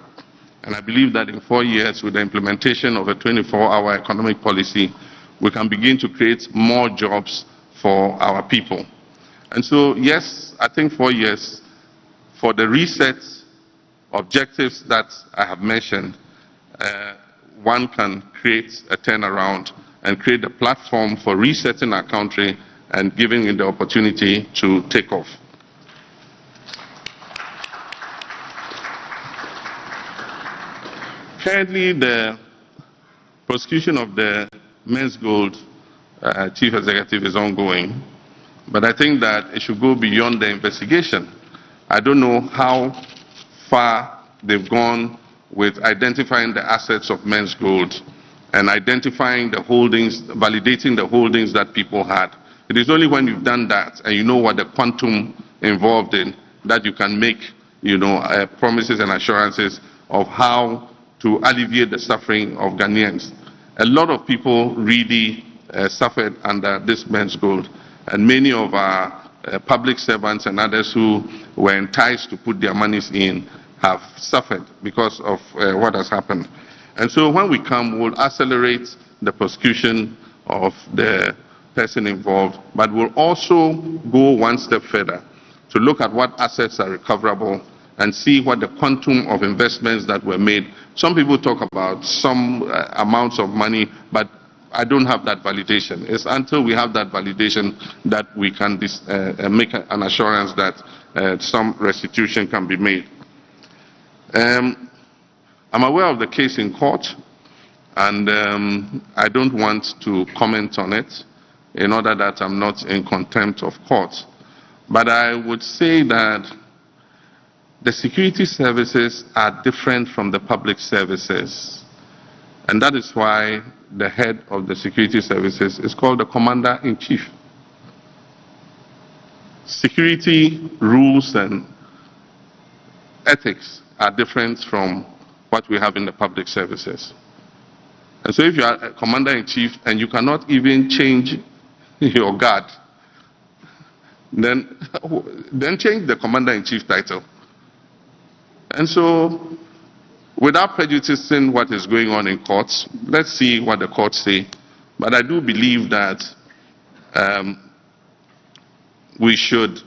And I believe that in 4 years, with the implementation of a 24-hour economic policy, we can begin to create more jobs for our people. And so, yes, I think 4 years for the reset objectives that I have mentioned, one can create a turnaround and create a platform for resetting our country and giving it the opportunity to take off. Currently, the prosecution of the Men's Gold chief executive is ongoing, but I think that it should go beyond the investigation. I don't know how far they've gone with identifying the assets of Men's Gold and identifying the holdings, validating the holdings that people had. It is only when you've done that and you know what the quantum involved in that you can make promises and assurances of how to alleviate the suffering of Ghanaians. A lot of people really suffered under this men's gold, and many of our public servants and others who were enticed to put their monies in have suffered because of what has happened. And so when we come, we'll accelerate the prosecution of the person involved, but we'll also go one step further to look at what assets are recoverable and see what the quantum of investments that were made. Some people talk about some amounts of money, but I don't have that validation. It's until we have that validation that we can make an assurance that some restitution can be made. I'm aware of the case in court, and I don't want to comment on it in order that I'm not in contempt of court. But I would say that the security services are different from the public services. And that is why the head of the security services is called the Commander-in-Chief. Security rules and ethics are different from what we have in the public services. And so if you are a Commander-in-Chief and you cannot even change your guard, then change the Commander-in-Chief title. And so, without prejudicing what is going on in courts, let's see what the courts say. But I do believe that we should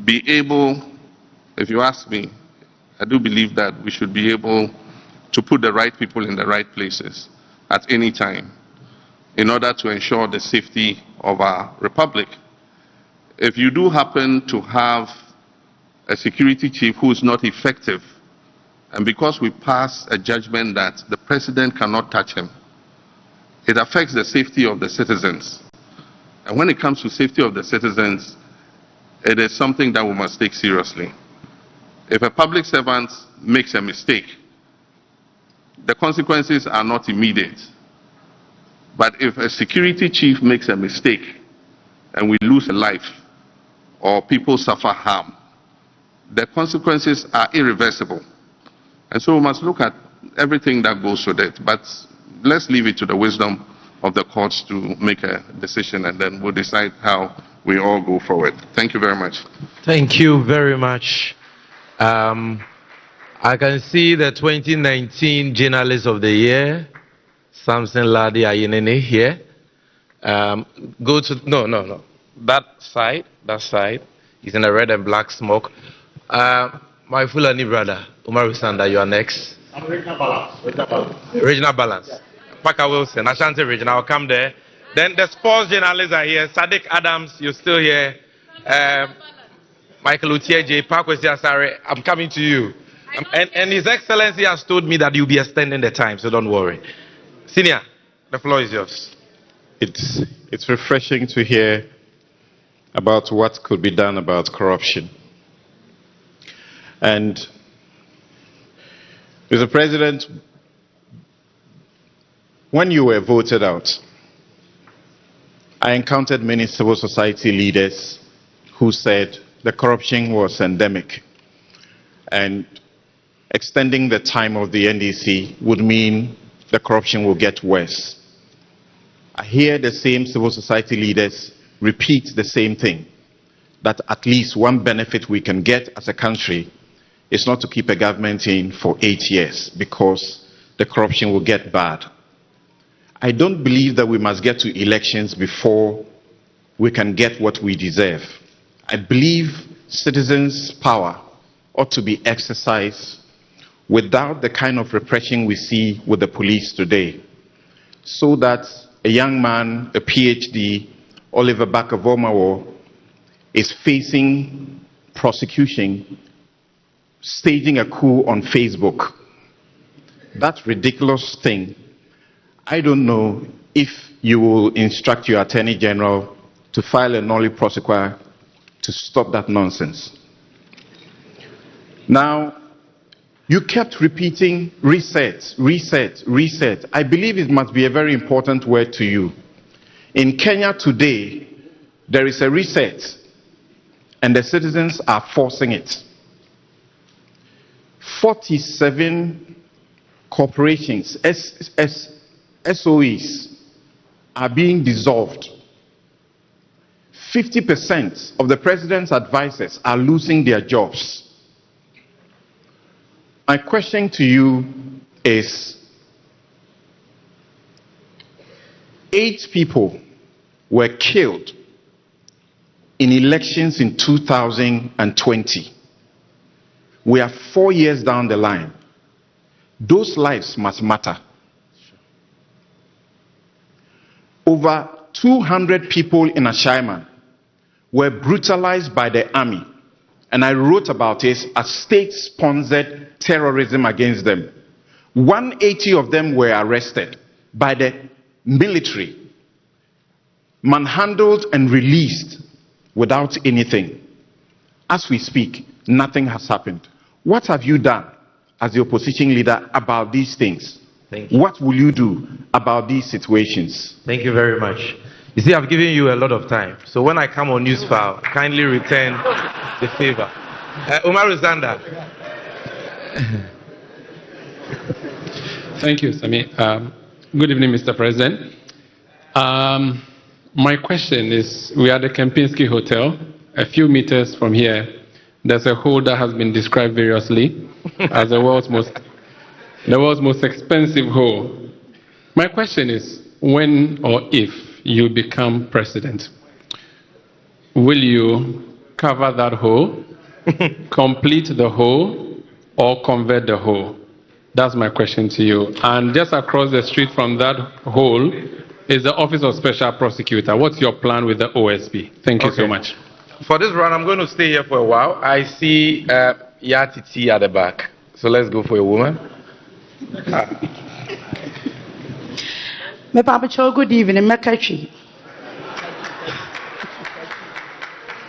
be able, if you ask me, I do believe that we should be able to put the right people in the right places at any time in order to ensure the safety of our republic. If you do happen to have a security chief who is not effective, and because we pass a judgment that the president cannot touch him, it affects the safety of the citizens. And when it comes to safety of the citizens, it is something that we must take seriously. If a public servant makes a mistake, the consequences are not immediate. But if a security chief makes a mistake and we lose a life or people suffer harm, the consequences are irreversible. And so we must look at everything that goes with it. But let's leave it to the wisdom of the courts to make a decision, and then we'll decide how we all go forward. Thank you very much. Thank you very much. I can see the 2019 Journalist of the Year, Samson Ladi Ayinene here. Go to, no. That side. He's in a red and black smoke. My Fulani brother, Umaru Sanda, you are next. I'm Regional Balance. Regional Balance. Paka Wilson, Ashanti Region, I'll come there. Then the sports journalists are here. Sadiq Adams, you're still here. Michael Utieje, Pakwesi Asare, I'm coming to you. And His Excellency has told me that you'll be extending the time, so don't worry. Senior, the floor is yours. It's refreshing to hear about what could be done about corruption. And Mr. President, when you were voted out, I encountered many civil society leaders who said the corruption was endemic, and extending the time of the NDC would mean the corruption will get worse. I hear the same civil society leaders repeat the same thing, that at least one benefit we can get as a country is not to keep a government in for 8 years, because the corruption will get bad. I don't believe that we must get to elections before we can get what we deserve. I believe citizens' power ought to be exercised without the kind of repression we see with the police today, so that a young man, a PhD, Oliver Baka-Vomawo, is facing prosecution, staging a coup on Facebook. That ridiculous thing. I don't know if you will instruct your Attorney General to file a nolle prosequi to stop that nonsense. Now, you kept repeating reset, reset, reset. I believe it must be a very important word to you. In Kenya today, there is a reset. and the citizens are forcing it. 47 corporations, SOEs, are being dissolved. 50% of the president's advisors are losing their jobs. My question to you is, 8 people were killed in elections in 2020. We are 4 years down the line. Those lives must matter. Over 200 people in Ashaiman were brutalized by the army, and I wrote about it as state-sponsored terrorism against them. 180 of them were arrested by the military, manhandled and released without anything. As we speak, nothing has happened. What have you done as the opposition leader about these things? Thank you. What will you do about these situations? Thank you very much. You see, I've given you a lot of time. So when I come on Newsfile, kindly return the favor. Umaru Zanda. Thank you, Sami. Good evening, Mr. President. My question is, we are at the Kempinski Hotel. A few meters from here, there's a hole that has been described variously as the world's most expensive hole. My question is, when or if you become president, will you cover that hole, complete the hole, or convert the hole? That's my question to you. And just across the street from that hole is the Office of Special Prosecutor. What's your plan with the OSP? Thank you so much. For this round, I'm going to stay here for a while. I see Yatiti at the back. So let's go for a woman. Good evening, Mekachi.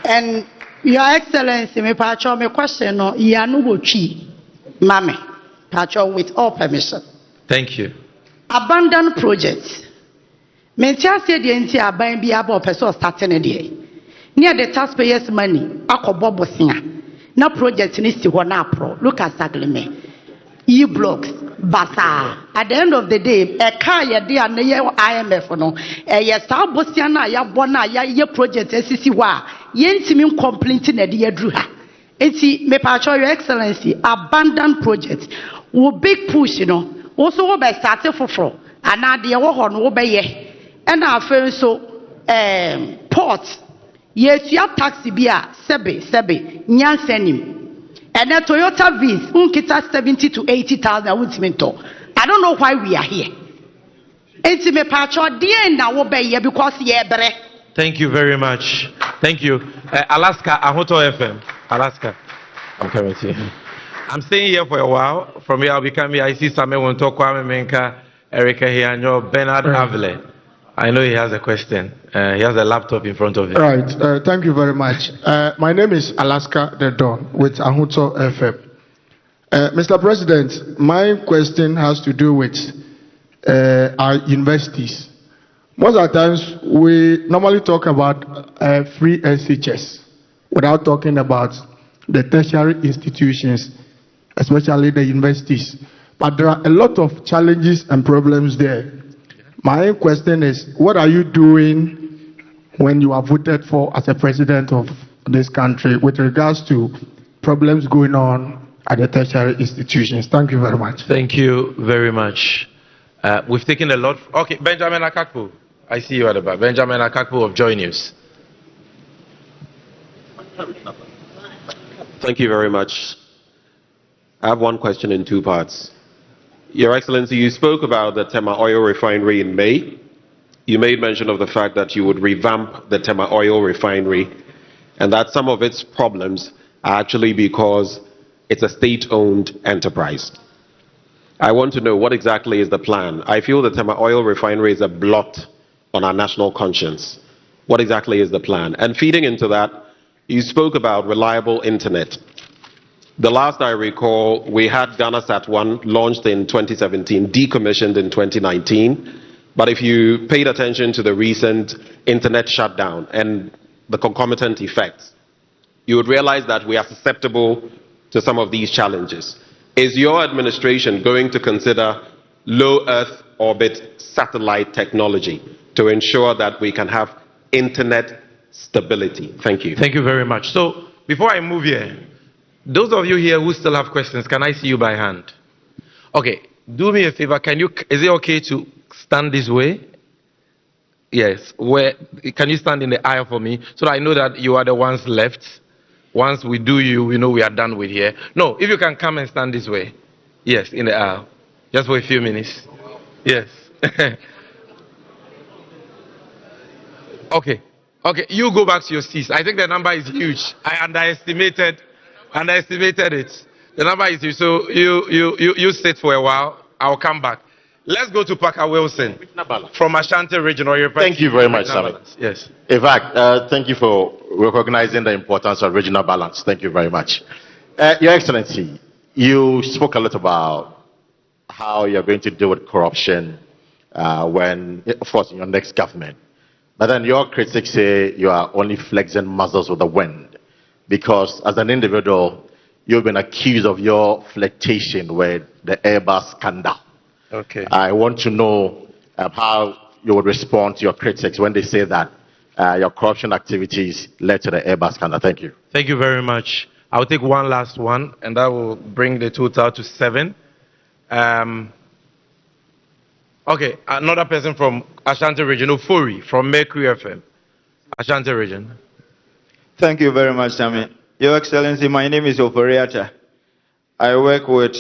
And Your Excellency, my question no Yanubochi, Mame, Pacho, with all permission. Thank you. Abandoned projects. Mentia said the entire buying be about person starting a day. Near the taxpayers' money, Akobobo singer. No project needs to go now pro. Look at Saglime. E-blocks, Basa. At the end of the day, a car ya dear IMF no. Ya South Bosiana, ya Bona, ya project SCC wa. Yen Simin completing a dear Druha. Eti me pacho Your Excellency, abandoned projects. Wo big push, you know. Also wo by starting for. And now the war wo by ye. And our first so port. Yes, your taxi bia sebe nyansenim. And a Toyota Viz unkita 70 to 80,000 ultimate. I don't know why we are here. It's me patcho dear now obey because ye bre. Thank you very much. Thank you. Alaska, Ahoto FM. Alaska. I'm coming to you. I'm staying here for a while. From here I'll be coming. I see Samuel Wonto, Kwame Menka, Erica Hianyo, Bernard Avile. I know he has a question. He has a laptop in front of him. Right. Thank you very much. My name is Alaska the Don with Ahuto FM. Mr. President, my question has to do with our universities. Most of the times, we normally talk about free SHS without talking about the tertiary institutions, especially the universities. But there are a lot of challenges and problems there. My question is, what are you doing when you are voted for as a president of this country with regards to problems going on at the tertiary institutions? Thank you very much. Thank you very much. We've taken a lot. Okay, Benjamin Akakpo. I see you at the back. Benjamin Akakpo of Joy News. Thank you very much. I have one question in 2 parts. Your Excellency, you spoke about the Tema oil refinery in May. You made mention of the fact that you would revamp the Tema oil refinery and that some of its problems are actually because it's a state-owned enterprise. I want to know what exactly is the plan. I feel the Tema oil refinery is a blot on our national conscience. What exactly is the plan? And feeding into that, you spoke about reliable internet. The last I recall, we had GhanaSat 1 launched in 2017, decommissioned in 2019. But if you paid attention to the recent internet shutdown and the concomitant effects, you would realize that we are susceptible to some of these challenges. Is your administration going to consider low Earth orbit satellite technology to ensure that we can have internet stability? Thank you. Thank you very much. So, before I move here, those of you here who still have questions, can I see you by hand? Okay, do me a favor. Is it okay to stand this way? Yes. Can you stand in the aisle for me so that I know that you are the ones left? Once we do you, we know we are done with here. No, if you can come and stand this way. Yes, in the aisle. Just for a few minutes. Yes. Okay. Okay, you go back to your seats. I think the number is huge. I underestimated it. The number is huge. So you sit for a while. I'll come back. Let's go to Parker Wilson from Ashanti Region. Thank you very much, Sammy. Yes. In fact, thank you for recognizing the importance of regional balance. Thank you very much. Your Excellency, you spoke a lot about how you're going to deal with corruption when, of course, in your next government. But then your critics say you are only flexing muscles with the wind, because as an individual, you've been accused of your flirtation with the Airbus scandal. Okay. I want to know how you would respond to your critics when they say that your corruption activities led to the Airbus scandal. Thank you. Thank you very much. I'll take one last one, and that will bring the total to 7. Okay, another person from Ashanti Region, Ofori, from Mercury FM. Ashanti Region. Thank you very much, Sammy. Your Excellency, my name is Oforiata. I work with...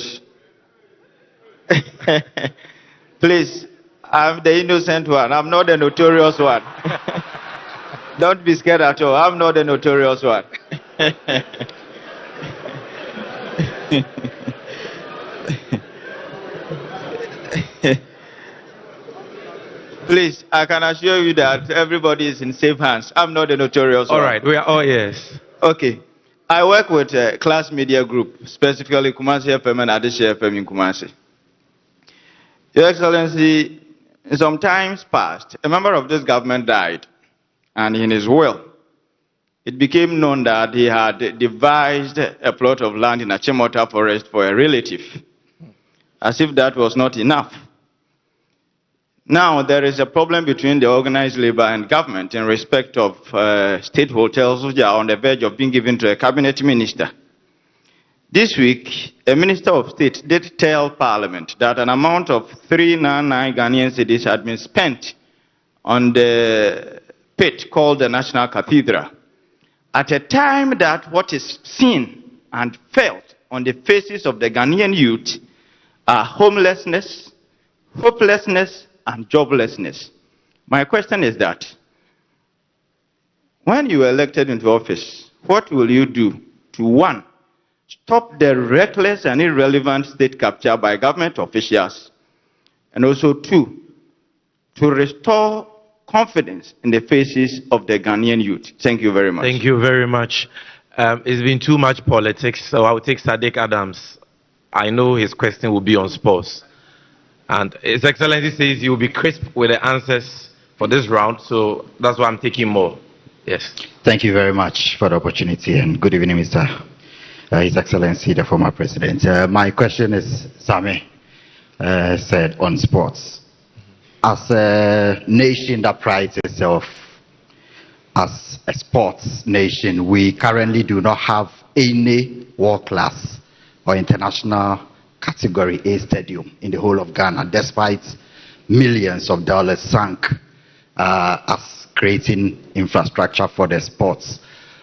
Please, I'm the innocent one. I'm not the notorious one. Don't be scared at all. I'm not the notorious one. Please, I can assure you that everybody is in safe hands. I'm not the notorious one. All right, we are all yes. Okay. I work with a Class Media Group, specifically Kumasi FM and Adeshe FM in Kumasi. Your Excellency, in some times past, a member of this government died, and in his will, it became known that he had devised a plot of land in Achimota Forest for a relative, as if that was not enough. Now, there is a problem between the organized labor and government in respect of state hotels which are on the verge of being given to a cabinet minister. This week, a minister of state did tell Parliament that an amount of 399 Ghanaian cedis had been spent on the pit called the National Cathedral, at a time that what is seen and felt on the faces of the Ghanaian youth are homelessness, hopelessness, and joblessness. My question is that, when you are elected into office, what will you do to, 1, stop the reckless and irrelevant state capture by government officials, and also 2, to restore confidence in the faces of the Ghanaian youth? Thank you very much. Thank you very much. It's been too much politics, so I'll take Sadiq Adams. I know his question will be on sports. And His Excellency says he will be crisp with the answers for this round, so that's why I'm taking more. Yes. Thank you very much for the opportunity, and good evening, Mr. His Excellency, the former President. My question is, Sami said, on sports. As a nation that prides itself as a sports nation, we currently do not have any world-class or international Category A stadium in the whole of Ghana, despite millions of dollars sunk as creating infrastructure for the sports.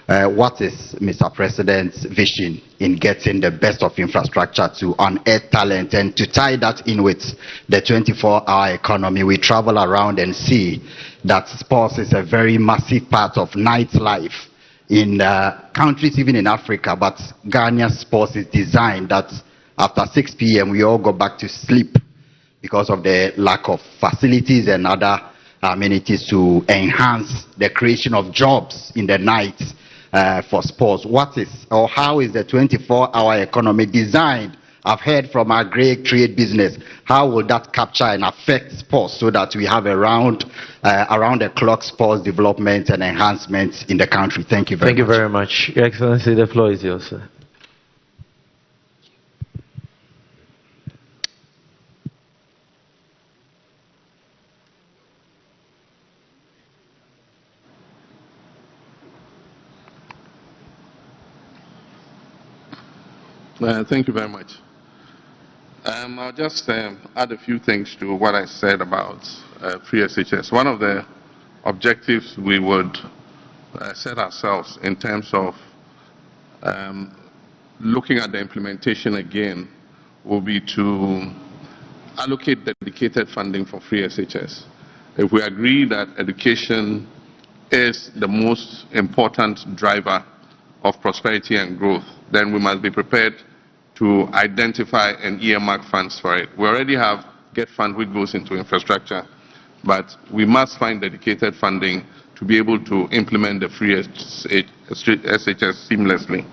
What is Mr. President's vision in getting the best of infrastructure to unearth talent, and to tie that in with the 24-hour economy? We travel around and see that sports is a very massive part of nightlife in countries even in Africa, but Ghanaian sports is designed that after 6 p.m. we all go back to sleep because of the lack of facilities and other amenities to enhance the creation of jobs in the night for sports. What is, or how is the 24-hour economy designed I've heard from our great trade business. How will that capture and affect sports so that we have a round the clock sports development and enhancement in the country? Thank you very much. Thank you very much. Your Excellency, the floor is yours, sir. Thank you very much. I'll just add a few things to what I said about free SHS. One of the objectives we would set ourselves in terms of looking at the implementation again will be to allocate dedicated funding for free SHS. If we agree that education is the most important driver of prosperity and growth, then we must be prepared to identify and earmark funds for it. We already have GET Fund which goes into infrastructure, but we must find dedicated funding to be able to implement the free SHS seamlessly.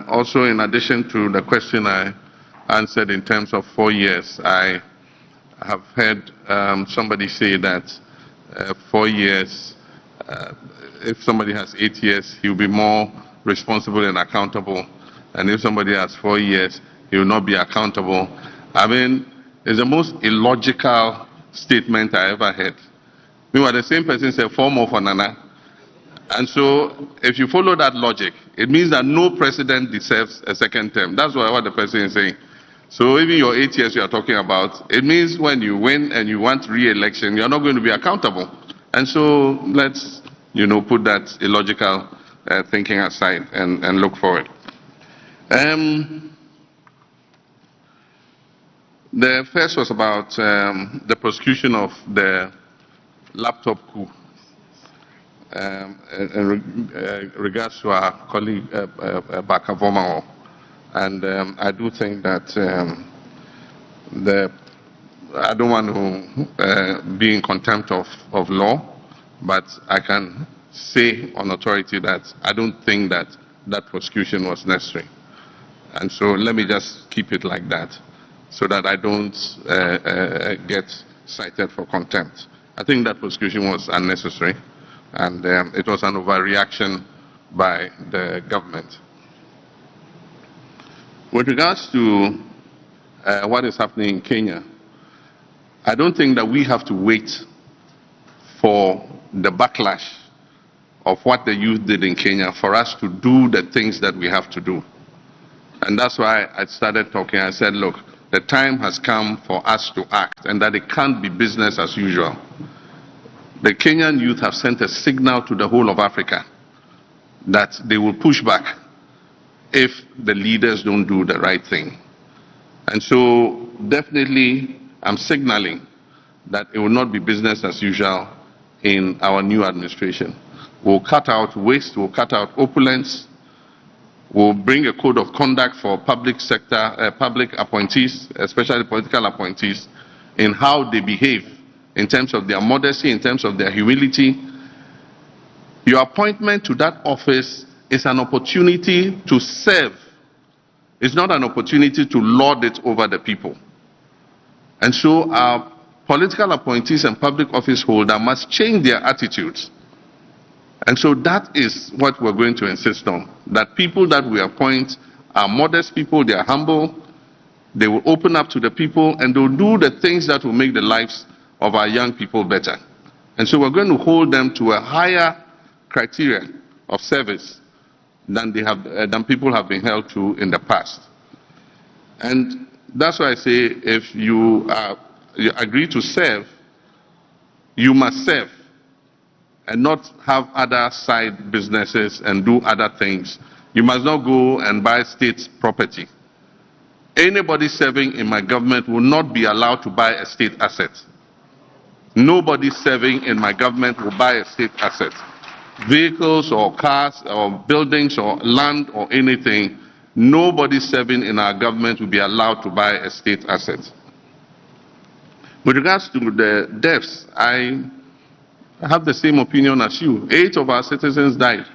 Also, in addition to the question I answered in terms of 4 years, I have heard somebody say that 4 years, if somebody has 8 years, he will be more responsible and accountable. And if somebody has 4 years, he will not be accountable. I mean, it's the most illogical statement I ever heard. Meanwhile, the same person said 4 more for Nana. And so, if you follow that logic, it means that no president deserves a second term. That's what the person is saying. So even your 8 years you are talking about, it means when you win and you want re-election, you're not going to be accountable. And so, let's, put that illogical thinking aside and look forward. The first was about the prosecution of the laptop coup in regards to our colleague Bawumia. And I do think that I don't want to be in contempt of law, but I can say on authority that I don't think that prosecution was necessary. And so let me just keep it like that so that I don't get cited for contempt. I think that prosecution was unnecessary and it was an overreaction by the government. With regards to what is happening in Kenya, I don't think that we have to wait for the backlash of what the youth did in Kenya for us to do the things that we have to do. And that's why I started talking. I said, look, the time has come for us to act and that it can't be business as usual. The Kenyan youth have sent a signal to the whole of Africa that they will push back if the leaders don't do the right thing. And so definitely I'm signaling that it will not be business as usual in our new administration. We'll cut out waste, we'll cut out opulence, we'll bring a code of conduct for public sector, public appointees, especially political appointees, in how they behave, in terms of their modesty, in terms of their humility. Your appointment to that office is an opportunity to serve. It's not an opportunity to lord it over the people. And so our political appointees and public office holders must change their attitudes. And so that is what we're going to insist on, that people that we appoint are modest people, they are humble, they will open up to the people, and they'll do the things that will make the lives of our young people better. And so we're going to hold them to a higher criteria of service than people have been held to in the past. And that's why I say if you agree to serve, you must serve and not have other side businesses and do other things. You must not go and buy state property. Anybody serving in my government will not be allowed to buy a state asset. Nobody serving in my government will buy a state asset. Vehicles or cars or buildings or land or anything, nobody serving in our government will be allowed to buy a state asset. With regards to the deaths, I have the same opinion as you. 8 of our citizens died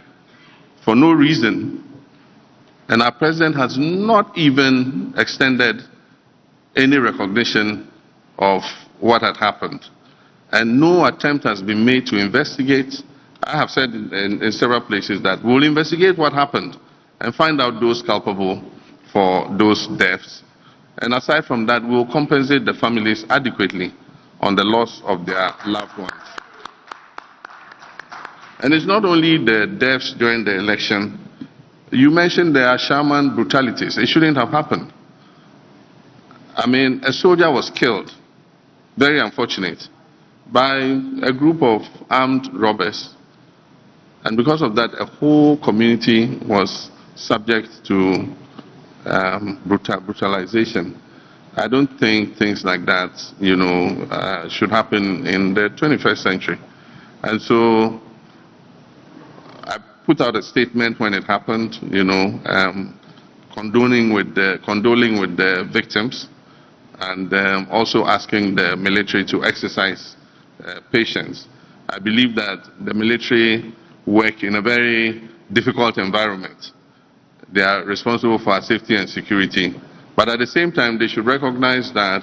for no reason. And our president has not even extended any recognition of what had happened. And no attempt has been made to investigate. I have said in several places that we'll investigate what happened and find out those culpable for those deaths. And aside from that, we'll compensate the families adequately on the loss of their loved ones. And it's not only the deaths during the election. You mentioned there are shaman brutalities. It shouldn't have happened. I mean, a soldier was killed, very unfortunate, by a group of armed robbers. And because of that, a whole community was subject to brutalization. I don't think things like that, should happen in the 21st century. And so I put out a statement when it happened, condoling with the victims, and also asking the military to exercise patience. I believe that the military work in a very difficult environment. They are responsible for our safety and security. But at the same time, they should recognize that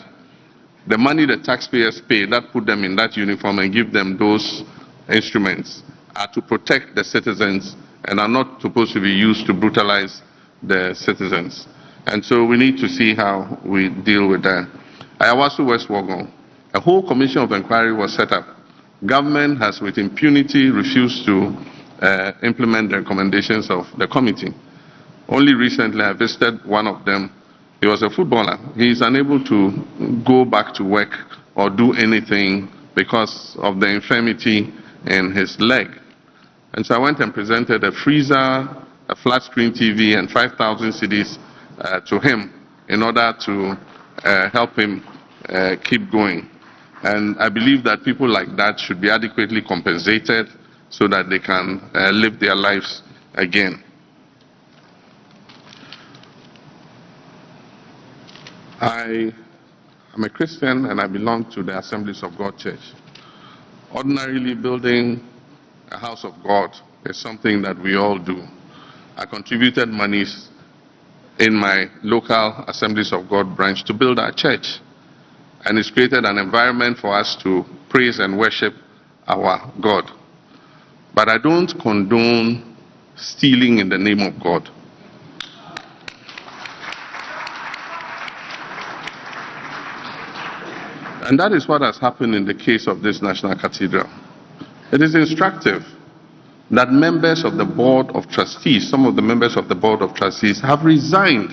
the money the taxpayers pay that put them in that uniform and give them those instruments are to protect the citizens and are not supposed to be used to brutalize the citizens. And so we need to see how we deal with that. Ayawaso West Wuogon, a whole commission of inquiry was set up. Government has with impunity refused to implement the recommendations of the committee. Only recently I visited one of them. He was a footballer. He is unable to go back to work or do anything because of the infirmity in his leg. And so I went and presented a freezer, a flat screen TV, and 5,000 cedis to him in order to help him keep going. And I believe that people like that should be adequately compensated so that they can live their lives again. I am a Christian and I belong to the Assemblies of God Church. Ordinarily, building a house of God is something that we all do. I contributed monies in my local Assemblies of God branch to build our church. And it's created an environment for us to praise and worship our God. But I don't condone stealing in the name of God. And that is what has happened in the case of this National Cathedral. It is instructive that members of the Board of Trustees, some of the members of the Board of Trustees have resigned,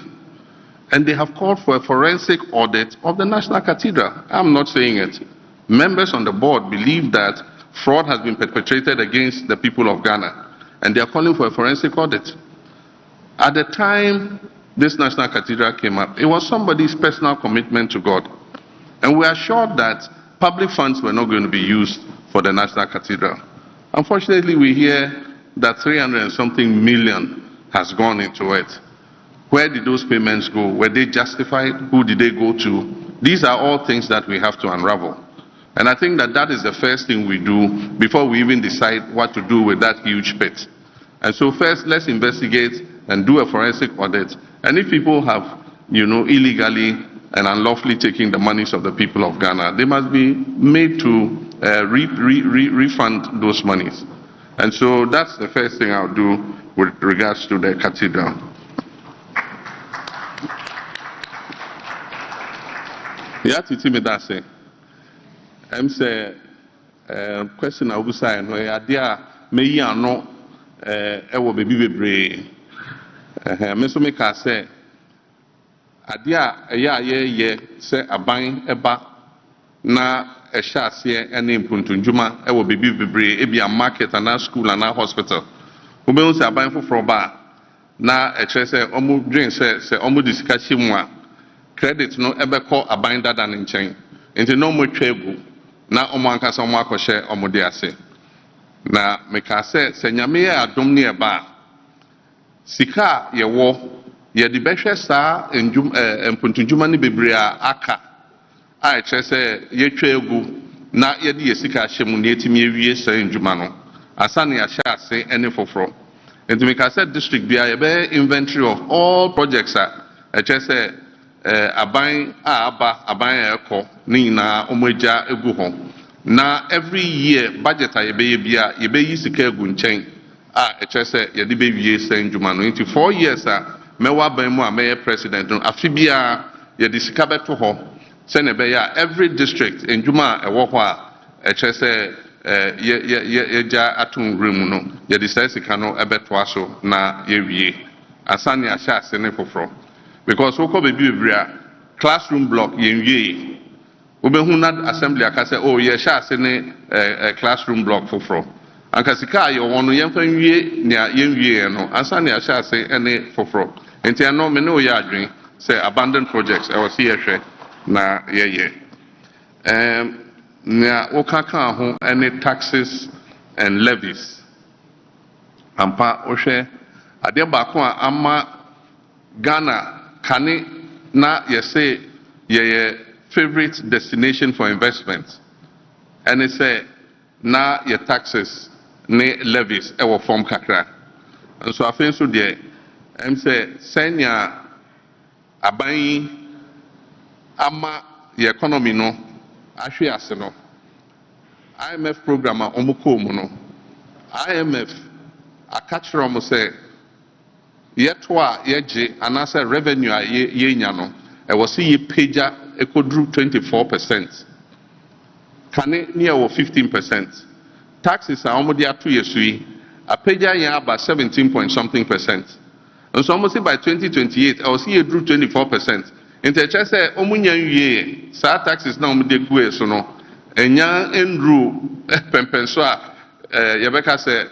and they have called for a forensic audit of the National Cathedral. I'm not saying it. Members on the board believe that fraud has been perpetrated against the people of Ghana, and they are calling for a forensic audit. At the time this National Cathedral came up, it was somebody's personal commitment to God. And we are sure that public funds were not going to be used for the National Cathedral. Unfortunately, we hear that 300 and something million has gone into it. Where did those payments go? Were they justified? Who did they go to? These are all things that we have to unravel. And I think that that is the first thing we do before we even decide what to do with that huge pit. And so first, let's investigate and do a forensic audit. And if people have, illegally and unlawfully taking the monies of the people of Ghana, they must be made to refund those monies. And so that's the first thing I'll do with regards to the cathedral. Yeah, Titi Medase. I'm say question I will say no idea me no ewo baby bebre. Me so me ka say adia ye se aban eba na ehya ase ene mpuntunjuma ewo baby bebre e bia market na school na hospital. Wo be se aban foforo ba na ekire se omu dwen se omu disika chimu a credit no ebekọ aban dada ne nchen. Enti no mo twegu na omo ankasa omo akọhye omo de ase. Na meka se nyame ye adom ne eba sika ye wo ye de behwe saa mpuntunjuma ne bebre aka a ekire se ye twegu na ye de ye sika hyemu na etimi ewie saa njuma no asa ne ya hye ase ene foforo And to make a set district be a inventory of all projects I just say aban aban eko ni na omoja egu ho. Na every year budget a yebe yi sika egu nchen just say ye de be wie sen djuma no into 4 years mewa ban mu a meye president no afibia ye de sika beto ho se ne be ya every district in djuma ewo ho a just say ye ja atun remu no ye de sika no ebeto aso na ye wie asani a sha se ne foforo because we call baby classroom block yen wie obehu na assembly aka say oh ye sha se ne classroom block foforo anka sika ye wono yen fa wie ne yen wie no ansani a sha se ene foforo enti no me no ya adwen say abandoned projects I was here hwe na ye na okaka ho ene taxes and levies ampa ohwe ade ba ko ama Ghana Kani na say ye favorite destination for investment. And it say na your taxes ne levies ewo form kakra. And so I think so there say senya aban ama the economy no ahwe ase no. IMF program omuko mu no. IMF akachiro mo say yetwa yeje anasa revenue ye nya no e wo se ye pager ekodru 24%. Kane near 15%. Taxes are almost there 2 years a pager ya about 17 point something %. And so almost by 2028 I will see ye drew 24%. Inte che say omunya wie sa taxes na omu de gu so no enya enru pempenso a yebeka say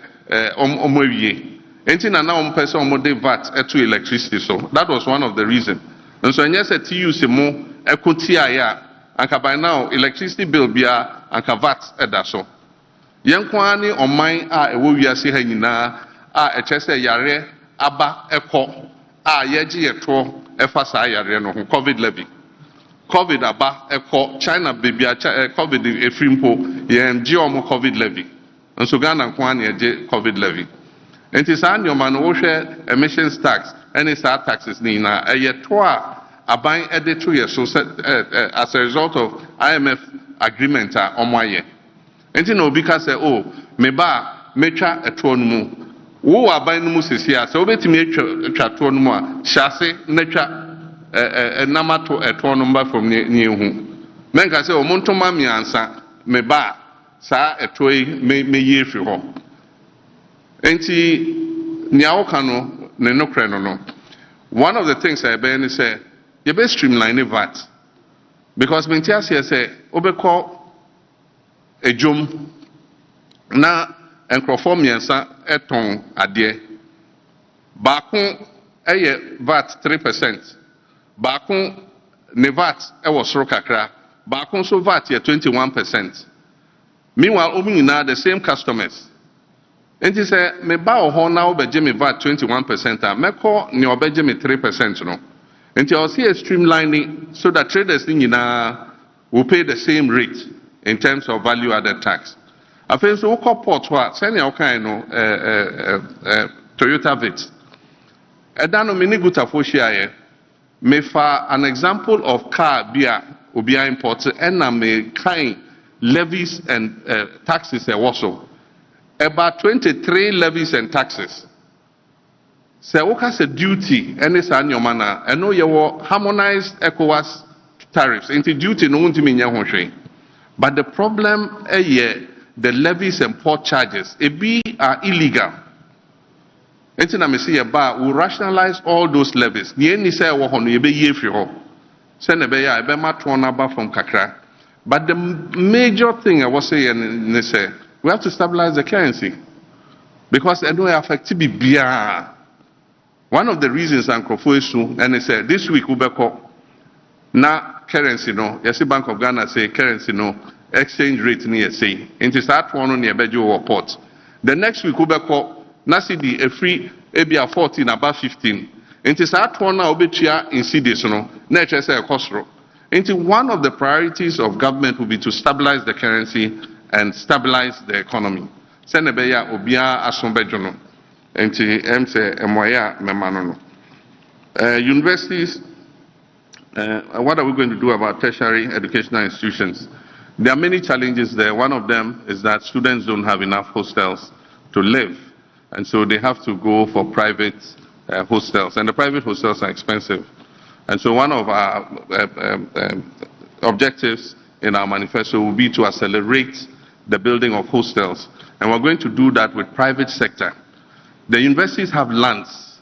omu wie. Enti na now person omo de VAT to electricity so that was one of the reasons. And so yes at you se mo ekoti aya anka by now electricity bill bia anka VAT eda so. Yen kwa ni oman a ewo wiase ha nyina a eche se yare aba eko a yeji yeto efa sa yare no COVID levy. COVID aba eko China bibia COVID efrimpo yen ji omo COVID levy. And so Ghana kwa ni eje COVID levy. And it's on your man who share emissions tax and it's our taxes nina a yet a buying edit 2 years so as a result of IMF agreement on my year. And you know because oh meba mecha a tonumu who are buying musis here so bet me chatonuma chassis nature a namato a tonumba from near whom. Men can say oh montoma mi answer meba sa a toy me year for home. Enti niaoka no ne no kre no. One of the things I ben say you be streamline VAT because mentia say obekọ ejom na enkrofo miensa eton ade baako eye VAT 3%. Baako ne VAT ewo soro kakra. Baako so VAT ye 21%. Meanwhile omu nyina the same customers. And he said, me ba ho na obeje me VAT 21% meko ne obeje me 3% no. And he was here streamlining so that traders nyina will pay the same rate in terms of value added tax. I feel so port wa send your kind no Toyota Vitz. Edano mini guta fo share me fa an example of car bia obia import and na me kind levies and taxes e also. About 23 levies and taxes. So what has a duty and it's an your manner and no you harmonized ECOWAS tariffs into duty no one to me. But the problem the levies and port charges are illegal. And then I say about we rationalize all those levies. The end say send from Kakra. But the major thing I was saying is we have to stabilize the currency because it don't affect BBR. One of the reasons Ankrofo and they said this week ubeko na currency no. Yes, Bank of Ghana say currency no exchange rate ni say. Into start one on the Bejo report. The next week ubeko na CD a free ABR 14 about 15. Into start one na obetia in CDs no. Na HSA kosro. Into one of the priorities of government will be to stabilize the currency and stabilize the economy. Senebeya obia asombejono. Enti emse emoya memano no. Universities, what are we going to do about tertiary educational institutions? There are many challenges there. One of them is that students don't have enough hostels to live, and so they have to go for private hostels, and the private hostels are expensive. And so one of our objectives in our manifesto will be to accelerate the building of hostels, and we're going to do that with private sector. The universities have lands,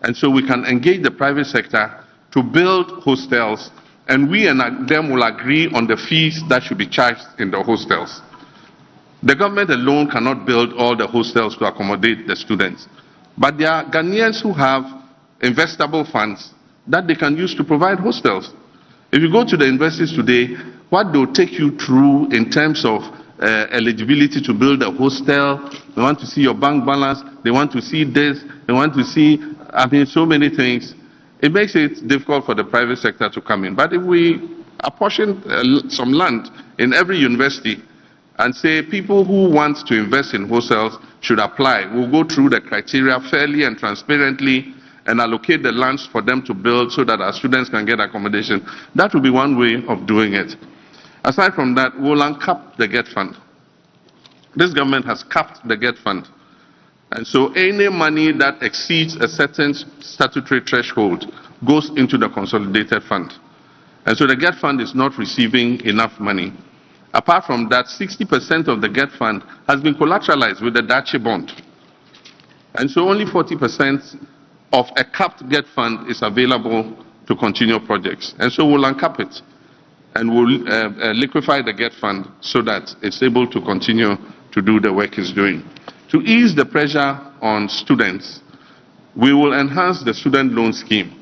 and so we can engage the private sector to build hostels, and we and them will agree on the fees that should be charged in the hostels. The government alone cannot build all the hostels to accommodate the students, but there are Ghanaians who have investable funds that they can use to provide hostels. If you go to the universities today, what they'll take you through in terms of eligibility to build a hostel, they want to see your bank balance, they want to see this, they want to see, so many things. It makes it difficult for the private sector to come in. But if we apportion some land in every university and say people who want to invest in hostels should apply, we'll go through the criteria fairly and transparently and allocate the lands for them to build so that our students can get accommodation. That will be one way of doing it. Aside from that, we'll uncap the GET fund. This government has capped the GET fund. And so any money that exceeds a certain statutory threshold goes into the consolidated fund. And so the GET fund is not receiving enough money. Apart from that, 60% of the GET fund has been collateralized with the Dachi bond. And so only 40% of a capped GET fund is available to continue projects. And so we'll uncap it and we'll liquefy the GET fund so that it's able to continue to do the work it's doing. To ease the pressure on students, we will enhance the student loan scheme.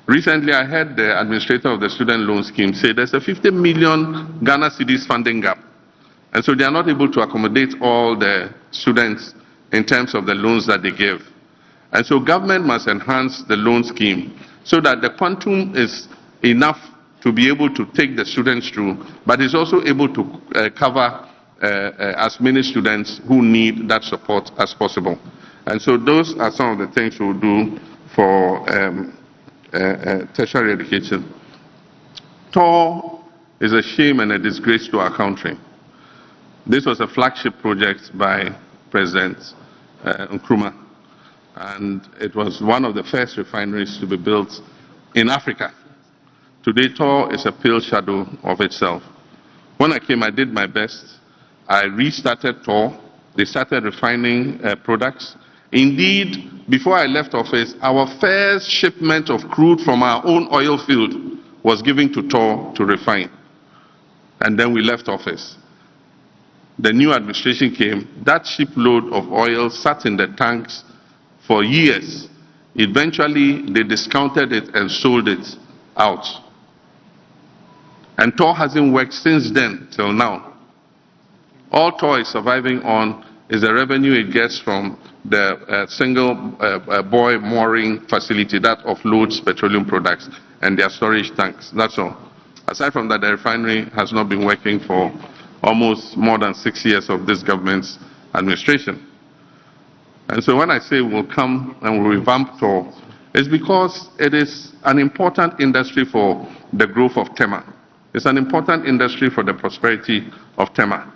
Recently, I heard the administrator of the student loan scheme say there's a 50 million Ghana cedis funding gap. And so they are not able to accommodate all the students in terms of the loans that they give. And so government must enhance the loan scheme so that the quantum is enough to be able to take the students through, but is also able to cover as many students who need that support as possible. And so those are some of the things we'll do for tertiary education. TOR is a shame and a disgrace to our country. This was a flagship project by President Nkrumah, and it was one of the first refineries to be built in Africa. Today, TOR is a pale shadow of itself. When I came, I did my best. I restarted TOR. They started refining products. Indeed, before I left office, our first shipment of crude from our own oil field was given to TOR to refine. And then we left office. The new administration came. That shipload of oil sat in the tanks for years. Eventually, they discounted it and sold it out. And TOR hasn't worked since then till now. All TOR is surviving on is the revenue it gets from the single buoy mooring facility that offloads petroleum products and their storage tanks. That's all. Aside from that, the refinery has not been working for almost more than 6 years of this government's administration. And so when I say we'll come and we'll revamp TOR, it's because it is an important industry for the growth of Tema. It's an important industry for the prosperity of Tema.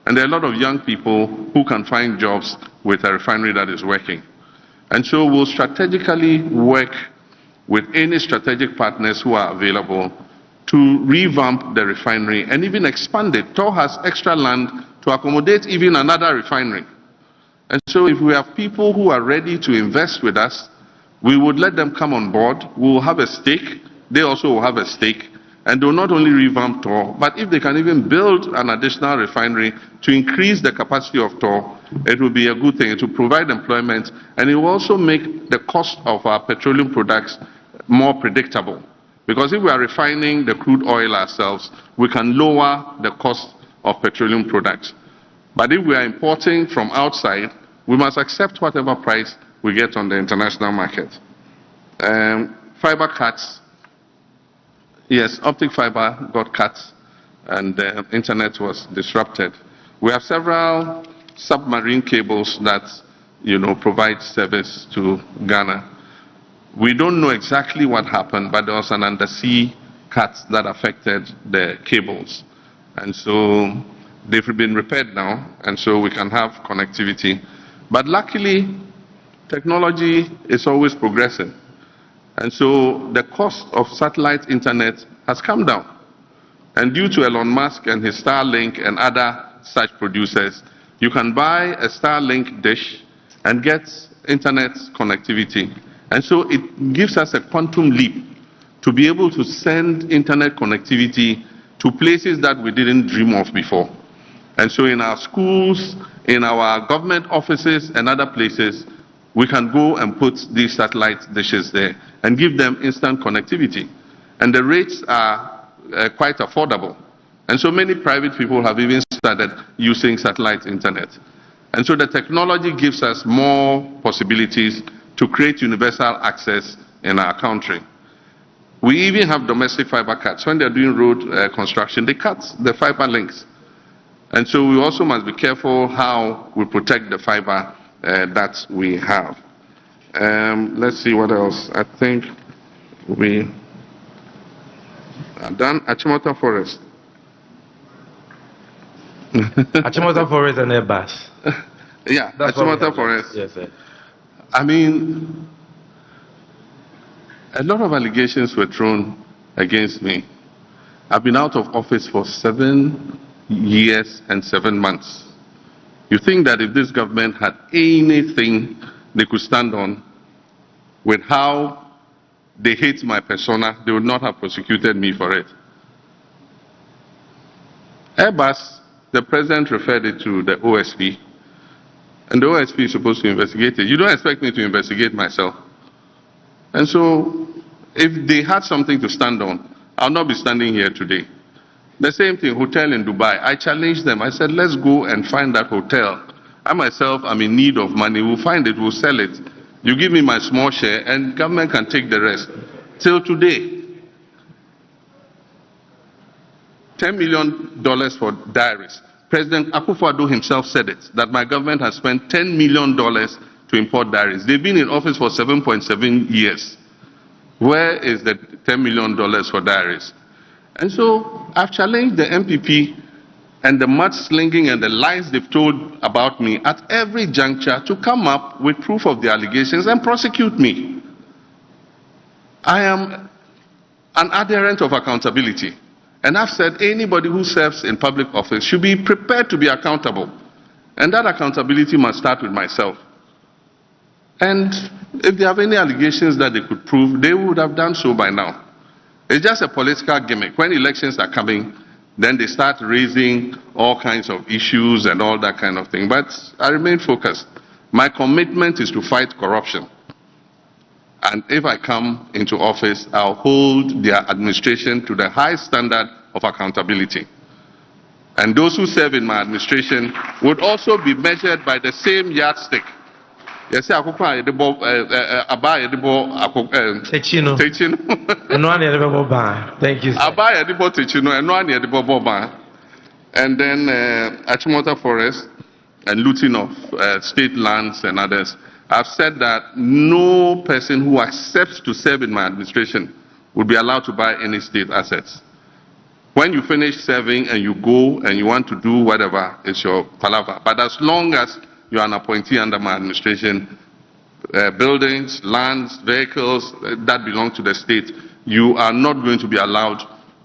And there are a lot of young people who can find jobs with a refinery that is working. And so we'll strategically work with any strategic partners who are available to revamp the refinery and even expand it. TOR has extra land to accommodate even another refinery. And so if we have people who are ready to invest with us, we would let them come on board. We will have a stake. They also will have a stake. And they will not only revamp TOR, but if they can even build an additional refinery to increase the capacity of TOR, it will be a good thing. It will provide employment, and it will also make the cost of our petroleum products more predictable. Because if we are refining the crude oil ourselves, we can lower the cost of petroleum products. But if we are importing from outside, we must accept whatever price we get on the international market. Fiber cuts. Yes, optic fiber got cut and the internet was disrupted. We have several submarine cables that provide service to Ghana. We don't know exactly what happened, but there was an undersea cut that affected the cables. And so they've been repaired now, and so we can have connectivity. But luckily, technology is always progressing. And so the cost of satellite internet has come down. And due to Elon Musk and his Starlink and other such producers, you can buy a Starlink dish and get internet connectivity. And so it gives us a quantum leap to be able to send internet connectivity to places that we didn't dream of before. And so in our schools, in our government offices and other places, we can go and put these satellite dishes there and give them instant connectivity. And the rates are quite affordable. And so many private people have even started using satellite internet. And so the technology gives us more possibilities to create universal access in our country. We even have domestic fiber cuts. When they're doing road construction, they cut the fiber links. And so we also must be careful how we protect the fiber that we have. Let's see what else. I think we are done. Achimota Forest. Achimota Forest and Airbus. Yeah, Achimota Forest. Yes, sir. I mean, a lot of allegations were thrown against me. I've been out of office for 7 years and 7 months. You think that if this government had anything they could stand on with how they hate my persona, they would not have prosecuted me for it. Airbus, the president referred it to the OSP, and the OSP is supposed to investigate it. You don't expect me to investigate myself. And so, if they had something to stand on, I'll not be standing here today. The same thing, hotel in Dubai. I challenged them. I said, let's go and find that hotel. I myself am in need of money. We'll find it, we'll sell it. You give me my small share and government can take the rest. Till today, $10 million for diaries. President Akufo-Addo himself said it, that my government has spent $10 million to import diaries. They've been in office for 7.7 years. Where is the $10 million for diaries? And so I've challenged the MPP and the mudslinging and the lies they've told about me at every juncture to come up with proof of the allegations and prosecute me. I am an adherent of accountability. And I've said anybody who serves in public office should be prepared to be accountable. And that accountability must start with myself. And if they have any allegations that they could prove, they would have done so by now. It's just a political gimmick. When elections are coming, then they start raising all kinds of issues and all that kind of thing. But I remain focused. My commitment is to fight corruption. And if I come into office, I'll hold their administration to the high standard of accountability. And those who serve in my administration would also be measured by the same yardstick. Yes, Techino. Thank you, sir. And then Achimota Forest and looting of state lands and others. I've said that no person who accepts to serve in my administration will be allowed to buy any state assets. When you finish serving and you go and you want to do whatever, it's your palaver. But as long as you're an appointee under my administration, buildings, lands, vehicles that belong to the state, you are not going to be allowed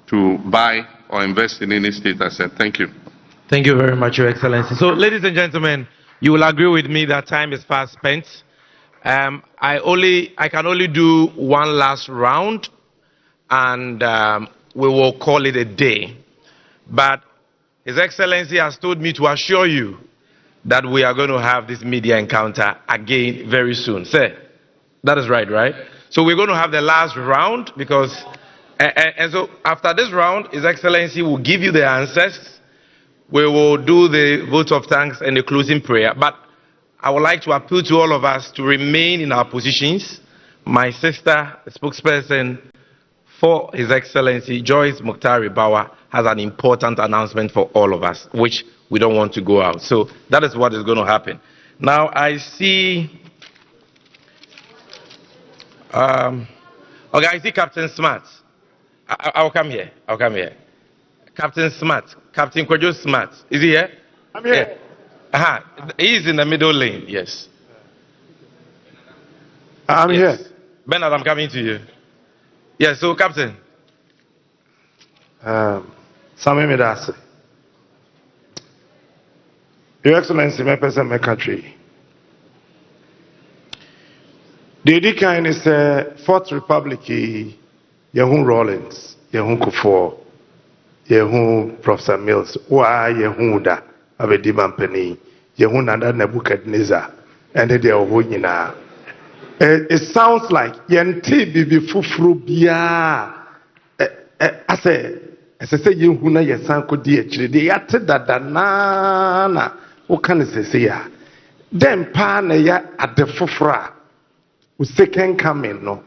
to buy or invest in any state asset. Thank you. Thank you very much, Your Excellency. So, ladies and gentlemen, you will agree with me that time is fast spent. I can only do one last round, and we will call it a day. But His Excellency has told me to assure you that we are going to have this media encounter again very soon. Sir, that is right, right? So we're going to have the last round because, and so after this round, His Excellency will give you the answers. We will do the vote of thanks and the closing prayer. But I would like to appeal to all of us to remain in our positions. My sister, the spokesperson for His Excellency, Joyce Muktari Bawa, has an important announcement for all of us, which we don't want to go out. So that is what is going to happen. Now I see, okay, I see Captain Smart. I'll come here. I'll come here. Captain Smart. Captain Kojo Smart. Is he here? I'm here. Yeah. He's in the middle lane. Yes. I'm here. Bernard, I'm coming to you. Yes, so Captain. Sami Medase. Your Excellency, my person, my country. The Edikan is the Fourth Republic, Yehun Rawlins, Yehun Kufuor, Yehun Professor Mills, Wa Yehun Da, Abediman Penny, Yehun Nanda Nebuchadnezzar, and they are Wunina. It sounds like Yenti Bibi Fufru Bia. I say, as I say, you who know your son could dear, the yatta da nana. What can I say? Then Pana ya at the Fufra. Who second coming, no.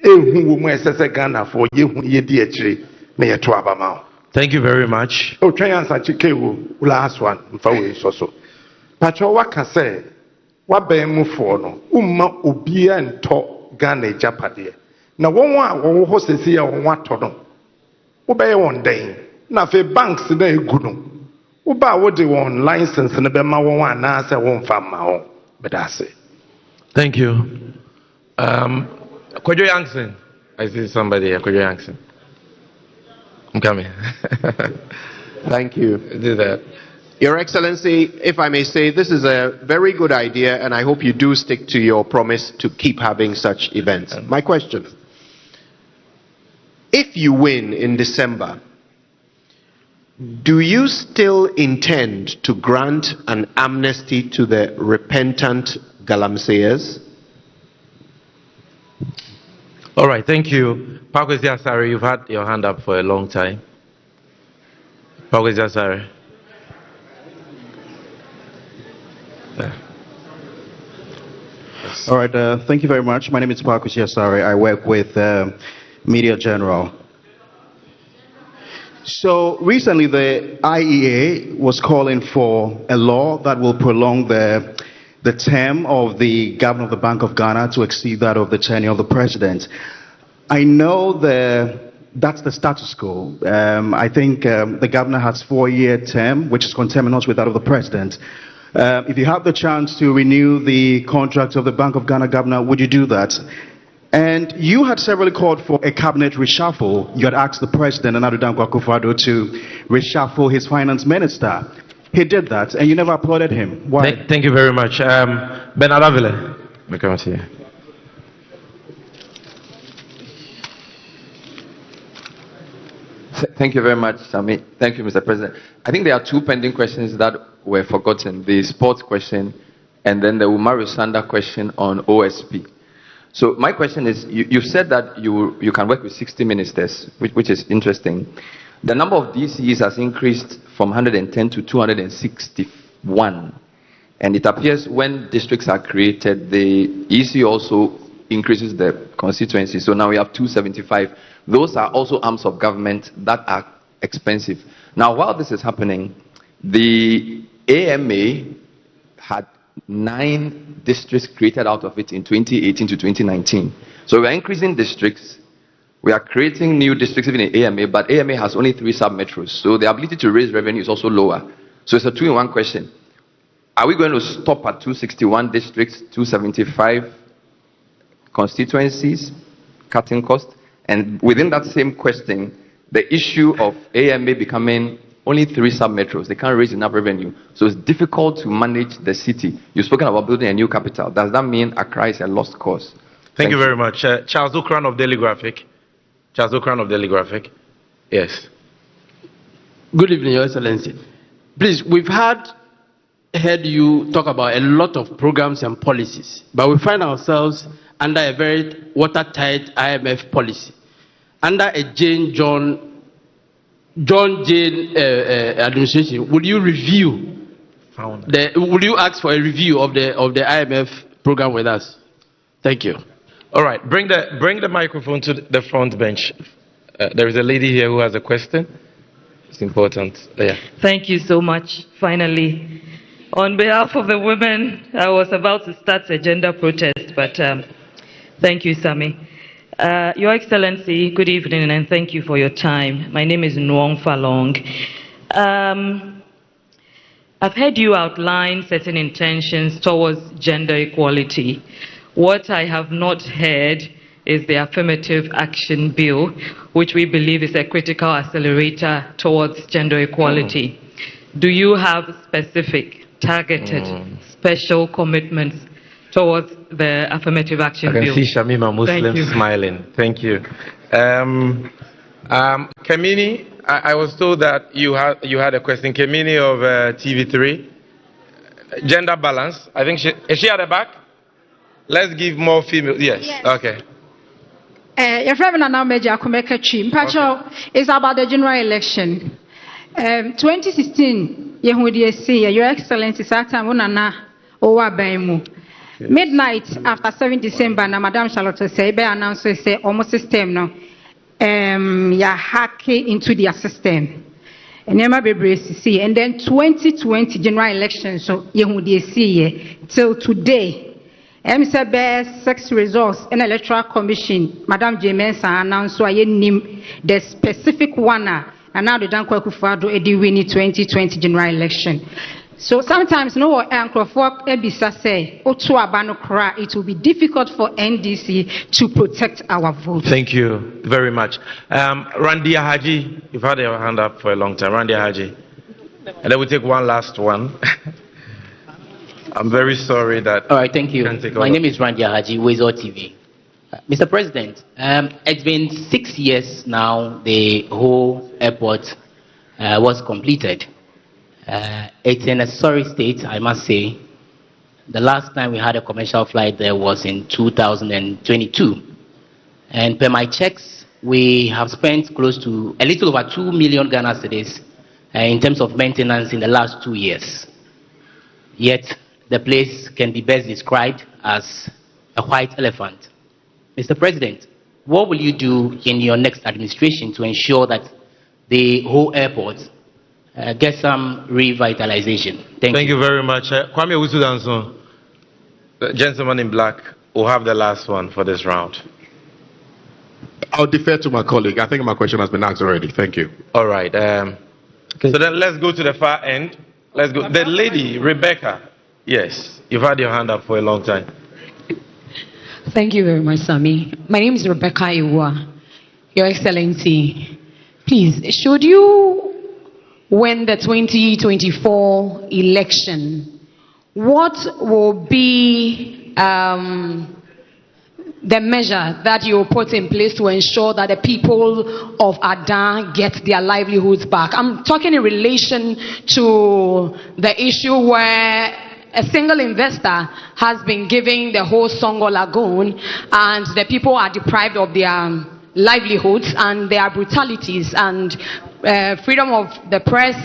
Who may say Ghana for you, ye dear tree, may a twabamau. Thank you very much. Oh, try and such a cable, last one, for we so. Pacho, what can say? What be move for no? Ubia and talk Ghana Japade. Now, one host is here on what to do. Obey one day. Now, if banks today good. Uba what they want license and the Bema one answer won't farm my own. But I say. Thank you. Kojo Yankson. I see somebody here. Kojo Yankson. I'm coming. Thank you. Do that. Your Excellency, if I may say, this is a very good idea, and I hope you do stick to your promise to keep having such events. My question, if you win in December, do you still intend to grant an amnesty to the repentant galamseyers? All right, thank you. Pakwesi Asare, you've had your hand up for a long time. Pakwesi Asare. All right, thank you very much. My name is Pakwesi Asare. I work with Media General. So recently the IEA was calling for a law that will prolong the term of the governor of the Bank of Ghana to exceed that of the tenure of the president. I know that's the status quo. I think the governor has 4-year term, which is conterminous with that of the president. If you have the chance to renew the contract of the Bank of Ghana governor, would you do that? And you had severally called for a cabinet reshuffle. You had asked the president, Nana Dankwa Akufo-Addo, to reshuffle his finance minister. He did that, and you never applauded him. Why? Thank you very much. Ben Alavile, we come to you. Thank you very much, Sami. Thank you, Mr. President. I think there are two pending questions that were forgotten. The sports question and then the Umaru Sanda question on OSP. So my question is, you said that you can work with 60 ministers, which is interesting. The number of DCs has increased from 110 to 261. And it appears when districts are created, the EC also increases the constituency. So now we have 275. Those are also arms of government that are expensive. Now, while this is happening, the AMA had 9 districts created out of it in 2018 to 2019. So we are increasing districts. We are creating new districts even in AMA, but AMA has only 3 sub-metros. So the ability to raise revenue is also lower. So it's a 2-in-1 question. Are we going to stop at 261 districts, 275 constituencies, cutting costs? And within that same question, the issue of AMA becoming only 3 sub-metros, they can't raise enough revenue. So it's difficult to manage the city. You've spoken about building a new capital. Does that mean Accra is a lost cause? Thank you very much. Charles Okran of Daily Graphic. Charles Okran of Daily Graphic. Yes. Good evening, Your Excellency. Please, we've heard you talk about a lot of programs and policies, but we find ourselves under a very watertight IMF policy. Under a John Jane administration, would you review would you ask for a review of the IMF program with us? Thank you. All right, bring the microphone to the front bench. There is a lady here who has a question. It's important. Yeah. Thank you so much. Finally, On behalf of the women, I was about to start a gender protest, but thank you, Sami. Your Excellency, good evening and thank you for your time. My name is Nwong Falong. I've heard you outline certain intentions towards gender equality. What I have not heard is the Affirmative Action Bill, which we believe is a critical accelerator towards gender equality. Do you have specific, targeted, special commitments towards the Affirmative Action Bill? I can see Shamima Muslim smiling. Thank you. Kamini, I was told that you had a question. Kamini of TV3. Gender balance. I think is she at the back? Let's give more female. Yes. Okay. Your friend Nana Meja Kumeka Chim. Pacho is about the general election. 2016, Your Excellency, Satan Nana Owa Baimu. Midnight after 7 December, na Madam Charlotte say, be announced say almost system no. Ya hack into their system. And never be see. And then 2020 general election, so see till today. MCB 6 results in Electoral Commission, Madam James announced so I name the specific one, and now the Danko Kufado Edi winning 2020 general election. So sometimes no anchor for Ebisa say, Otua Banokra, it will be difficult for NDC to protect our vote. Thank you very much. Randia Haji, you've had your hand up for a long time. Randia Haji. And then we take one last one. I'm very sorry that. All right, thank you. My name is Randia Haji, Wezo TV. Mr. President, it's been 6 years now the whole airport was completed. It's in a sorry state, I must say. The last time we had a commercial flight there was in 2022. And per my checks, we have spent close to a little over 2 million Ghana cedis in terms of maintenance in the last 2 years. Yet, the place can be best described as a white elephant. Mr. President, what will you do in your next administration to ensure that the whole airport gets some revitalization? Thank you very much. Kwame Usudanson, the gentleman in black, will have the last one for this round. I'll defer to my colleague. I think my question has been asked already. Thank you. All right. So then let's go to the far end. Let's go. The lady, Rebecca. Yes, you've had your hand up for a long time. Thank you very much, Sami. My name is Rebecca Iwa. Your Excellency, please, should you win the 2024 election, what will be the measure that you will put in place to ensure that the people of Adan get their livelihoods back? I'm talking in relation to the issue where a single investor has been giving the whole Songo Lagoon and the people are deprived of their livelihoods and their brutalities, and freedom of the press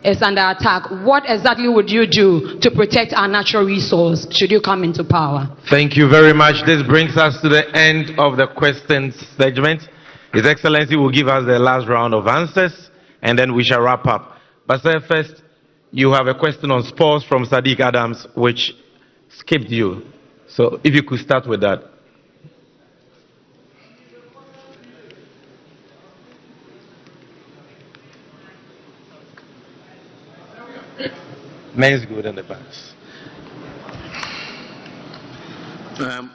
is under attack. What exactly would you do to protect our natural resource should you come into power? Thank you very much. This brings us to the end of the questions segment. His Excellency will give us the last round of answers and then we shall wrap up. But sir, first, you have a question on sports from Sadiq Adams, which skipped you. So if you could start with that. Men's good in the past.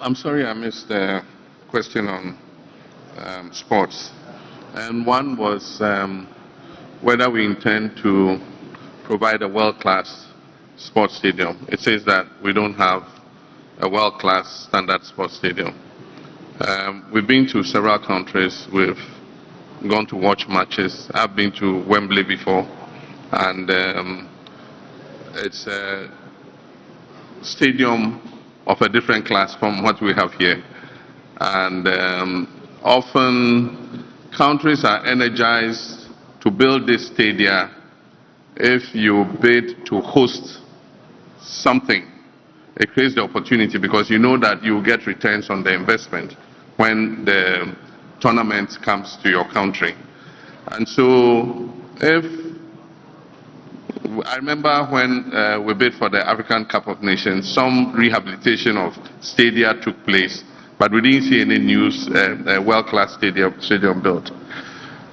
I'm sorry I missed the question on sports. And one was whether we intend to provide a world-class sports stadium. It says that we don't have a world-class standard sports stadium. We've been to several countries. We've gone to watch matches. I've been to Wembley before, and it's a stadium of a different class from what we have here. And often countries are energized to build this stadia if you bid to host something. It creates the opportunity because you know that you get returns on the investment when the tournament comes to your country. And so if I remember when we bid for the African Cup of Nations, some rehabilitation of stadia took place, but we didn't see any news, world-class stadium built.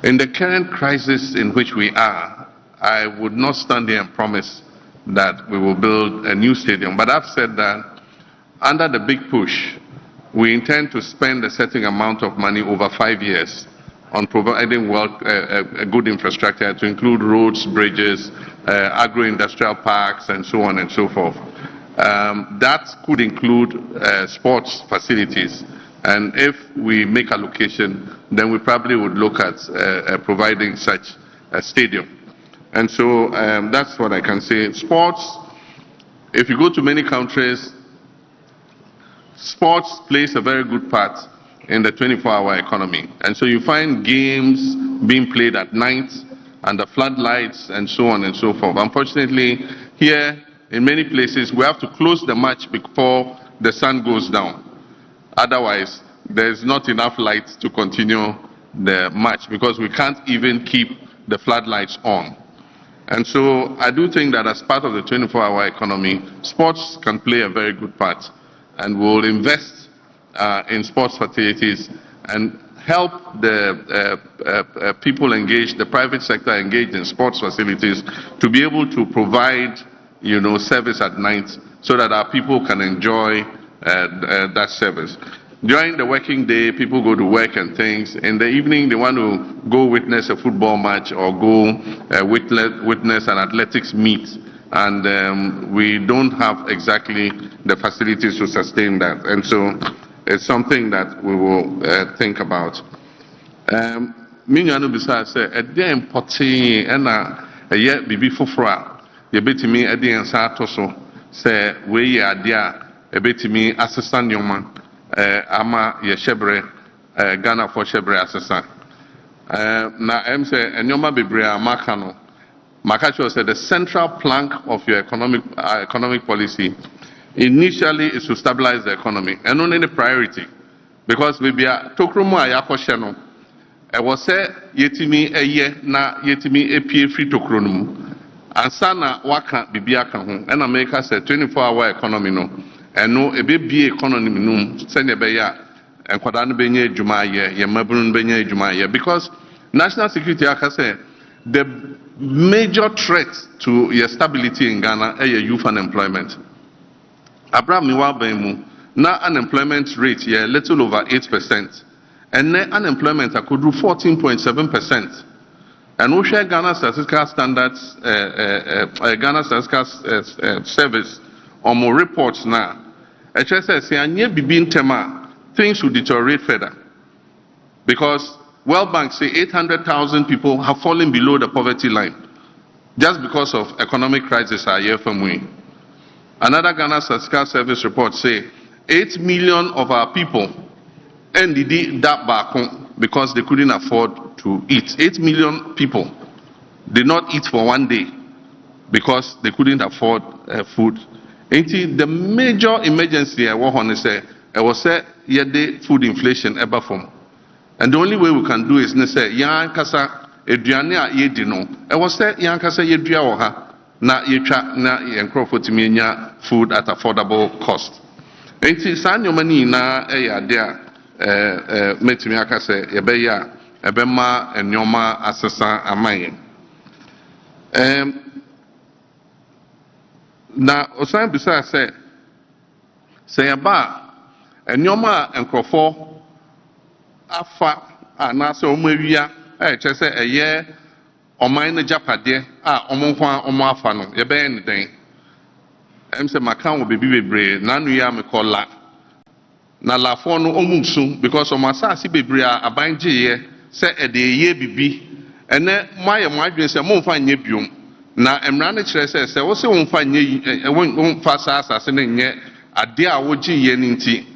In the current crisis in which we are, I would not stand here and promise that we will build a new stadium, but I've said that under the big push, we intend to spend a certain amount of money over 5 years on providing good infrastructure to include roads, bridges, agro-industrial parks, and so on and so forth. That could include sports facilities. And if we make allocation, then we probably would look at providing such a stadium. And so that's what I can say. Sports, if you go to many countries, sports plays a very good part in the 24-hour economy. And so you find games being played at night under floodlights and so on and so forth. Unfortunately, here in many places, we have to close the match before the sun goes down. Otherwise, there's not enough light to continue the match because we can't even keep the floodlights on. And so I do think that as part of the 24-hour economy, sports can play a very good part. And we'll invest in sports facilities and help the people engaged, the private sector engaged in sports facilities to be able to provide, service at night so that our people can enjoy that service. During the working day, people go to work and things. In the evening, they want to go witness a football match or go witness an athletics meet. And we don't have exactly the facilities to sustain that. And so it's something that we will think about. Minyano bisa say, "Ede importing ena eye bibi fofora. Yebetimi ede ensa atoso. Say we ye ade a ebetimi asesa nyoma ama ye shebre Ghana for shebre asesa. Na em say nyoma bebre amaka no. Makacho said the central plank of your economic policy initially is to stabilize the economy and only the priority because maybe tokrumu ayakoshe no e was say yetimi eye na yetimi epie free tokronumu ansa na waka bibia ka ho and America said 24-hour economy no eno ebebie economy no sene be ya enkwada no benye adwuma ye mabunu no benye adwuma ye because national security aka say the major threat to your stability in Ghana is youth unemployment. Abraham Niwabemu, now unemployment rate a little over 8%, and then unemployment could do 14.7%. And we share Ghana Statistical Standards, Ghana Statistical Service, or more reports now. Things will deteriorate further because World Bank say 800,000 people have fallen below the poverty line just because of economic crisis a year from we. Another Ghana Statistical Service report say 8 million of our people ended that back because they couldn't afford to eat. 8 million people did not eat for one day because they couldn't afford food. The major emergency I was say food inflation ever from. And the only way we can do is to say, Yankasa, Edriane a yedi no. I was say, Yankasa yedria oha, na yetwa na yenkrofotiminya food at affordable cost. Enti san yomani na ade metimi aka say ebeya ebema enyoma asesa amaye. Na osan bisa say aba enyoma enkrofo afa anase omawia chese eye oman na japade omonkwa afa no ye be ne den em se maka wo bebi bebre nanu ya me kola na lafo no omunsu because omasase bebre abanje ye se ede ye bibi ene maye mwadwen se momfa nye biom na emra ne kire se wo se wonfa nye wonfa asase ne nye ade a wogi ye nti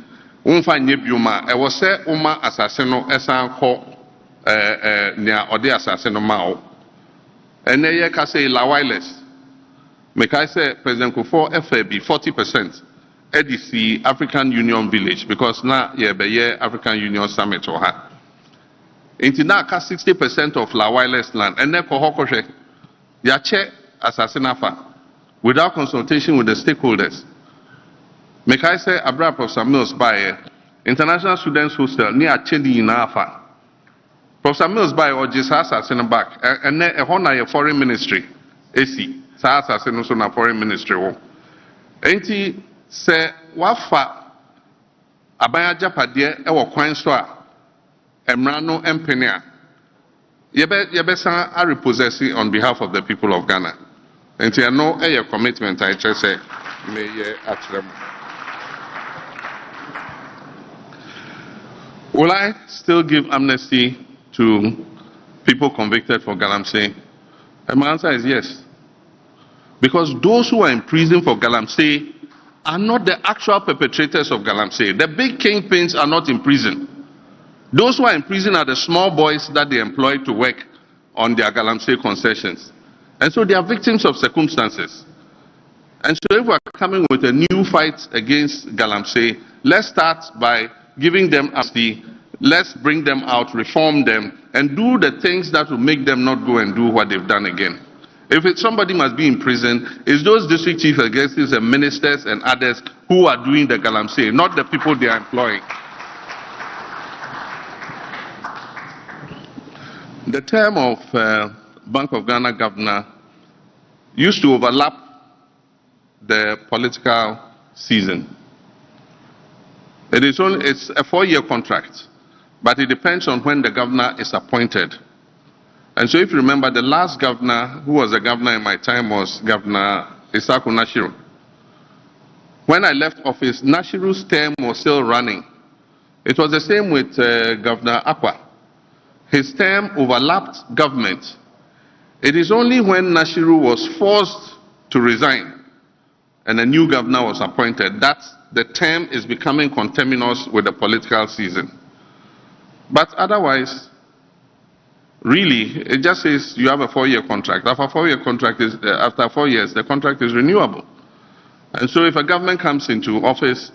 wonfa nye bioma e wo se uma asase no esan kọ nia ode asase no mawo ene ye ka say la wireless me ka say President Kufuor FAB 40% EDC African Union Village because na ye be ye African Union Summit or ha inti na ka 60% of la wireless land ene ko hokohwe ya che Asasinafa without consultation with the stakeholders. Make I say, Abra Professor Mills by International Students Hostel near Chedi in Afa. Professor Mills by or just assassin back, and then a honor foreign ministry. AC, assassin also na foreign ministry. Ain't he say, Wafa Abaya Japadie, ewa Quine Swa, Emrano Empenia. Yebesa are repossessing on behalf of the people of Ghana. And you know a commitment, I just say, may actually. Will I still give amnesty to people convicted for Galamsey? And my answer is yes. Because those who are in prison for Galamsey are not the actual perpetrators of Galamsey. The big kingpins are not in prison. Those who are in prison are the small boys that they employ to work on their Galamsey concessions. And so they are victims of circumstances. And so if we are coming with a new fight against Galamsey, let's start by giving them amnesty, let's bring them out, reform them, and do the things that will make them not go and do what they've done again. If somebody must be in prison, it's those district chief executives and ministers and others who are doing the Galamsey, not the people they are employing. The term of Bank of Ghana governor used to overlap the political season. It's a 4-year contract, but it depends on when the governor is appointed. And so if you remember, the last governor who was the governor in my time was Governor Isaku Nashiru. When I left office, Nashiru's term was still running. It was the same with Governor Akwa. His term overlapped government. It is only when Nashiru was forced to resign and a new governor was appointed that the term is becoming conterminous with the political season. But otherwise, really, it just says you have a 4-year contract. After 4 years, the contract is renewable. And so if a government comes into office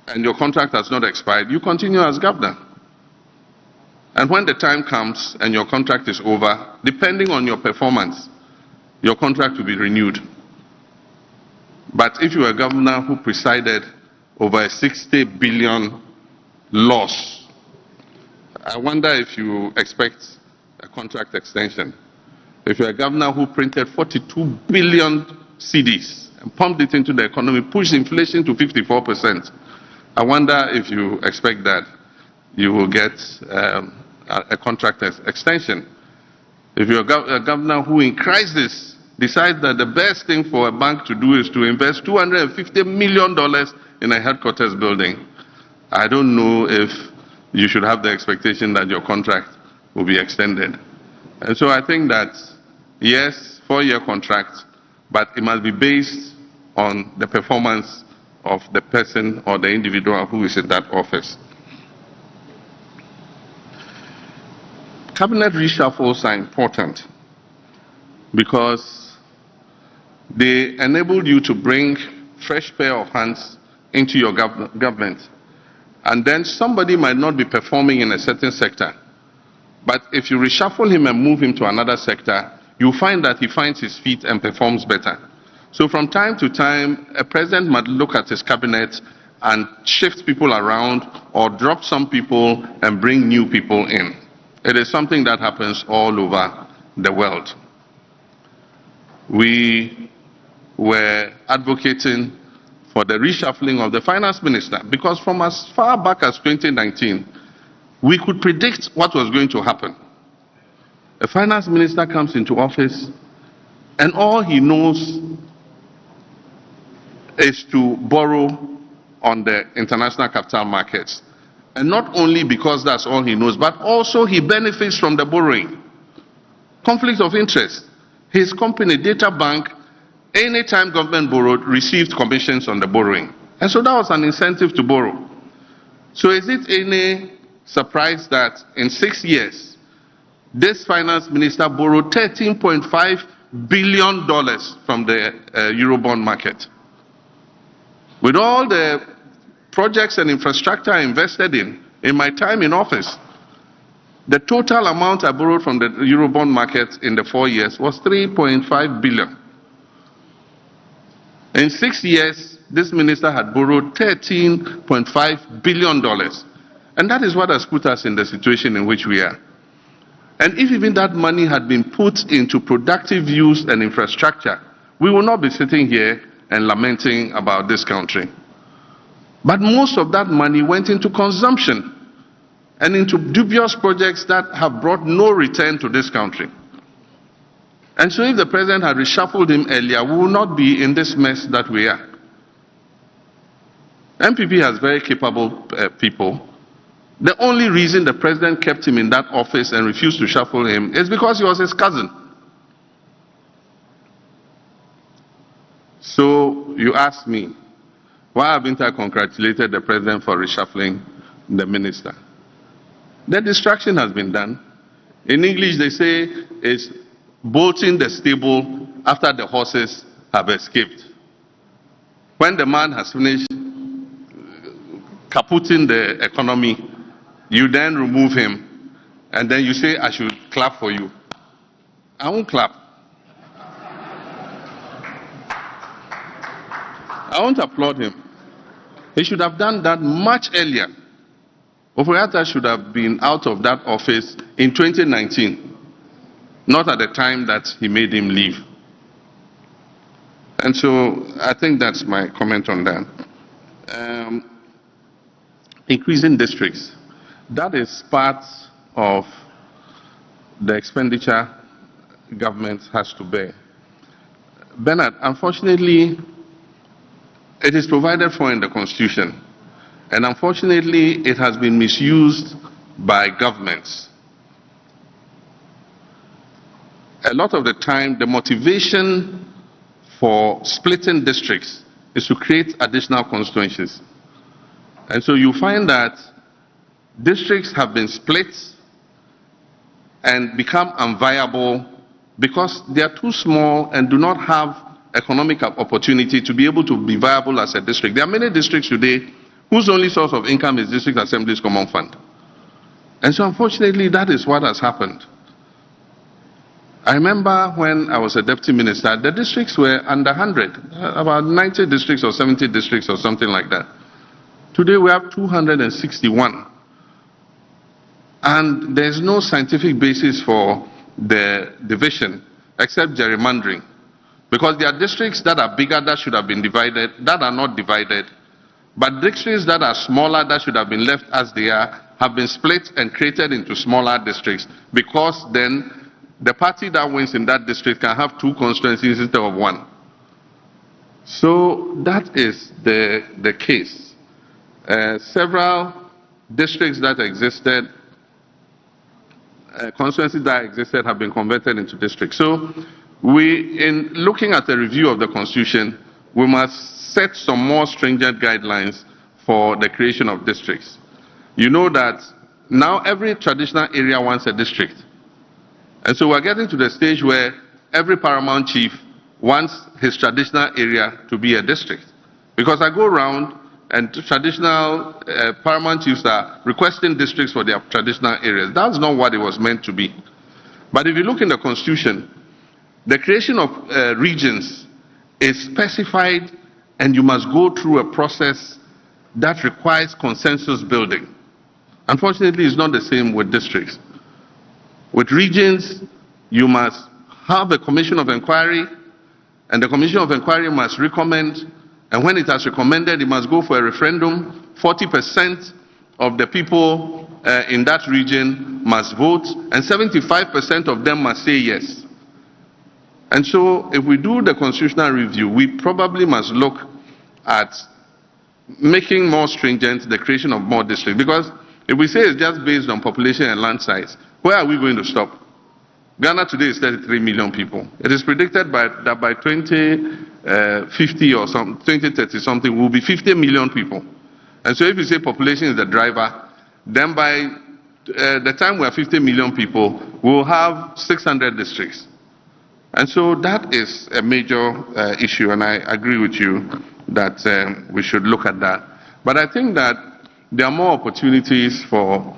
and your contract has not expired, you continue as governor. And when the time comes and your contract is over, depending on your performance, your contract will be renewed. But if you are a governor who presided over a 60 billion loss, I wonder if you expect a contract extension. If you're a governor who printed 42 billion CDs and pumped it into the economy, pushed inflation to 54%, I wonder if you expect that you will get a contract extension. If you're a governor who in crisis decides that the best thing for a bank to do is to invest $250 million in a headquarters building, I don't know if you should have the expectation that your contract will be extended. And so I think that, yes, 4-year contract, but it must be based on the performance of the person or the individual who is in that office. Cabinet reshuffles are important because they enable you to bring fresh pair of hands into your government. And then somebody might not be performing in a certain sector. But if you reshuffle him and move him to another sector, you find that he finds his feet and performs better. So from time to time, a president might look at his cabinet and shift people around or drop some people and bring new people in. It is something that happens all over the world. We were advocating for the reshuffling of the finance minister because from as far back as 2019, we could predict what was going to happen. A finance minister comes into office and all he knows is to borrow on the international capital markets. And not only because that's all he knows, but also he benefits from the borrowing. Conflict of interest. His company, Data Bank, anytime government borrowed, received commissions on the borrowing. And so that was an incentive to borrow. So is it any surprise that in 6 years, this finance minister borrowed $13.5 billion from the Eurobond market? With all the projects and infrastructure I invested in my time in office, The total amount I borrowed from the Eurobond market in the 4 years was 3.5 billion. In 6 years, this minister had borrowed $13.5 billion. And that is what has put us in the situation in which we are. And if even that money had been put into productive use and infrastructure, we will not be sitting here and lamenting about this country. But most of that money went into consumption and into dubious projects that have brought no return to this country. And so if the president had reshuffled him earlier, we would not be in this mess that we are. MPP has very capable people. The only reason the president kept him in that office and refused to shuffle him is because he was his cousin. So you ask me, why haven't I congratulated the president for reshuffling the minister? The distraction has been done. In English, they say it's bolting the stable after the horses have escaped. When the man has finished kaputting the economy, you then remove him, and then you say, I should clap for you. I won't clap. I won't applaud him. He should have done that much earlier. Oforiatta should have been out of that office in 2019, not at the time that he made him leave. And so I think that's my comment on that. Increasing districts. That is part of the expenditure government has to bear. Bernard, unfortunately, it is provided for in the Constitution. And unfortunately, it has been misused by governments. A lot of the time, the motivation for splitting districts is to create additional constituencies. And so you find that districts have been split and become unviable because they are too small and do not have economic opportunity to be able to be viable as a district. There are many districts today whose only source of income is District Assembly's Common Fund. And so unfortunately, that is what has happened. I remember when I was a deputy minister, the districts were under 100, about 90 districts or 70 districts or something like that. Today we have 261. And there's no scientific basis for the division except gerrymandering. Because there are districts that are bigger that should have been divided, that are not divided. But districts that are smaller that should have been left as they are have been split and created into smaller districts, because then the party that wins in that district can have 2 constituencies instead of 1. So that is the case. Several districts that existed, constituencies that existed have been converted into districts. So in looking at the review of the Constitution, we must set some more stringent guidelines for the creation of districts. You know that now every traditional area wants a district. And so we're getting to the stage where every paramount chief wants his traditional area to be a district. Because I go around and traditional paramount chiefs are requesting districts for their traditional areas. That's not what it was meant to be. But if you look in the Constitution, the creation of regions is specified, and you must go through a process that requires consensus building. Unfortunately, it's not the same with districts. With regions, you must have a commission of inquiry, and the commission of inquiry must recommend, and when it has recommended, it must go for a referendum. 40% of the people in that region must vote, and 75% of them must say yes. And so if we do the constitutional review, we probably must look at making more stringent the creation of more districts. Because if we say it's just based on population and land size, where are we going to stop? Ghana today is 33 million people. It is predicted that by 2050 or 2030 something, we'll be 50 million people. And so if you say population is the driver, then by the time we are 50 million people, we'll have 600 districts. And so that is a major issue, and I agree with you that we should look at that. But I think that there are more opportunities for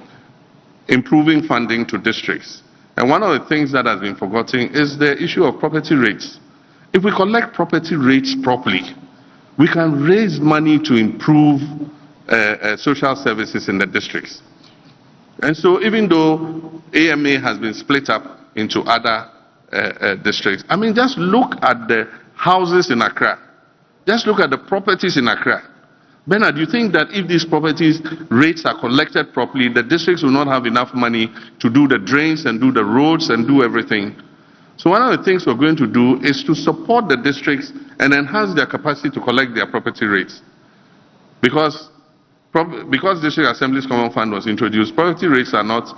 improving funding to districts. And one of the things that has been forgotten is the issue of property rates. If we collect property rates properly, we can raise money to improve social services in the districts. And so even though AMA has been split up into other districts, I mean, just look at the houses in Accra. Just look at the properties in Accra. Bernard, do you think that if these properties rates are collected properly, the districts will not have enough money to do the drains and do the roads and do everything? So one of the things we're going to do is to support the districts and enhance their capacity to collect their property rates. Because District Assembly's Common Fund was introduced, property rates are not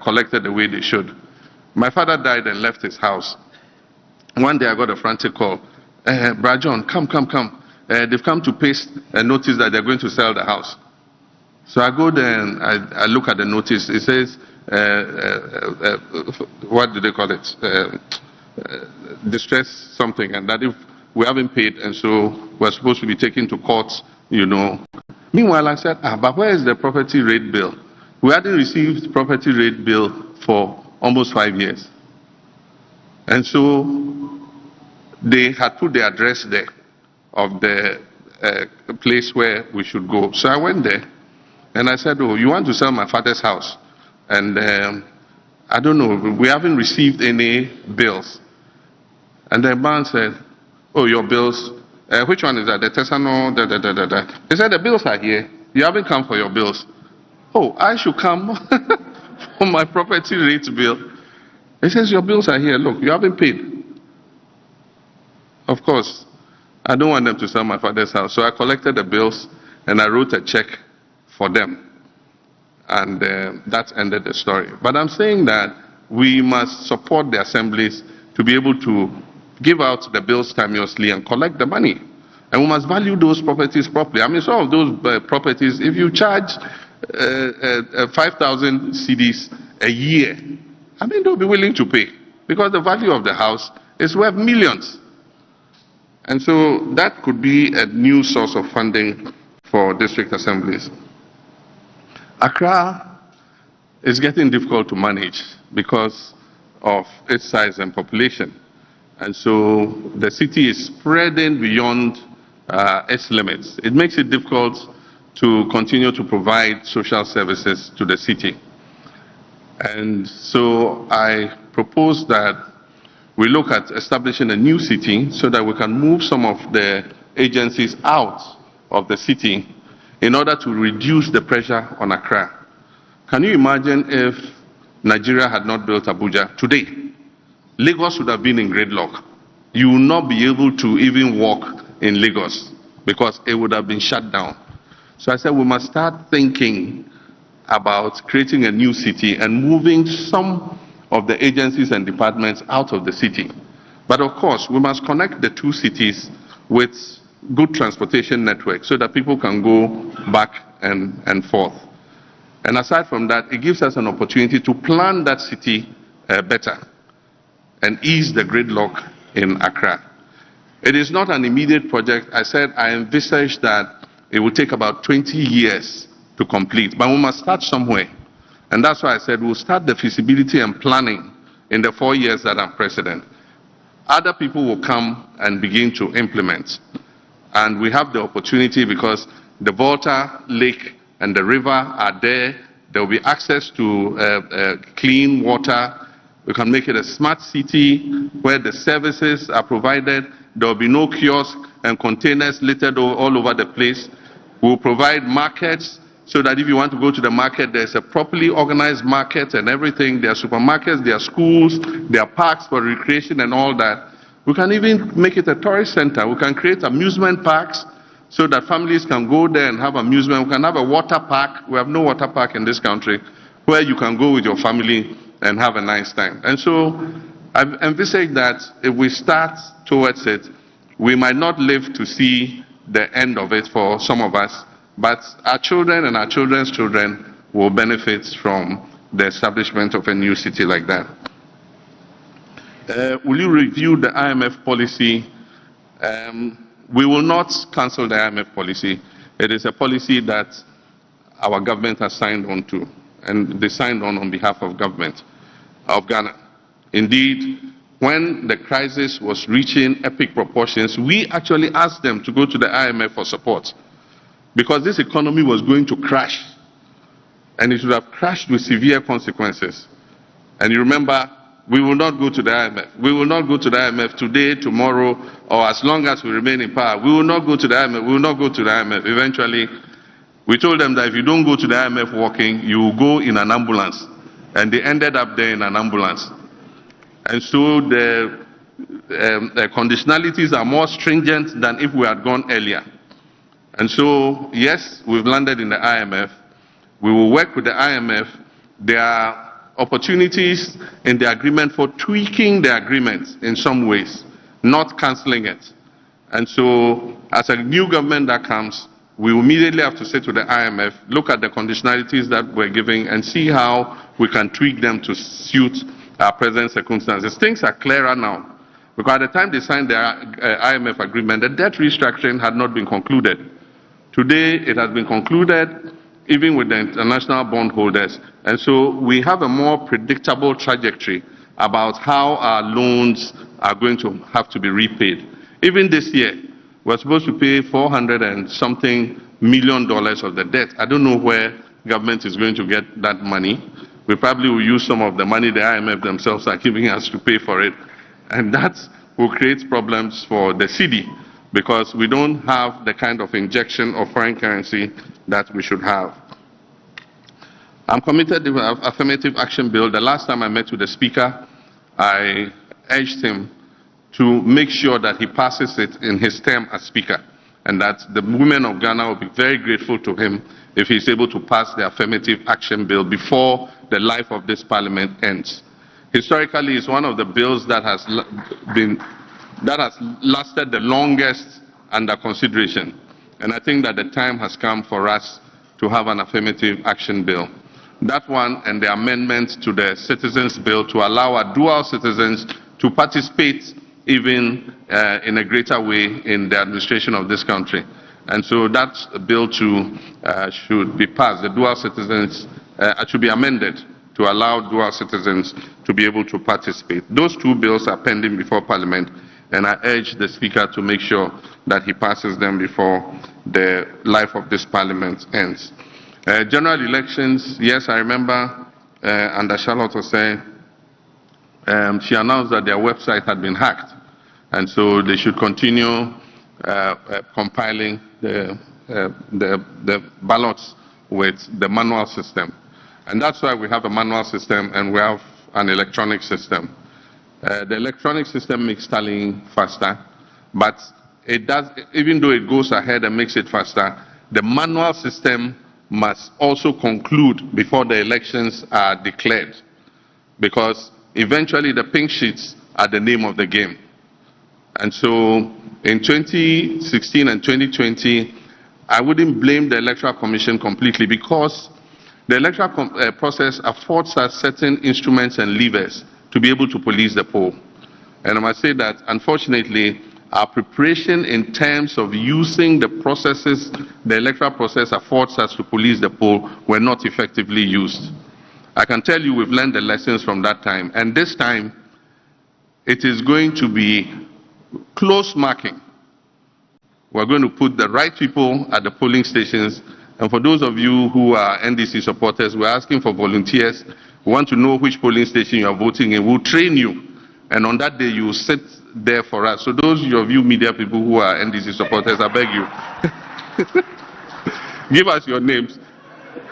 collected the way they should. My father died and left his house. One day I got a frantic call. Brother John, come. They've come to paste a notice that they're going to sell the house. So I go there and I look at the notice. It says, what do they call it? Distress something, and that if we haven't paid, and so we're supposed to be taken to court, you know. Meanwhile, I said, but where is the property rate bill? We hadn't received property rate bill for almost 5 years. And so they had put the address there of the place where we should go. So I went there and I said, oh, you want to sell my father's house? And I don't know, we haven't received any bills. And the man said, oh, your bills, which one is that? The Tesano, He said, the bills are here. You haven't come for your bills. Oh, I should come for my property rate bill. He says, your bills are here. Look, you haven't paid. Of course, I don't want them to sell my father's house. So I collected the bills and I wrote a check for them. And that ended the story. But I'm saying that we must support the assemblies to be able to give out the bills timeously and collect the money. And we must value those properties properly. I mean, some of those properties, if you charge 5,000 cedis a year, I mean, they'll be willing to pay because the value of the house is worth millions. And so that could be a new source of funding for district assemblies. Accra is getting difficult to manage because of its size and population. And so the city is spreading beyond its limits. It makes it difficult to continue to provide social services to the city. And so I propose that we look at establishing a new city so that we can move some of the agencies out of the city in order to reduce the pressure on Accra. Can you imagine if Nigeria had not built Abuja today? Lagos would have been in gridlock. You will not be able to even walk in Lagos because it would have been shut down. So I said we must start thinking about creating a new city and moving some of the agencies and departments out of the city. But of course, we must connect the two cities with good transportation networks so that people can go back and forth. And aside from that, it gives us an opportunity to plan that city better and ease the gridlock in Accra. It is not an immediate project. I said I envisage that it will take about 20 years to complete, but we must start somewhere. And that's why I said we'll start the feasibility and planning in the 4 years that I'm president. Other people will come and begin to implement. And we have the opportunity because the Volta Lake and the river are there. There will be access to clean water. We can make it a smart city where the services are provided. There will be no kiosk and containers littered all over the place. We'll provide markets so that if you want to go to the market, there's a properly organized market and everything. There are supermarkets, there are schools, there are parks for recreation and all that. We can even make it a tourist center. We can create amusement parks so that families can go there and have amusement. We can have a water park. We have no water park in this country where you can go with your family and have a nice time. And so I've envisaged that if we start towards it, we might not live to see the end of it for some of us, but our children and our children's children will benefit from the establishment of a new city like that. Will you review the IMF policy? We will not cancel the IMF policy. It is a policy that our government has signed on to. and they signed on behalf of government of Ghana. Indeed, when the crisis was reaching epic proportions, we actually asked them to go to the IMF for support because this economy was going to crash, and it would have crashed with severe consequences. And you remember, we will not go to the IMF. We will not go to the IMF today, tomorrow, or as long as we remain in power. We will not go to the IMF. We will not go to the IMF. Eventually, we told them that if you don't go to the IMF walking, you will go in an ambulance. And they ended up there in an ambulance. And so the conditionalities are more stringent than if we had gone earlier. And so, yes, we've landed in the IMF. We will work with the IMF. There are opportunities in the agreement for tweaking the agreement in some ways, not cancelling it. And so, as a new government that comes, we immediately have to say to the IMF, look at the conditionalities that we're giving and see how we can tweak them to suit our present circumstances. Things are clearer now, because at the time they signed the IMF agreement, the debt restructuring had not been concluded. Today, it has been concluded, even with the international bondholders. And so we have a more predictable trajectory about how our loans are going to have to be repaid. Even this year, we're supposed to pay $400 and something million of the debt. I don't know where government is going to get that money. We probably will use some of the money the IMF themselves are giving us to pay for it. And that will create problems for the city because we don't have the kind of injection of foreign currency that we should have. I'm committed to the affirmative action bill. The last time I met with the Speaker, I urged him to make sure that he passes it in his term as Speaker, and that the women of Ghana will be very grateful to him if he's able to pass the affirmative action bill before the life of this Parliament ends. Historically, it's one of the bills that has lasted the longest under consideration, and I think that the time has come for us to have an affirmative action bill. That one and the amendment to the Citizens Bill to allow our dual citizens to participate even in a greater way in the administration of this country. And so that bill too should be passed. The dual citizens should be amended to allow dual citizens to be able to participate. Those two bills are pending before Parliament, and I urge the Speaker to make sure that he passes them before the life of this Parliament ends. General elections, yes, I remember under Charlotte was saying, she announced that their website had been hacked, and so they should continue compiling the ballots with the manual system. And that's why we have a manual system and we have an electronic system. The electronic system makes tallying faster, but it does, even though it goes ahead and makes it faster, the manual system must also conclude before the elections are declared, because eventually the pink sheets are the name of the game. And so in 2016 and 2020, I wouldn't blame the Electoral Commission completely, because the electoral process affords us certain instruments and levers to be able to police the poll. And I must say that, unfortunately, our preparation in terms of using the processes the electoral process affords us to police the poll were not effectively used. I can tell you we've learned the lessons from that time, and this time it is going to be close marking. We're going to put the right people at the polling stations, and for those of you who are NDC supporters, we're asking for volunteers. We want to know which polling station you are voting in. We'll train you, and on that day you will sit there for us. So those of you media people who are NDC supporters, I beg you, give us your names.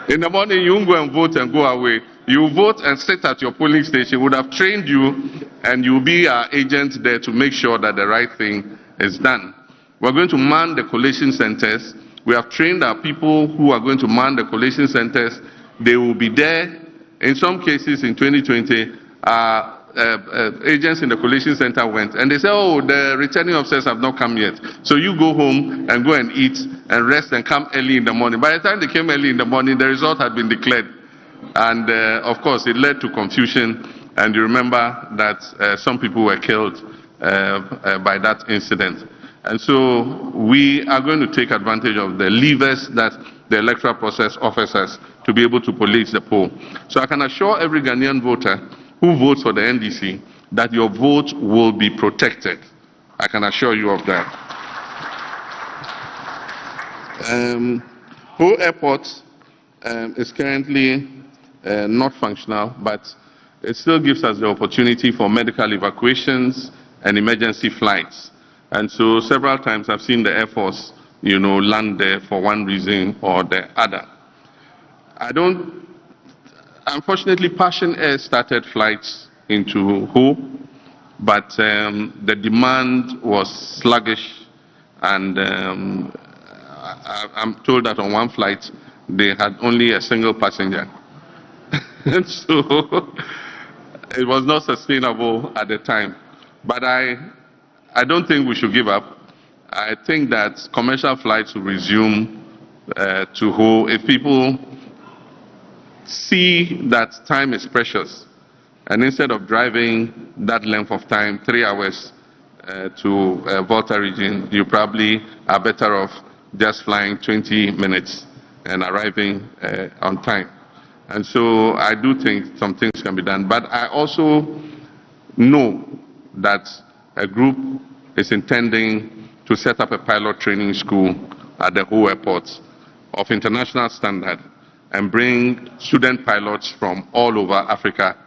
In the morning you won't go and vote and go away. You vote and sit at your polling station. We would have trained you, and you'll be our agent there to make sure that the right thing is done. We're going to man the collation centers. We have trained our people who are going to man the collation centers. They will be there. In some cases in 2020, agents in the collation center went and they said, oh, the returning officers have not come yet. So you go home and go and eat and rest and come early in the morning. By the time they came early in the morning, the result had been declared. And of course, it led to confusion. And you remember that some people were killed by that incident. And so we are going to take advantage of the levers that the electoral process offers us to to be able to police the poll. So I can assure every Ghanaian voter who votes for the NDC that your vote will be protected. I can assure you of that. Ho Airport is currently not functional, but it still gives us the opportunity for medical evacuations and emergency flights. And so several times I've seen the Air Force, land there for one reason or the other. Unfortunately, Passion Air started flights into Ho, but the demand was sluggish, and I'm told that on one flight they had only a single passenger. And so it was not sustainable at the time. But I don't think we should give up. I think that commercial flights will resume to Ho if people see that time is precious. And instead of driving that length of time, 3 hours to Volta region, you probably are better off just flying 20 minutes and arriving on time. And so I do think some things can be done. But I also know that a group is intending to set up a pilot training school at the Ho Airport of international standard and bring student pilots from all over Africa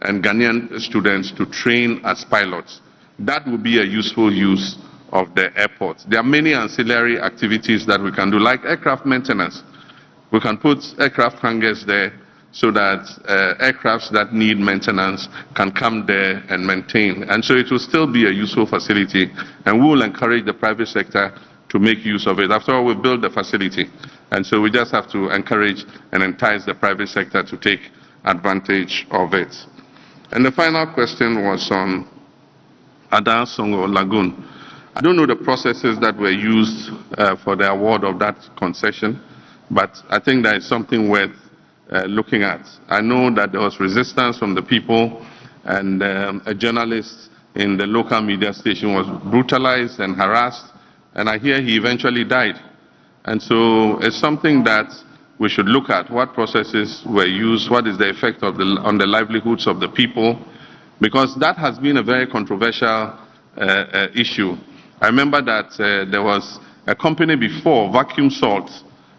and Ghanaian students to train as pilots. That would be a useful use of the airport. There are many ancillary activities that we can do, like aircraft maintenance. We can put aircraft hangars there so that aircrafts that need maintenance can come there and maintain. And so it will still be a useful facility, and we will encourage the private sector to make use of it. After all, we built the facility, and so we just have to encourage and entice the private sector to take advantage of it. And the final question was on Ada Songo Lagoon. I don't know the processes that were used for the award of that concession, but I think that is something worth looking at. I know that there was resistance from the people, and a journalist in the local media station was brutalized and harassed, and I hear he eventually died. And so it's something that we should look at. What processes were used? What is the effect of on the livelihoods of the people? Because that has been a very controversial issue. I remember that there was a company before, Vacuum Salt,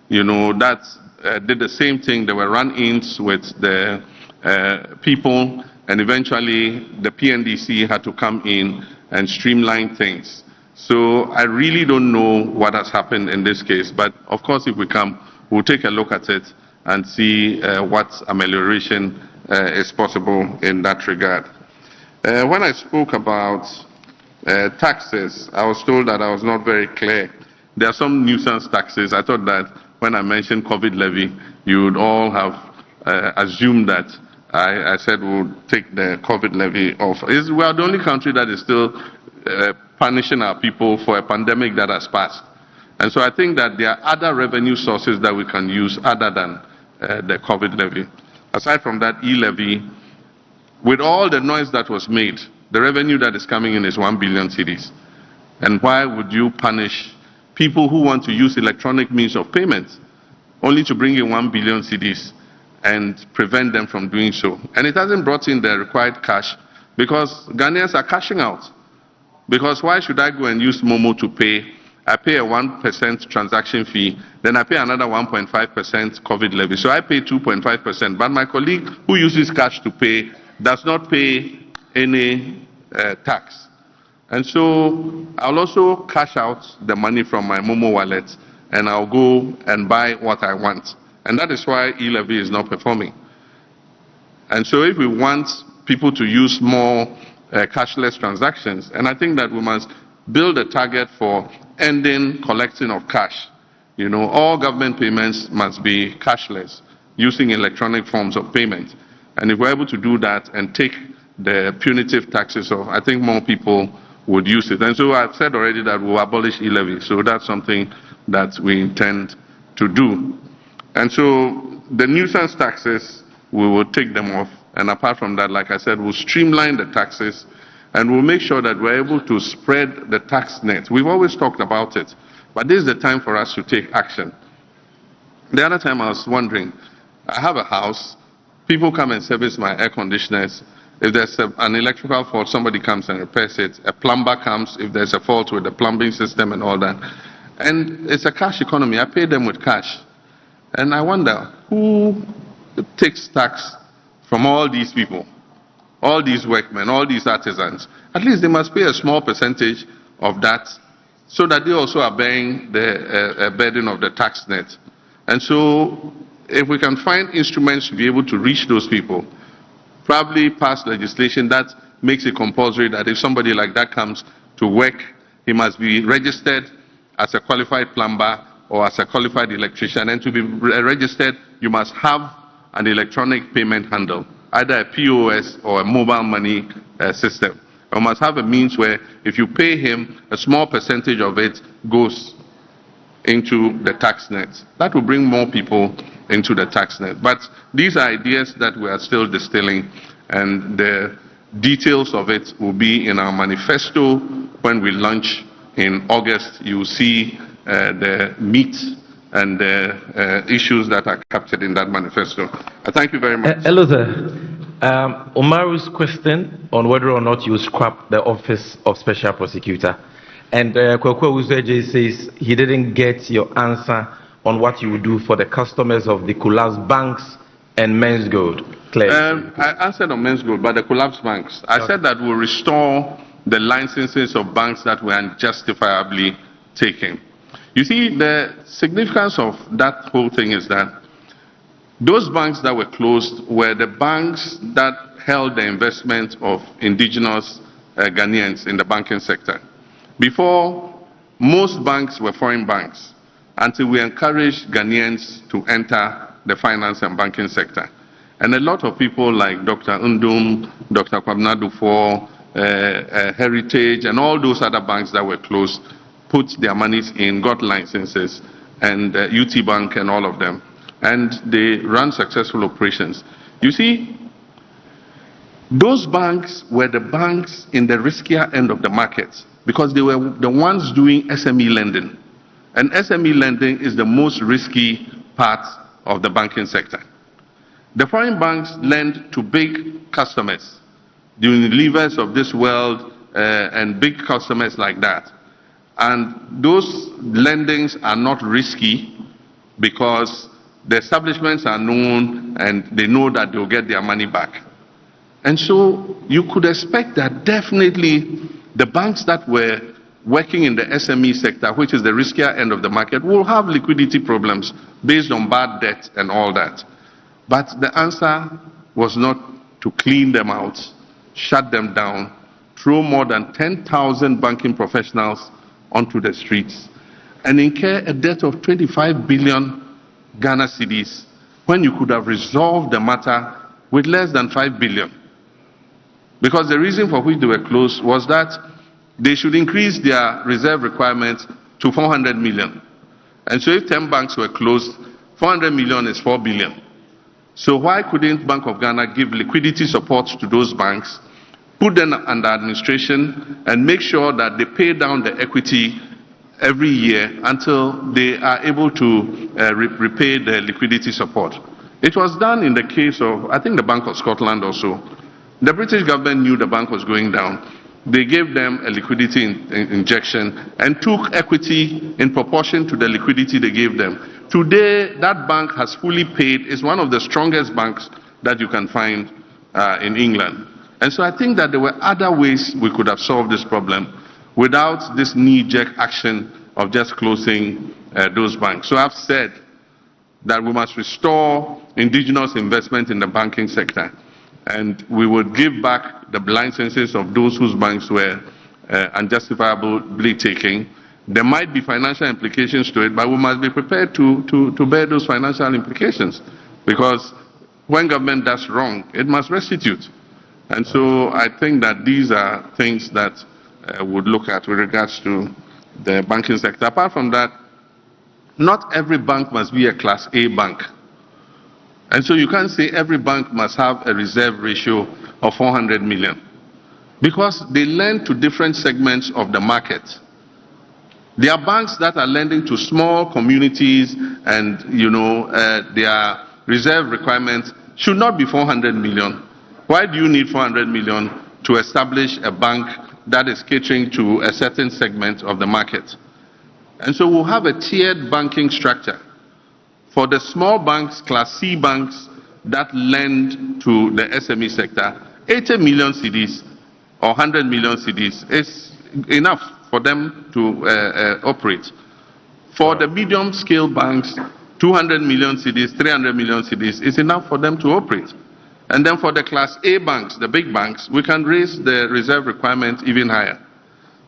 that did the same thing. There were run-ins with the people, and eventually the PNDC had to come in and streamline things. So I really don't know what has happened in this case, but of course if we come, we'll take a look at it and see what amelioration is possible in that regard. When I spoke about taxes, I was told that I was not very clear. There are some nuisance taxes. I thought that when I mentioned COVID levy, you would all have assumed that I said we'll take the COVID levy off. We are the only country that is still punishing our people for a pandemic that has passed. And so I think that there are other revenue sources that we can use other than the COVID levy. Aside from that e-levy, with all the noise that was made, the revenue that is coming in is 1 billion cedis. And why would you punish people who want to use electronic means of payment only to bring in 1 billion cedis and prevent them from doing so? And it hasn't brought in the required cash because Ghanaians are cashing out. Because why should I go and use Momo to pay? I pay a 1% transaction fee, then I pay another 1.5% COVID levy. So I pay 2.5%. But my colleague who uses cash to pay does not pay any tax. And so I'll also cash out the money from my Momo wallet and I'll go and buy what I want. And that is why e-levy is not performing. And so if we want people to use more cashless transactions, and I think that we must build a target for ending collecting of cash. All government payments must be cashless, using electronic forms of payment. And if we're able to do that and take the punitive taxes off, I think more people would use it. And so I've said already that we'll abolish e-levy. So that's something that we intend to do. And so the nuisance taxes, we will take them off. And apart from that, like I said, we'll streamline the taxes and we'll make sure that we're able to spread the tax net. We've always talked about it, but this is the time for us to take action. The other time I was wondering, I have a house. People come and service my air conditioners. If there's an electrical fault, somebody comes and repairs it. A plumber comes if there's a fault with the plumbing system and all that. And it's a cash economy. I pay them with cash. And I wonder, who takes tax from all these people, all these workmen, all these artisans? At least they must pay a small percentage of that so that they also are bearing the burden of the tax net. And so if we can find instruments to be able to reach those people, probably pass legislation that makes it compulsory that if somebody like that comes to work, he must be registered as a qualified plumber or as a qualified electrician. And to be registered, you must have an electronic payment handle, either a POS or a mobile money system. You must have a means where if you pay him, a small percentage of it goes into the tax net. That will bring more people into the tax net. But these are ideas that we are still distilling, and the details of it will be in our manifesto when we launch in August. You will see the meat and the issues that are captured in that manifesto. Thank you very much. Hello there. Omaru's question on whether or not you scrap the Office of Special Prosecutor. And Kwekwe Uzeje says he didn't get your answer on what you would do for the customers of the collapsed banks and Men's Gold. I answered on Men's Gold, but the collapsed banks. I said that we'll restore the licenses of banks that were unjustifiably taken. You see, the significance of that whole thing is that those banks that were closed were the banks that held the investment of indigenous Ghanaians in the banking sector. Before, most banks were foreign banks until we encouraged Ghanaians to enter the finance and banking sector. And a lot of people like Dr. Undum, Dr. Kwabena Dufo, Heritage, and all those other banks that were closed put their monies in, got licenses, and UT Bank and all of them. And they run successful operations. You see, those banks were the banks in the riskier end of the market because they were the ones doing SME lending. And SME lending is the most risky part of the banking sector. The foreign banks lend to big customers, the Unilevers of this world and big customers like that. And those lendings are not risky because the establishments are known and they know that they'll get their money back. And so you could expect that definitely the banks that were working in the SME sector, which is the riskier end of the market, will have liquidity problems based on bad debt and all that. But the answer was not to clean them out, shut them down, throw more than 10,000 banking professionals onto the streets, and incur a debt of 25 billion Ghana cedis when you could have resolved the matter with less than 5 billion. Because the reason for which they were closed was that they should increase their reserve requirement to 400 million. And so if 10 banks were closed, 400 million is 4 billion. So why couldn't Bank of Ghana give liquidity support to those banks, put them under administration, and make sure that they pay down the equity every year until they are able to repay the liquidity support? It was done in the case of, I think, the Bank of Scotland also. The British government knew the bank was going down. They gave them a liquidity injection and took equity in proportion to the liquidity they gave them. Today, that bank has fully paid. It's one of the strongest banks that you can find in England. And so I think that there were other ways we could have solved this problem without this knee-jerk action of just closing those banks. So I've said that we must restore indigenous investment in the banking sector, and we would give back the licenses of those whose banks were unjustifiably taken. There might be financial implications to it, but we must be prepared to bear those financial implications, because when government does wrong, it must restitute. And so I think that these are things that would look at with regards to the banking sector. Apart from that, not every bank must be a Class A bank. And so you can't say every bank must have a reserve ratio of 400 million, because they lend to different segments of the market. There are banks that are lending to small communities, and their reserve requirement should not be 400 million. Why do you need 400 million to establish a bank that is catering to a certain segment of the market? And so we'll have a tiered banking structure. For the small banks, Class C banks that lend to the SME sector, 80 million cedis or 100 million cedis is enough for them to operate. For the medium-scale banks, 200 million cedis, 300 million cedis is enough for them to operate. And then for the Class A banks, the big banks, we can raise the reserve requirement even higher.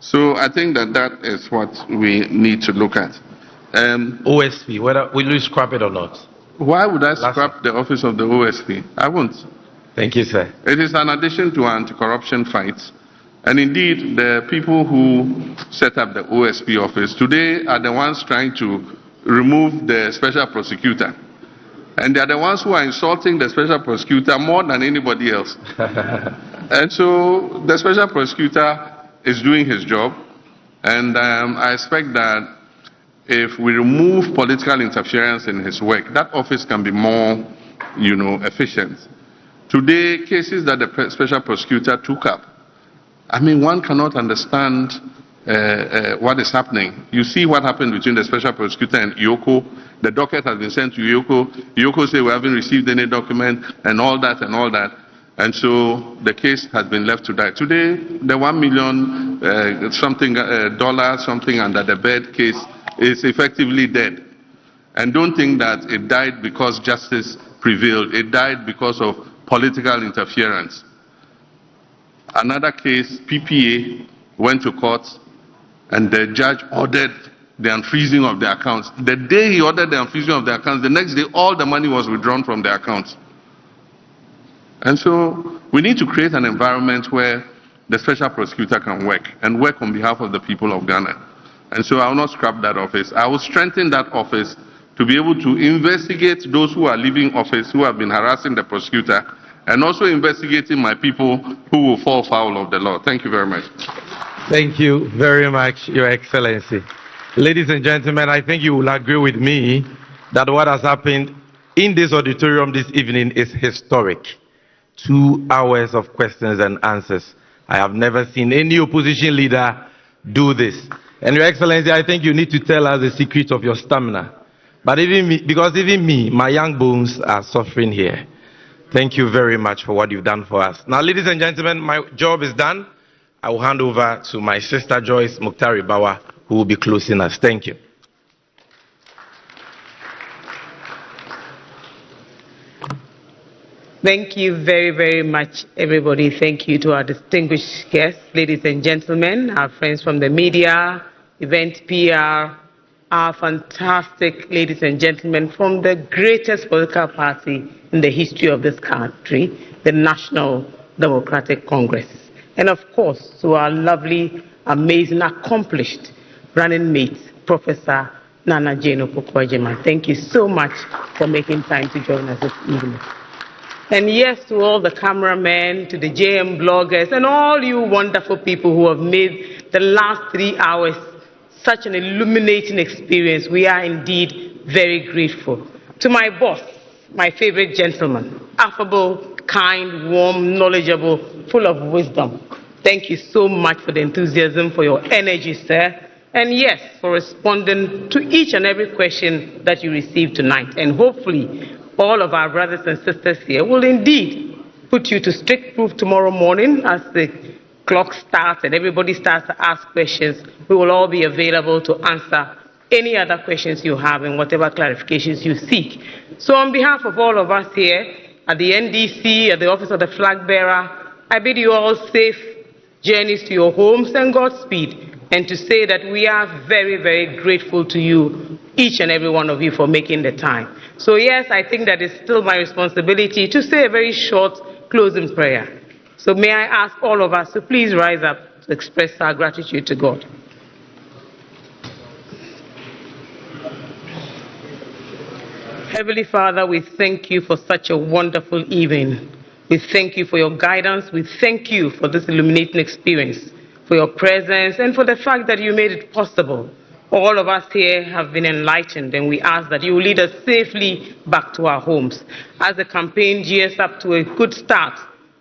So I think that that is what we need to look at. OSP, whether will you scrap it or not? Why would I scrap the office of the OSP? I won't. Thank you, sir. It is an addition to anti-corruption fights. And indeed, the people who set up the OSP office today are the ones trying to remove the special prosecutor. And they are the ones who are insulting the special prosecutor more than anybody else. And so the special prosecutor is doing his job. And I expect that if we remove political interference in his work, that office can be more, efficient. Today, cases that the special prosecutor took up, I mean, one cannot understand what is happening. You see what happened between the special prosecutor and Yoko. The docket has been sent to Yoko. Yoko said we haven't received any document and all that and all that. And so the case has been left to die. Today, the $1 million something under the bed case is effectively dead. And don't think that it died because justice prevailed. It died because of political interference. Another case, PPA, went to court and the judge ordered the unfreezing of the accounts. The day he ordered the unfreezing of the accounts, the next day all the money was withdrawn from the accounts. And so we need to create an environment where the special prosecutor can work and work on behalf of the people of Ghana. And so I will not scrap that office. I will strengthen that office to be able to investigate those who are leaving office, who have been harassing the prosecutor, and also investigating my people who will fall foul of the law. Thank you very much. Thank you very much, Your Excellency. Ladies and gentlemen, I think you will agree with me that what has happened in this auditorium this evening is historic. 2 hours of questions and answers. I have never seen any opposition leader do this. And Your Excellency, I think you need to tell us the secret of your stamina. But even me, because even me, my young bones are suffering here. Thank you very much for what you've done for us. Now, ladies and gentlemen, my job is done. I will hand over to my sister Joyce Muktari Bawa, who will be closing us. Thank you. Thank you very, very much, everybody. Thank you to our distinguished guests, ladies and gentlemen, our friends from the media, event PR, our fantastic ladies and gentlemen from the greatest political party in the history of this country, the National Democratic Congress. And of course, to our lovely, amazing, accomplished running mate, Professor Nana Jane Opoku-Agyeman. Thank you so much for making time to join us this evening. And yes, to all the cameramen, to the JM bloggers, and all you wonderful people who have made the last 3 hours such an illuminating experience. We are indeed very grateful. To my boss, my favorite gentleman, affable, kind, warm, knowledgeable, full of wisdom. Thank you so much for the enthusiasm, for your energy, sir. And yes, for responding to each and every question that you received tonight. And hopefully, all of our brothers and sisters here will indeed put you to strict proof tomorrow morning as the clock starts and everybody starts to ask questions. We will all be available to answer any other questions you have and whatever clarifications you seek. So on behalf of all of us here at the NDC, at the Office of the Flag Bearer, I bid you all safe journeys to your homes and Godspeed, and to say that we are very, very grateful to you, each and every one of you, for making the time. So yes, I think that it's still my responsibility to say a very short closing prayer. So may I ask all of us to please rise up to express our gratitude to God. Heavenly Father, we thank you for such a wonderful evening. We thank you for your guidance. We thank you for this illuminating experience, for your presence, and for the fact that you made it possible All of us here have been enlightened, and we ask that you will lead us safely back to our homes. As the campaign gears up to a good start,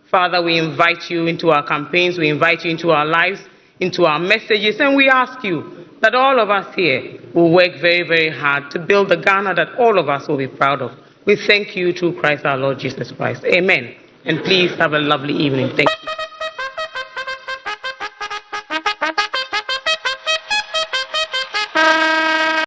Father, we invite you into our campaigns, we invite you into our lives, into our messages, and we ask you that all of us here will work very, very hard to build the Ghana that all of us will be proud of. We thank you through Christ our Lord Jesus Christ. Amen. And please have a lovely evening. Thank you.